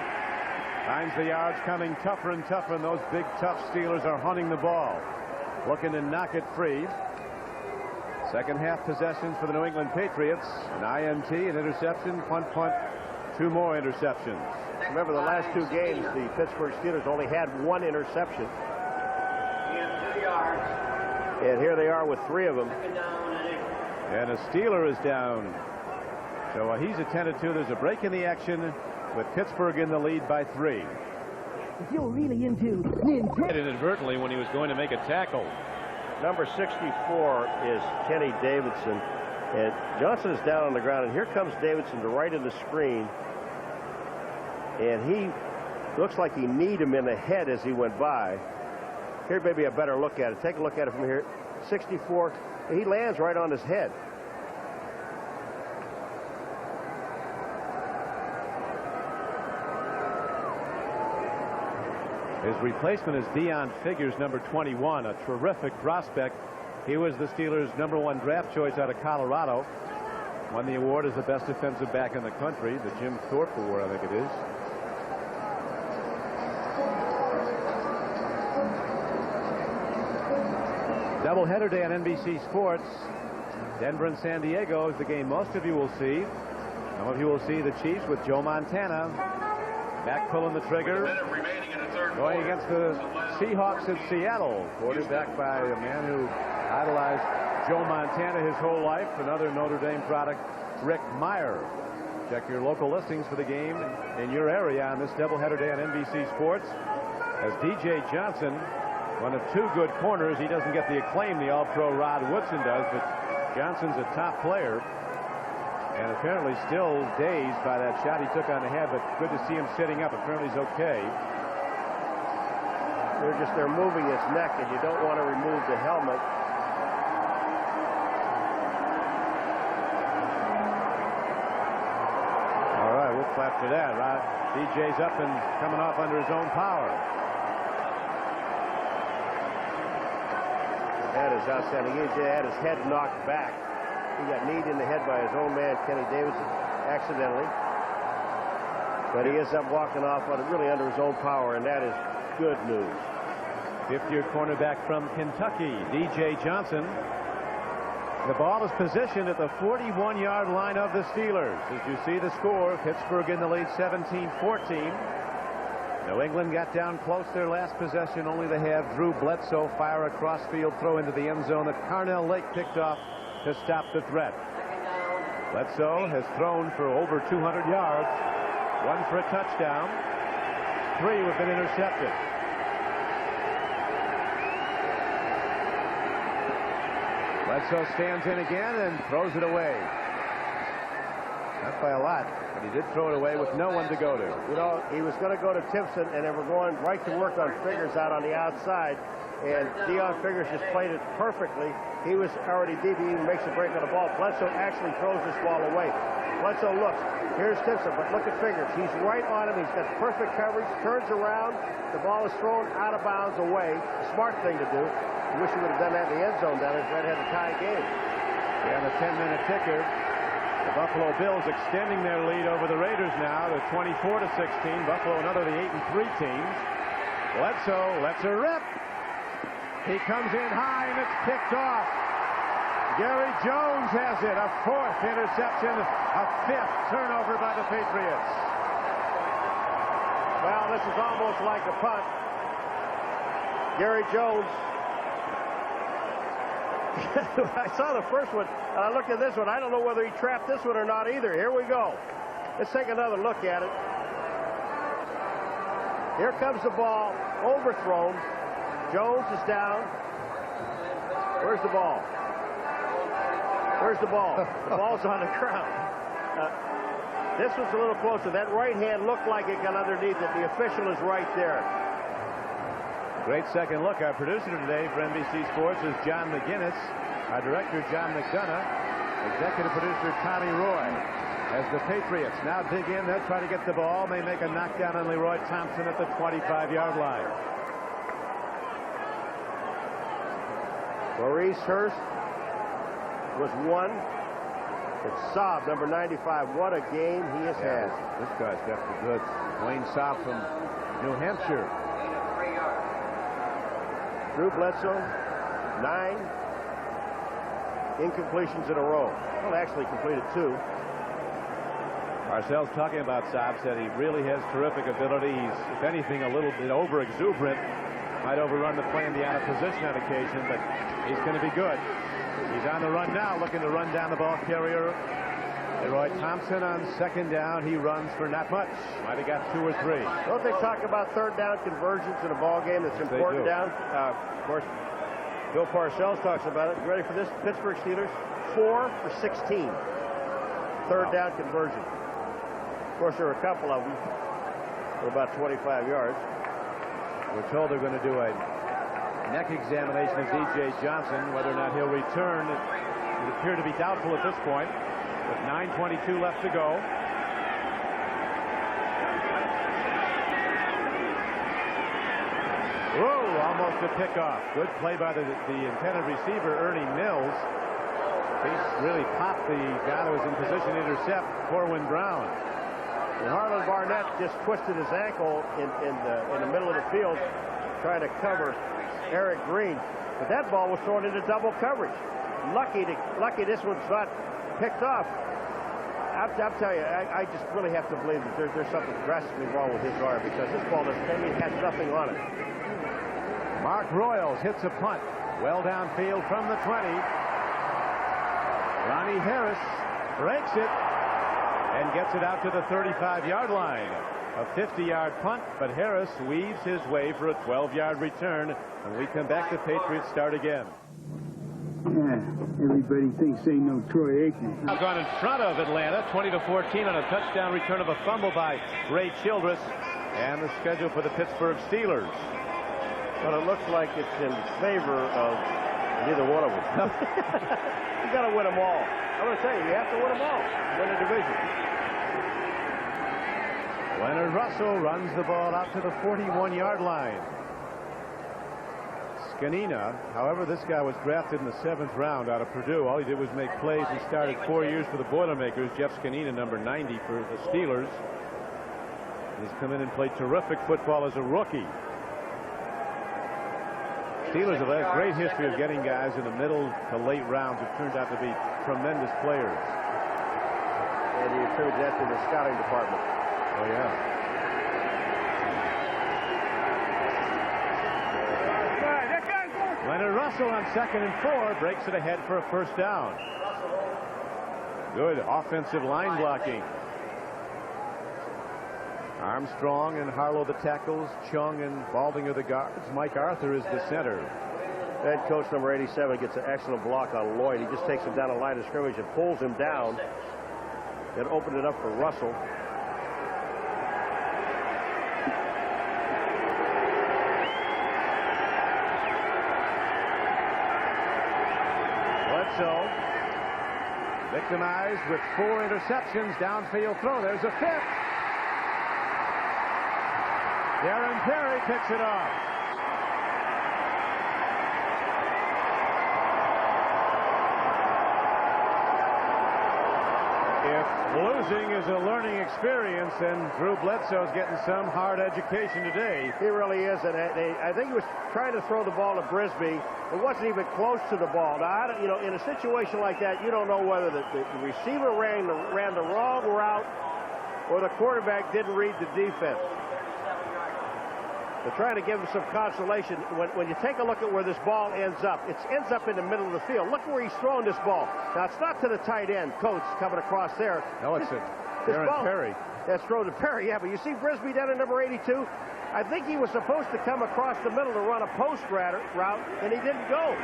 finds the yards coming tougher and tougher, and those big, tough Steelers are hunting the ball, looking to knock it free. Second half possessions for the New England Patriots. An INT, an interception, punt, two more interceptions. Remember, the last two games, the Pittsburgh Steelers only had one interception. And here they are with 3 of them. And a Steeler is down. So he's attended to. There's a break in the action with Pittsburgh in the lead by 3. If you're really into inadvertently when he was going to make a tackle. Number 64 is Kenny Davidson. And Johnson is down on the ground. And here comes Davidson to right of the screen. And he looks like he kneed him in the head as he went by. Here, maybe a better look at it. Take a look at it from here. 64. He lands right on his head. His replacement is Deion Figures, number 21, a terrific prospect. He was the Steelers' #1 draft choice out of Colorado. Won the award as the best defensive back in the country, the Jim Thorpe Award, I think it is. Doubleheader day on NBC Sports. Denver and San Diego is the game most of you will see. Some of you will see the Chiefs with Joe Montana back pulling the trigger. Going against the Seahawks in Seattle. Quarterbacked by a man who idolized Joe Montana his whole life. Another Notre Dame product, Rick Meyer. Check your local listings for the game in your area on this doubleheader day on NBC Sports. As DJ Johnson one of two good corners. He doesn't get the acclaim the All-Pro Rod Woodson does, but Johnson's a top player. And apparently still dazed by that shot he took on the head, but good to see him sitting up. Apparently he's okay. They're moving his neck, and you don't want to remove the helmet. All right, we'll clap for that. Right? DJ's up and coming off under his own power. That is outstanding. He had his head knocked back. He got kneed in the head by his own man, Kenny Davidson, accidentally. But he ends up walking off on it really under his own power, and that is good news. Fifth-year cornerback from Kentucky, DJ Johnson. The ball is positioned at the 41-yard line of the Steelers. As you see the score, Pittsburgh in the lead 17-14. New England got down close their last possession, only to have Drew Bledsoe fire a cross-field throw into the end zone that Carnell Lake picked off to stop the threat. Bledsoe has thrown for over 200 yards, one for a touchdown, 3 have been intercepted. Bledsoe stands in again and throws it away. Not by a lot, but he did throw it away with no one to go to. You know, he was going to go to Timpson, and they were going right to work on Figures out on the outside. And Deion Figures just played it perfectly. He was already deep. He even makes a break on the ball. Bledsoe actually throws this ball away. Bledsoe looks. Here's Timpson, but look at Figures. He's right on him. He's got perfect coverage. Turns around. The ball is thrown out of bounds away. A smart thing to do. I wish he would have done that in the end zone down there. That had a tie game. And the 10-minute ticker. The Buffalo Bills extending their lead over the Raiders now to 24-16. Buffalo, another of the 8-3 teams. Bledsoe lets her rip. He comes in high, and it's picked off. Gary Jones has it. A 4th interception, a 5th turnover by the Patriots. Well, this is almost like a punt. Gary Jones. I saw the first one, and I looked at this one. I don't know whether he trapped this one or not either. Here we go. Let's take another look at it. Here comes the ball, overthrown. Jones is down. Where's the ball? Where's the ball? The ball's on the ground. This was a little closer. That right hand looked like it got underneath it. The official is right there. Great second look. Our producer today for NBC Sports is John McGinnis. Our director, John McDonough. Executive producer, Tommy Roy. As the Patriots now dig in, they'll try to get the ball. May make a knockdown on Leroy Thompson at the 25-yard line. Maurice Hurst was 1. It's Saab, number 95. What a game he has had. This guy's got the goods. Wayne Saab from New Hampshire. Drew Bledsoe, 9 incompletions in a row. Well, actually completed 2. Parcells talking about Saab said he really has terrific ability. He's, if anything, a little bit over-exuberant. Might overrun the play in the out-of-position on occasion, but he's going to be good. He's on the run now, looking to run down the ball carrier. Leroy Thompson on second down. He runs for not much. Might have got 2 or 3. Don't they talk about third down conversions in a ball game that's important down? Of course, Bill Parcells talks about it. You ready for this? Pittsburgh Steelers, 4 for 16. Third down conversion. Of course, there are a couple of them for about 25 yards. We're told they're going to do a neck examination of DJ Johnson. Whether or not he'll return, it would appear to be doubtful at this point. With 9:22 left to go. Whoa, almost a pickoff. Good play by the intended receiver, Ernie Mills. He really popped the guy that was in position to intercept, Corwin Brown. And Harlan Barnett just twisted his ankle in the middle of the field trying to cover Eric Green. But that ball was thrown into double coverage. Lucky this one's not picked off. I'll tell you, I just really have to believe that there's something drastically wrong with his arm, because this ball has nothing on it. Mark Royals hits a punt well downfield from the 20. Ronnie Harris breaks it and gets it out to the 35-yard line. A 50-yard punt, but Harris weaves his way for a 12-yard return. When we come back, the Patriots start again. Yeah, everybody thinks they know Troy Aikman. I've gone in front of Atlanta, 20-14 on a touchdown return of a fumble by Ray Childress, and the schedule for the Pittsburgh Steelers. Well, it looks like it's in favor of neither one of them. You got to win them all. I'm going to tell you, you have to win them all. Win the division. Leonard Russell runs the ball out to the 41-yard line. Scanina, however, this guy was drafted in the 7th round out of Purdue. All he did was make plays. He started 4 years for the Boilermakers. Jeff Scanina, number 90 for the Steelers. He's come in and played terrific football as a rookie. Steelers have had a great history of getting guys in the middle to late rounds who turned out to be tremendous players. And you attribute that to the scouting department. Oh, yeah. Leonard Russell on 2nd and 4 breaks it ahead for a first down. Good offensive line blocking. Armstrong and Harlow the tackles. Chung and Balding are the guards. Mike Arthur is the center. Head coach number 87 gets an excellent block on Lloyd. He just takes him down the line of scrimmage and pulls him down. Then opened it up for Russell. Bledsoe victimized with 4 interceptions. Downfield throw. There's a 5th. Darren Perry picks it off. If losing is a learning experience, then Drew Bledsoe's getting some hard education today. He really is, and I think he was trying to throw the ball to Brisby. It wasn't even close to the ball. Now, you know, in a situation like that, you don't know whether the receiver ran the wrong route or the quarterback didn't read the defense. They're trying to give him some consolation. When you take a look at where this ball ends up, it ends up in the middle of the field. Look where he's throwing this ball. Now, it's not to the tight end, Coates, coming across there. No, it's Darren Perry. That's thrown to Perry, yeah, but you see Brisby down at number 82? I think he was supposed to come across the middle to run a post route, and he didn't go.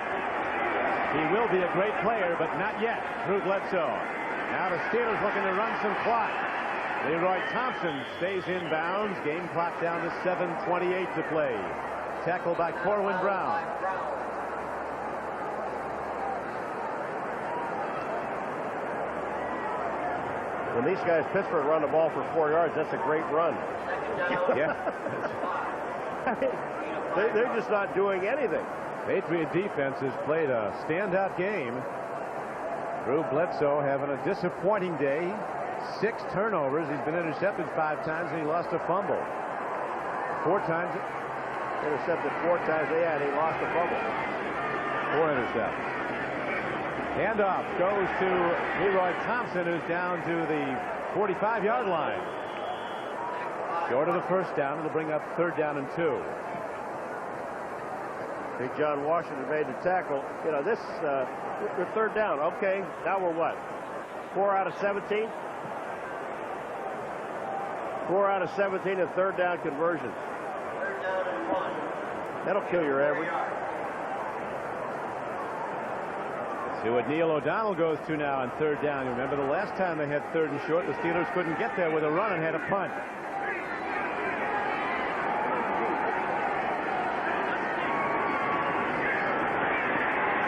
He will be a great player, but not yet. Drew Bledsoe. Now the Steelers looking to run some clock. Leroy Thompson stays in bounds. Game clock down to 7:28 to play. Tackled by Corwin Brown. When these guys, Pittsburgh, run the ball for 4 yards, that's a great run. Yeah. I mean, they're just not doing anything. Patriot defense has played a standout game. Drew Bledsoe having a disappointing day. 6 turnovers. He's been intercepted 5 times, and he lost a fumble. 4 times. Intercepted 4 times. Yeah, and he lost a fumble. 4 interceptions. Handoff goes to Leroy Thompson, who's down to the 45-yard line. Short of the first down. It'll bring up 3rd down and 2. Big John Washington made the tackle. You know, this, we're 3rd down. Okay, now we're what? 4 out of 17? 4 out of 17 and 3rd down conversions. 3rd down and 1. That'll kill your average. See what Neil O'Donnell goes to now on 3rd down. You remember the last time they had 3rd and short, the Steelers couldn't get there with a run and had a punt.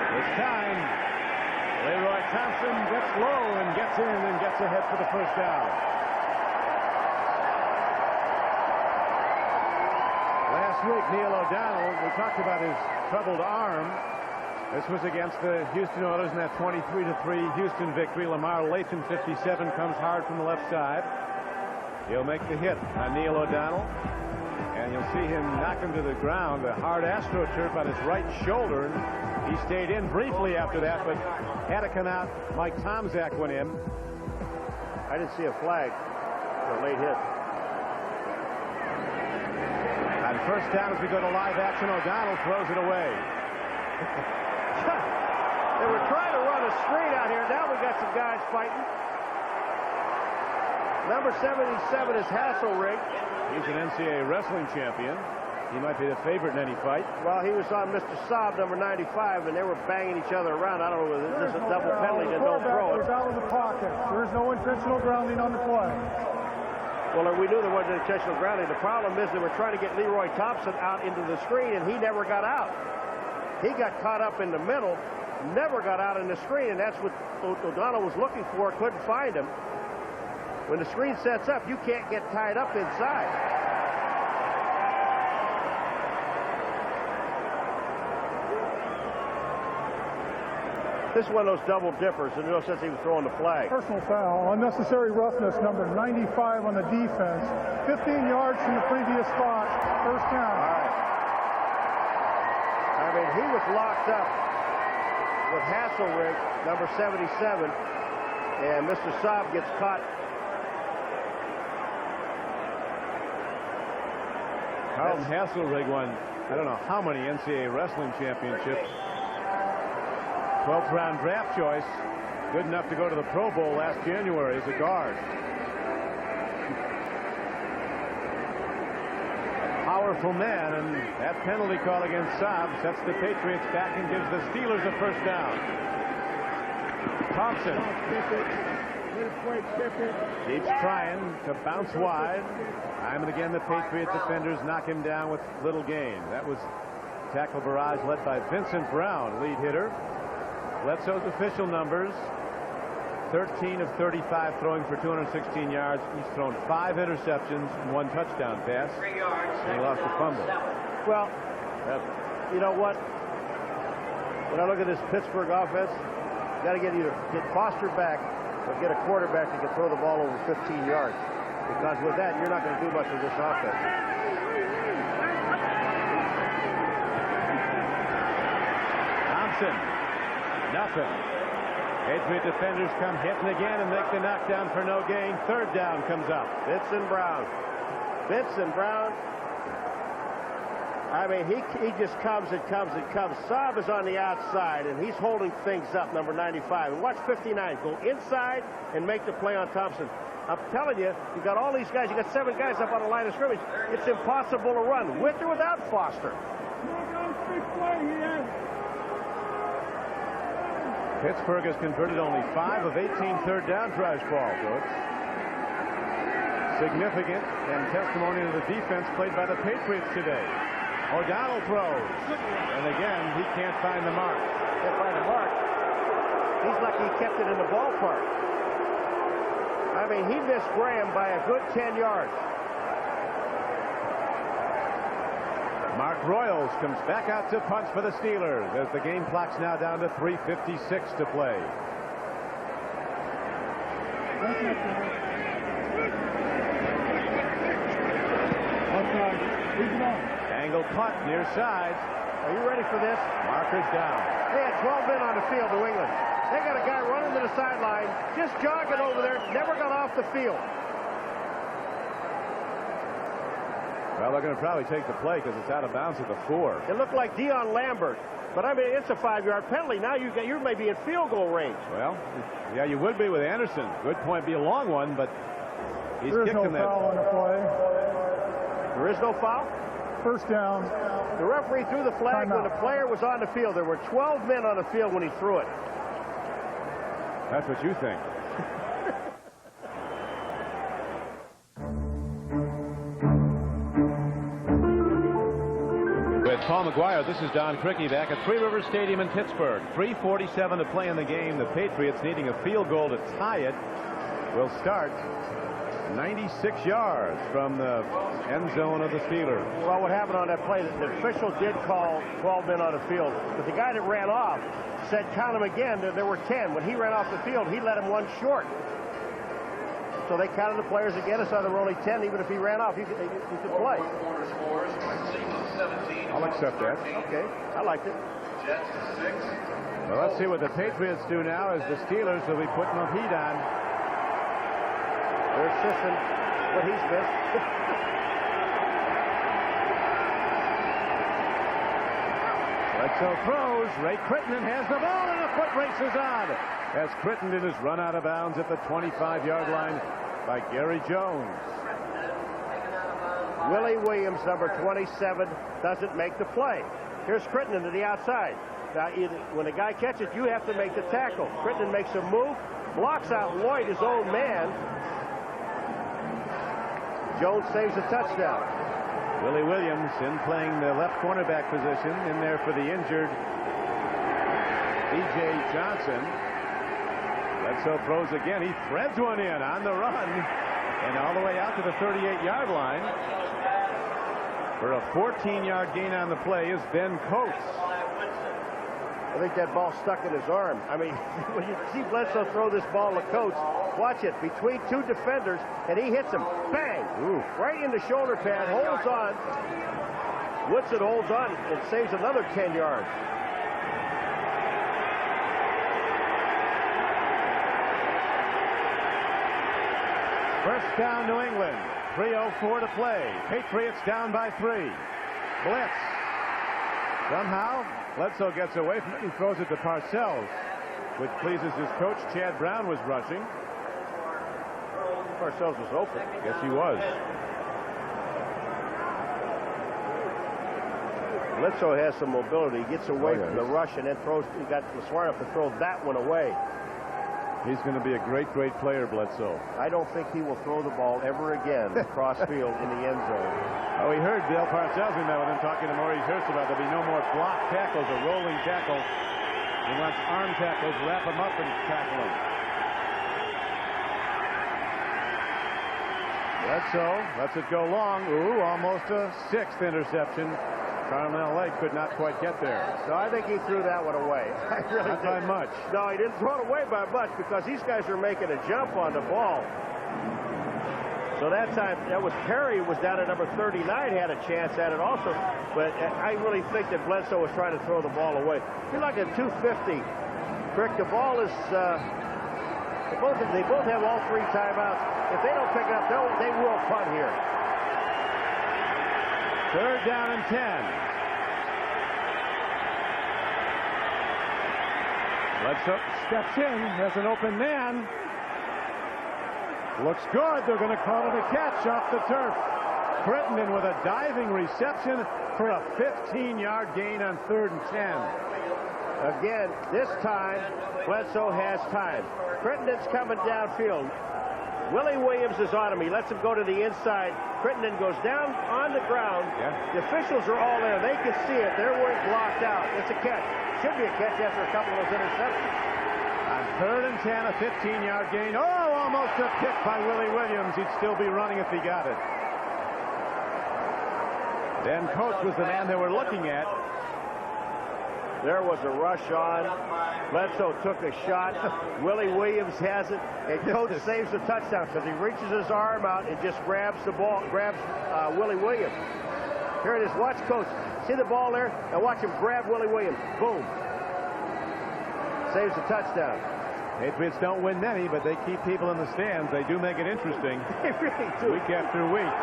This time, Leroy Thompson gets low and gets in and gets ahead for the first down. Last week, Neil O'Donnell, we talked about his troubled arm. This was against the Houston Oilers in that 23-3 Houston victory. Lamar Lathan, 57, comes hard from the left side. He'll make the hit on Neil O'Donnell. And you'll see him knock him to the ground. The hard AstroTurf on his right shoulder. He stayed in briefly after that, but had to come out. Mike Tomczak went in. I didn't see a flag for a late hit. On first down, as we go to live action, O'Donnell throws it away. They were trying to run a screen out here. Now we got some guys fighting. Number 77 is Hasselrig. He's an NCAA wrestling champion. He might be the favorite in any fight. Well, he was on Mr. Saab, number 95, and they were banging each other around. I don't know whether this is a double penalty and don't throw it. He's out of the pocket. There is no intentional grounding on the play. Well, we knew there wasn't intentional grounding. The problem is they were trying to get Leroy Thompson out into the screen, and he never got out. He got caught up in the middle, never got out in the screen, and that's what O'Donnell was looking for, couldn't find him. When the screen sets up, you can't get tied up inside. This is one of those double dippers. There's no sense even throwing the flag. Personal foul, unnecessary roughness, number 95 on the defense. 15 yards from the previous spot, first down. All right. I mean, he was locked up with Hasselrig, number 77, and Mr. Saab gets caught. Carlton Hasselrig won, I don't know how many NCAA wrestling championships. 12th round draft choice, good enough to go to the Pro Bowl last January as a guard. Powerful man, and that penalty call against Saab sets the Patriots back and gives the Steelers a first down. Thompson keeps trying to bounce wide. Time and again the Patriot defenders knock him down with little gain. That was tackle barrage led by Vincent Brown, lead hitter. Bledsoe's official numbers, 13 of 35 throwing for 216 yards. He's thrown 5 interceptions and 1 touchdown pass. And he lost a fumble. Well, you know what? When I look at this Pittsburgh offense, you got to get Foster back or get a quarterback that can throw the ball over 15 yards. Because with that, you're not going to do much with this offense. Thompson. Nothing. Patriot defenders come hitting again and make the knockdown for no gain. Third down comes up. Vincent Brown. I mean, he just comes and comes and comes. Saab is on the outside, and he's holding things up, number 95. And watch 59 go inside and make the play on Thompson. I'm telling you, you got all these guys. You got 7 guys up on the line of scrimmage. It's impossible to run with or without Foster. Pittsburgh has converted only 5 of 18 third down tries, Paul. So it's significant and testimony to the defense played by the Patriots today. O'Donnell throws, and again he can't find the mark. Can't find the mark. He's lucky he kept it in the ballpark. I mean, he missed Graham by a good 10 yards. Mark Royals comes back out to punch for the Steelers as the game clock's now down to 3:56 to play. Angle punt near side. Are you ready for this? Marker's down. They had 12 men on the field, New England. They got a guy running to the sideline, just jogging over there, never got off the field. Well, they're going to probably take the play because it's out of bounds at the 4. It looked like Dion Lambert, but I mean, it's a 5-yard penalty. Now you may be in field goal range. Well, yeah, you would be with Anderson. Good point, be a long one, but he's kicked him there. There is no foul on the play. There is no foul? First down. The referee threw the flag when the player was on the field. There were 12 men on the field when he threw it. That's what you think. With Paul McGuire, this is Don Crickey back at Three Rivers Stadium in Pittsburgh. 3:47 to play in the game. The Patriots needing a field goal to tie it. Will start 96 yards from the end zone of the Steelers. Well, what happened on that play, the official did call 12 men on the field, but the guy that ran off said count him again. There were 10. When he ran off the field, he let him 1 short. So they counted the players again and saw there were only 10. Even if he ran off, you could play. I'll accept that. Okay, I liked it. Well, let's see what the Patriots do now as the Steelers will be putting the heat on. They're assisting what he's missed. Bledsoe throws. Ray Crittenden has the ball, and the foot race is on as Crittenden is run out of bounds at the 25-yard line. by Gary Jones. Willie Williams, number 27, doesn't make the play. Here's Crittenden to the outside. Now, when a guy catches, you have to make the tackle. Crittenden makes a move, blocks out Lloyd, his own man. Jones saves a touchdown. Willie Williams in playing the left cornerback position, in there for the injured E.J. Johnson. Bledsoe throws again. He threads one in on the run and all the way out to the 38-yard line. For a 14-yard gain on the play is Ben Coates. I think that ball stuck in his arm. I mean, when you see Bledsoe throw this ball to Coates, watch it, between two defenders, and he hits him. Bang! Ooh. Right in the shoulder pad, holds on. Woodson holds on and saves another 10 yards. First down, New England. 3:04 to play. Patriots down by 3. Blitz. Somehow, Bledsoe gets away from it and throws it to Parcells, which pleases his coach. Chad Brown was rushing. Parcells was open. Yes, he was. Bledsoe has some mobility. He gets away from the rush and then throws. He got smart enough to throw that one away. He's going to be a great, great player, Bledsoe. I don't think he will throw the ball ever again cross field in the end zone. Oh, we heard Bill Parcells. We met with him talking to Maurice Hurst about there'll be no more block tackles or rolling tackles. He wants arm tackles, wrap them up and tackle them. Bledsoe lets it go long. Ooh, almost a 6th interception. Carnell Lake could not quite get there. So I think he threw that one away. I really not by much. No, he didn't throw it away by much because these guys are making a jump on the ball. So that time, that was Perry who was down at number 39, had a chance at it also. But I really think that Bledsoe was trying to throw the ball away. You're like at 250. Crick, the ball is, they both have all 3 timeouts. If they don't pick it up, they will punt here. 3rd down and 10. Bledsoe steps in, has an open man. Looks good. They're going to call it a catch off the turf. Crittenden with a diving reception for a 15-yard gain on 3rd and 10. Again, this time, Bledsoe has time. Crittenden's coming downfield. Willie Williams is on him. He lets him go to the inside. Crittenden goes down on the ground. Yeah. The officials are all there. They can see it. They're blocked out. It's a catch. Should be a catch after a couple of those interceptions. On 3rd and 10, a 15-yard gain. Oh, almost a pick by Willie Williams. He'd still be running if he got it. Ben Coates was the man they were looking at. There was a rush on. Bledsoe took a shot. Willie Williams has it, and Coates saves the touchdown because he reaches his arm out and just grabs the ball, grabs Willie Williams. Here it is. Watch Coates. See the ball there? Now watch him grab Willie Williams. Boom. Saves the touchdown. Patriots don't win many, but they keep people in the stands. They do make it interesting. They really do. Week after week.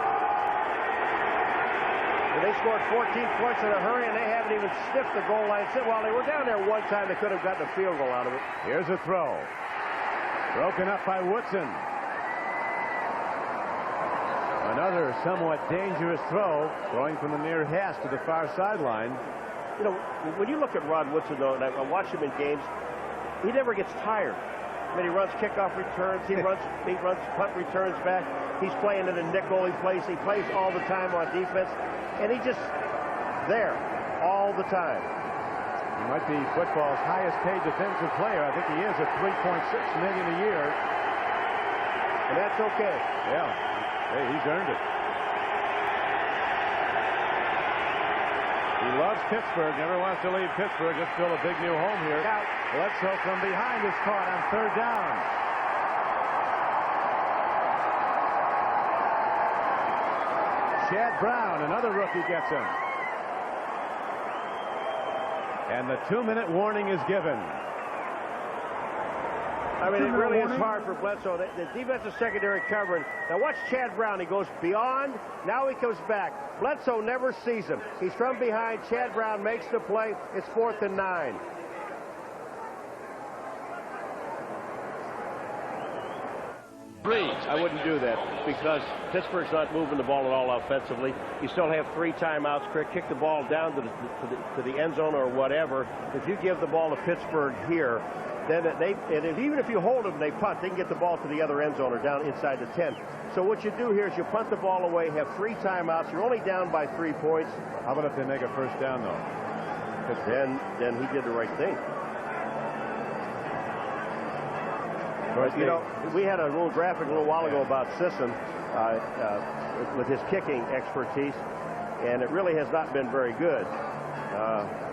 And they scored 14 points in a hurry, and they haven't even sniffed the goal line. While they were down there one time, they could have gotten a field goal out of it. Here's a throw. Broken up by Woodson. Another somewhat dangerous throw, going from the near hash to the far sideline. You know, when you look at Rod Woodson, though, and I watch him in games, he never gets tired. I mean, he runs kickoff returns, he runs punt returns back. He's playing in a nickel. He plays all the time on defense, and he's just there all the time. He might be football's highest paid defensive player. I think he is at $3.6 million a year. And that's okay. Yeah. Hey, he's earned it. He loves Pittsburgh, never wants to leave Pittsburgh. Just built a big new home here. Bledsoe from behind is caught on 3rd down. Chad Brown, another rookie, gets him. And the 2-minute warning is given. I mean, it really is hard for Bledsoe. The defensive secondary covering. Now watch Chad Brown. He goes beyond. Now he comes back. Bledsoe never sees him. He's from behind. Chad Brown makes the play. It's 4th and 9. I wouldn't do that because Pittsburgh's not moving the ball at all offensively. You still have 3 timeouts. Kick the ball down to the end zone or whatever. If you give the ball to Pittsburgh here, then even if you hold them, they punt. They can get the ball to the other end zone or down inside the 10. So what you do here is you punt the ball away, have 3 timeouts. You're only down by 3 points. How about if they make a first down, though? Then he did the right thing. But, you know, we had a little graphic a little while ago about Sisson with his kicking expertise, and it really has not been very good.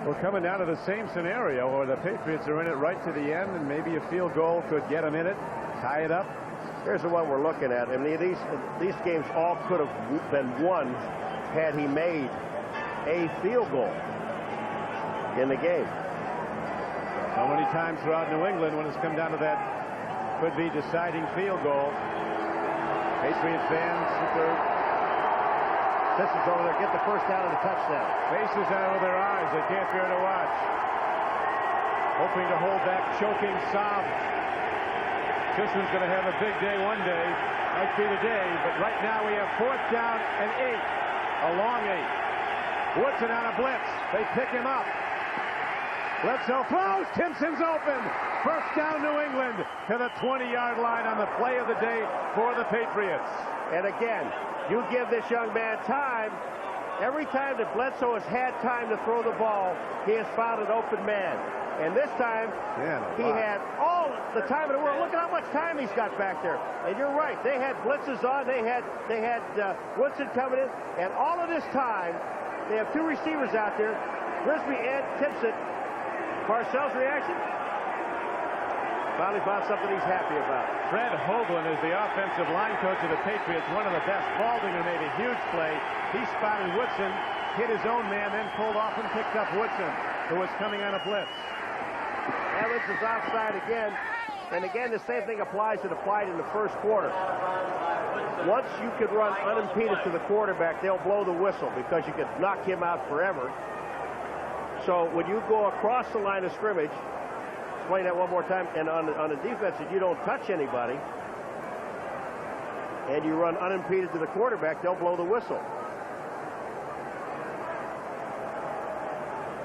We're coming down to the same scenario where the Patriots are in it right to the end, and maybe a field goal could get them in it, tie it up. Here's the one we're looking at. I mean, these games all could have been won had he made a field goal in the game. So many times throughout New England when it's come down to that could-be deciding field goal. Patriot fans Sisson's over there. Get the first down and a touchdown. Faces out of their eyes. They can't bear to watch. Hoping to hold back choking sob. Sisson's going to have a big day one day. Might be the day, but right now we have 4th down and 8. A long 8. Woodson on a blitz. They pick him up. Bledsoe throws. Timpson's open. First down New England to the 20-yard line on the play of the day for the Patriots. And again, you give this young man time. Every time that Bledsoe has had time to throw the ball, he has found an open man. And this time, he had all the time in the world. Look at how much time he's got back there. And you're right. They had blitzes on. They had Woodson coming in. And all of this time, they have 2 receivers out there, Frisbee and Timpson. Parcells' reaction? Finally found something he's happy about. Fred Hoagland is the offensive line coach of the Patriots, one of the best. Baldinger made a huge play. He spotted Woodson, hit his own man, then pulled off and picked up Woodson, who was coming on a blitz. Evans is offside again. And again, the same thing applies that applied in the first quarter. Once you could run unimpeded to the quarterback, they'll blow the whistle because you could knock him out forever. So when you go across the line of scrimmage, explain that one more time, and on the defense, if you don't touch anybody and you run unimpeded to the quarterback, they'll blow the whistle.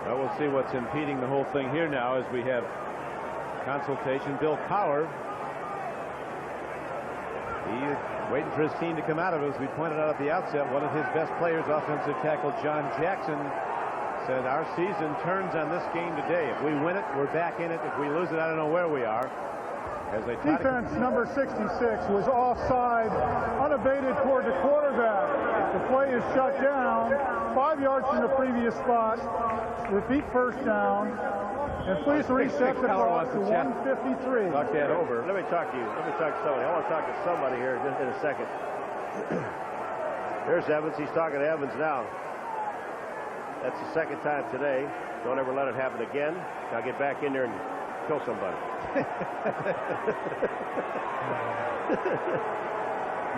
Well, we'll see what's impeding the whole thing here now as we have consultation. Bill Cowher, he is waiting for his team to come out of it. As we pointed out at the outset, one of his best players, offensive tackle John Jackson, said our season turns on this game today. If we win it, we're back in it. If we lose it, I don't know where we are. As they defense number 66 was offside, unabated toward the quarterback. The play is shut down, 5 yards from the previous spot. Repeat first down. And please reset the clock to 1:53. Talk that over. Let me talk to you. Let me talk to somebody. I want to talk to somebody here just in a second. There's Evans. He's talking to Evans now. That's the 2nd time today. Don't ever let it happen again. Now get back in there and kill somebody.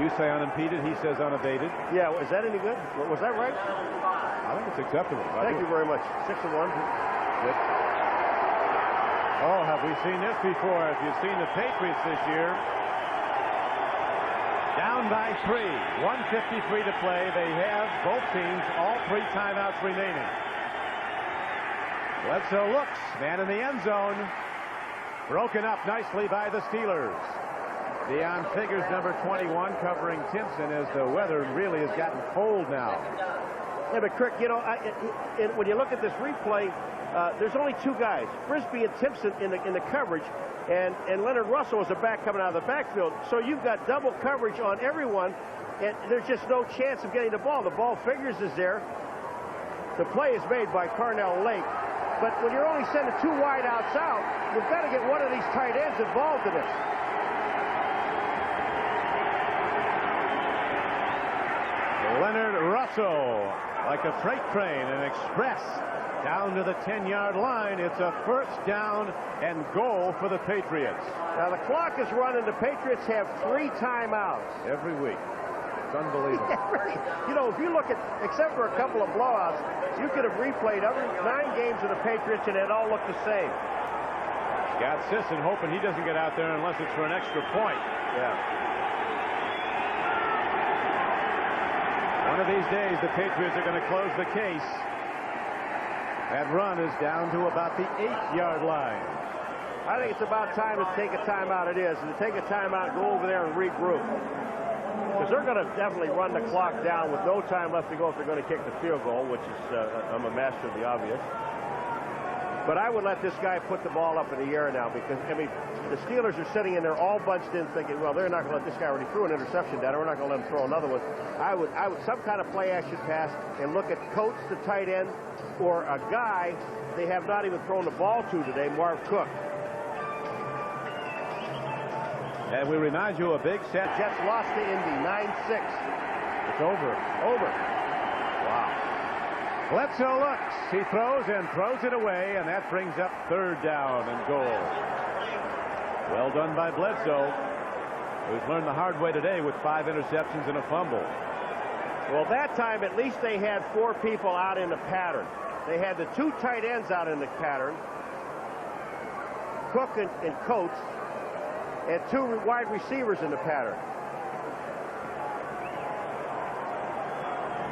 You say unimpeded, he says unabated. Yeah, is that any good? Was that right? I think it's acceptable. Thank you very much. 6-1. Yep. Oh, have we seen this before? If you've seen the Patriots this year, down by 3, 1:53 to play. They have, both teams, all 3 timeouts remaining. Bledsoe looks, man in the end zone. Broken up nicely by the Steelers. Deion Figures, number 21, covering Timpson as the weather really has gotten cold now. Yeah, but Crick, you know, when you look at this replay, there's only 2 guys, Frisbee and Timpson in the coverage, and Leonard Russell is a back coming out of the backfield. So you've got double coverage on everyone, and there's just no chance of getting the ball. The ball Figures is there. The play is made by Carnell Lake. But when you're only sending 2 wideouts out, you've got to get one of these tight ends involved in this. Leonard Russell, like a freight train, an express, down to the 10-yard line. It's a first down and goal for the Patriots. Now the clock is running. The Patriots have 3 timeouts. Every week. It's unbelievable. You know, if you look at, except for a couple of blowouts, you could have replayed every 9 games of the Patriots and it all looked the same. Got Sisson hoping he doesn't get out there unless it's for an extra point. Yeah. One of these days, the Patriots are going to close the case. That run is down to about the 8-yard line. I think it's about time to take a timeout. It is, and to take a timeout and go over there and regroup. Because they're going to definitely run the clock down with no time left to go if they're going to kick the field goal, which is, I'm a master of the obvious. But I would let this guy put the ball up in the air now because, I mean, the Steelers are sitting in there all bunched in thinking, well, they're not going to let this guy already threw an interception down. We're not going to let him throw another one. I would some kind of play action pass and look at Coates, the tight end, or a guy they have not even thrown the ball to today, Marv Cook. And we remind you a big set. Jets lost to Indy 9-6. It's over. Wow. Bledsoe looks. He throws and throws it away, and that brings up 3rd down and goal. Well done by Bledsoe, who's learned the hard way today with 5 interceptions and a fumble. Well, that time at least they had 4 people out in the pattern. They had the 2 tight ends out in the pattern, Cook and Coates, and 2 wide receivers in the pattern.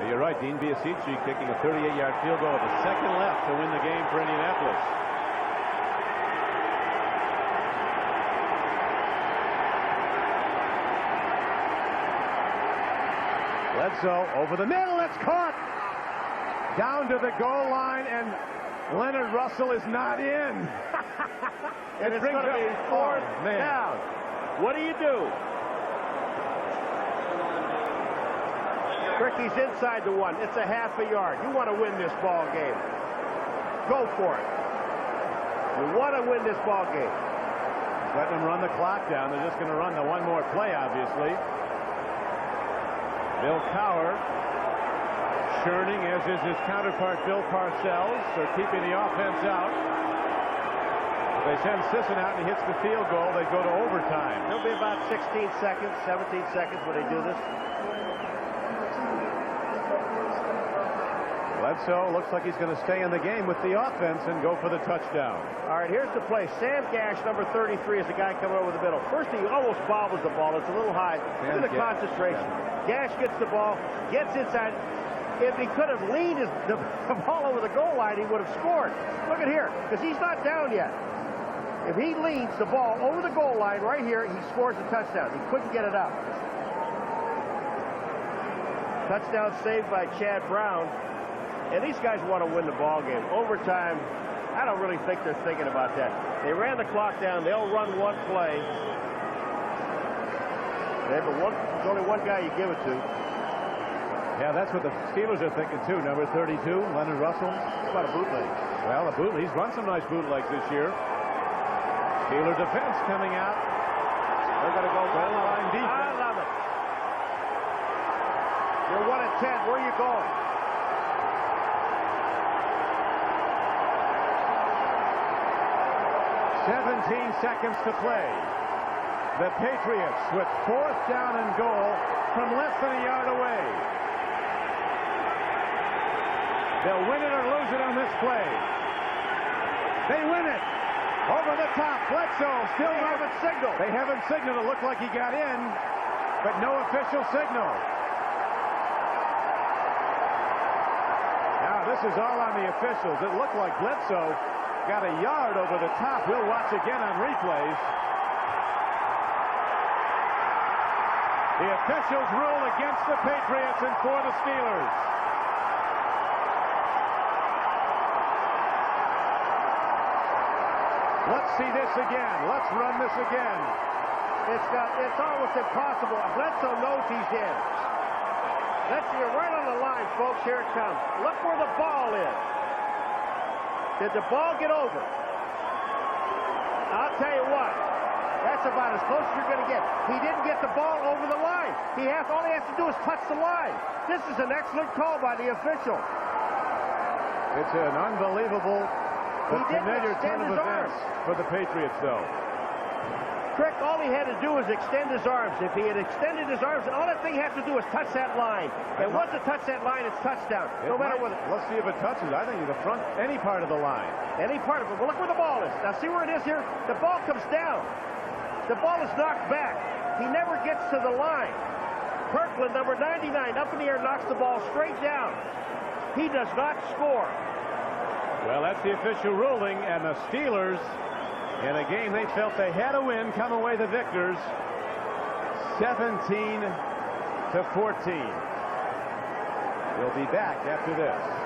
You're right, Dean Biasici kicking a 38-yard field goal with a second left to win the game for Indianapolis. Bledsoe over the middle. It's caught. Down to the goal line, and Leonard Russell is not in. And it's going to be 4th down. What do you do? Ricky's inside the 1. It's a half a yard. You want to win this ball game. Go for it. You want to win this ball game. Letting them run the clock down. They're just going to run the one more play, obviously. Bill Cowher churning, as is his counterpart Bill Parcells. They're keeping the offense out. If they send Sisson out and he hits the field goal, they go to overtime. It'll be about 16 seconds, 17 seconds when they do this. Bledsoe looks like he's going to stay in the game with the offense and go for the touchdown. All right, here's the play. Sam Gash, number 33, is the guy coming over the middle. First, he almost bobbles the ball. It's a little high. Look at the concentration. Gash gets the ball, gets inside. If he could have leaned the ball over the goal line, he would have scored. Look at here, because he's not down yet. If he leans the ball over the goal line right here, he scores a touchdown. He couldn't get it out. Touchdown saved by Chad Brown. And these guys want to win the ball game. Overtime, I don't really think they're thinking about that. They ran the clock down. They'll run one play. There's only one guy you give it to. Yeah, that's what the Steelers are thinking, too. Number 32, Leonard Russell. How about a bootleg? Well, a bootleg. He's run some nice bootlegs this year. Steeler defense coming out. They're going to go goal line defense. I love it. You're 1 and 10. Where are you going? .17 seconds to play. The Patriots with 4th down and goal from less than a yard away. They'll win it or lose it on this play. They win it. Over the top. Bledsoe still haven't signaled. They haven't signaled. It looked like he got in, but no official signal. Now this is all on the officials. It looked like Bledsoe got a yard over the top. We'll watch again on replays. The officials rule against the Patriots and for the Steelers. Let's see this again. Let's run this again. It's almost impossible. Bledsoe knows he's in. You're right on the line, folks. Here it comes. Look where the ball is. Did the ball get over? I'll tell you what. That's about as close as you're going to get. He didn't get the ball over the line. All he has to do is touch the line. This is an excellent call by the official. It's an unbelievable but familiar turn of events for the Patriots, though. Trick, all he had to do was extend his arms. If he had extended his arms, all that thing has to do is touch that line. And once it touches that line, it's touchdown. No matter what. Let's see if it touches. I think the front, any part of the line. Any part of it. Well, look where the ball is. Now, see where it is here? The ball comes down. The ball is knocked back. He never gets to the line. Kirkland, number 99, up in the air, knocks the ball straight down. He does not score. Well, that's the official ruling, and the Steelers, in a game they felt they had to win, come away the victors, 17-14. We'll be back after this.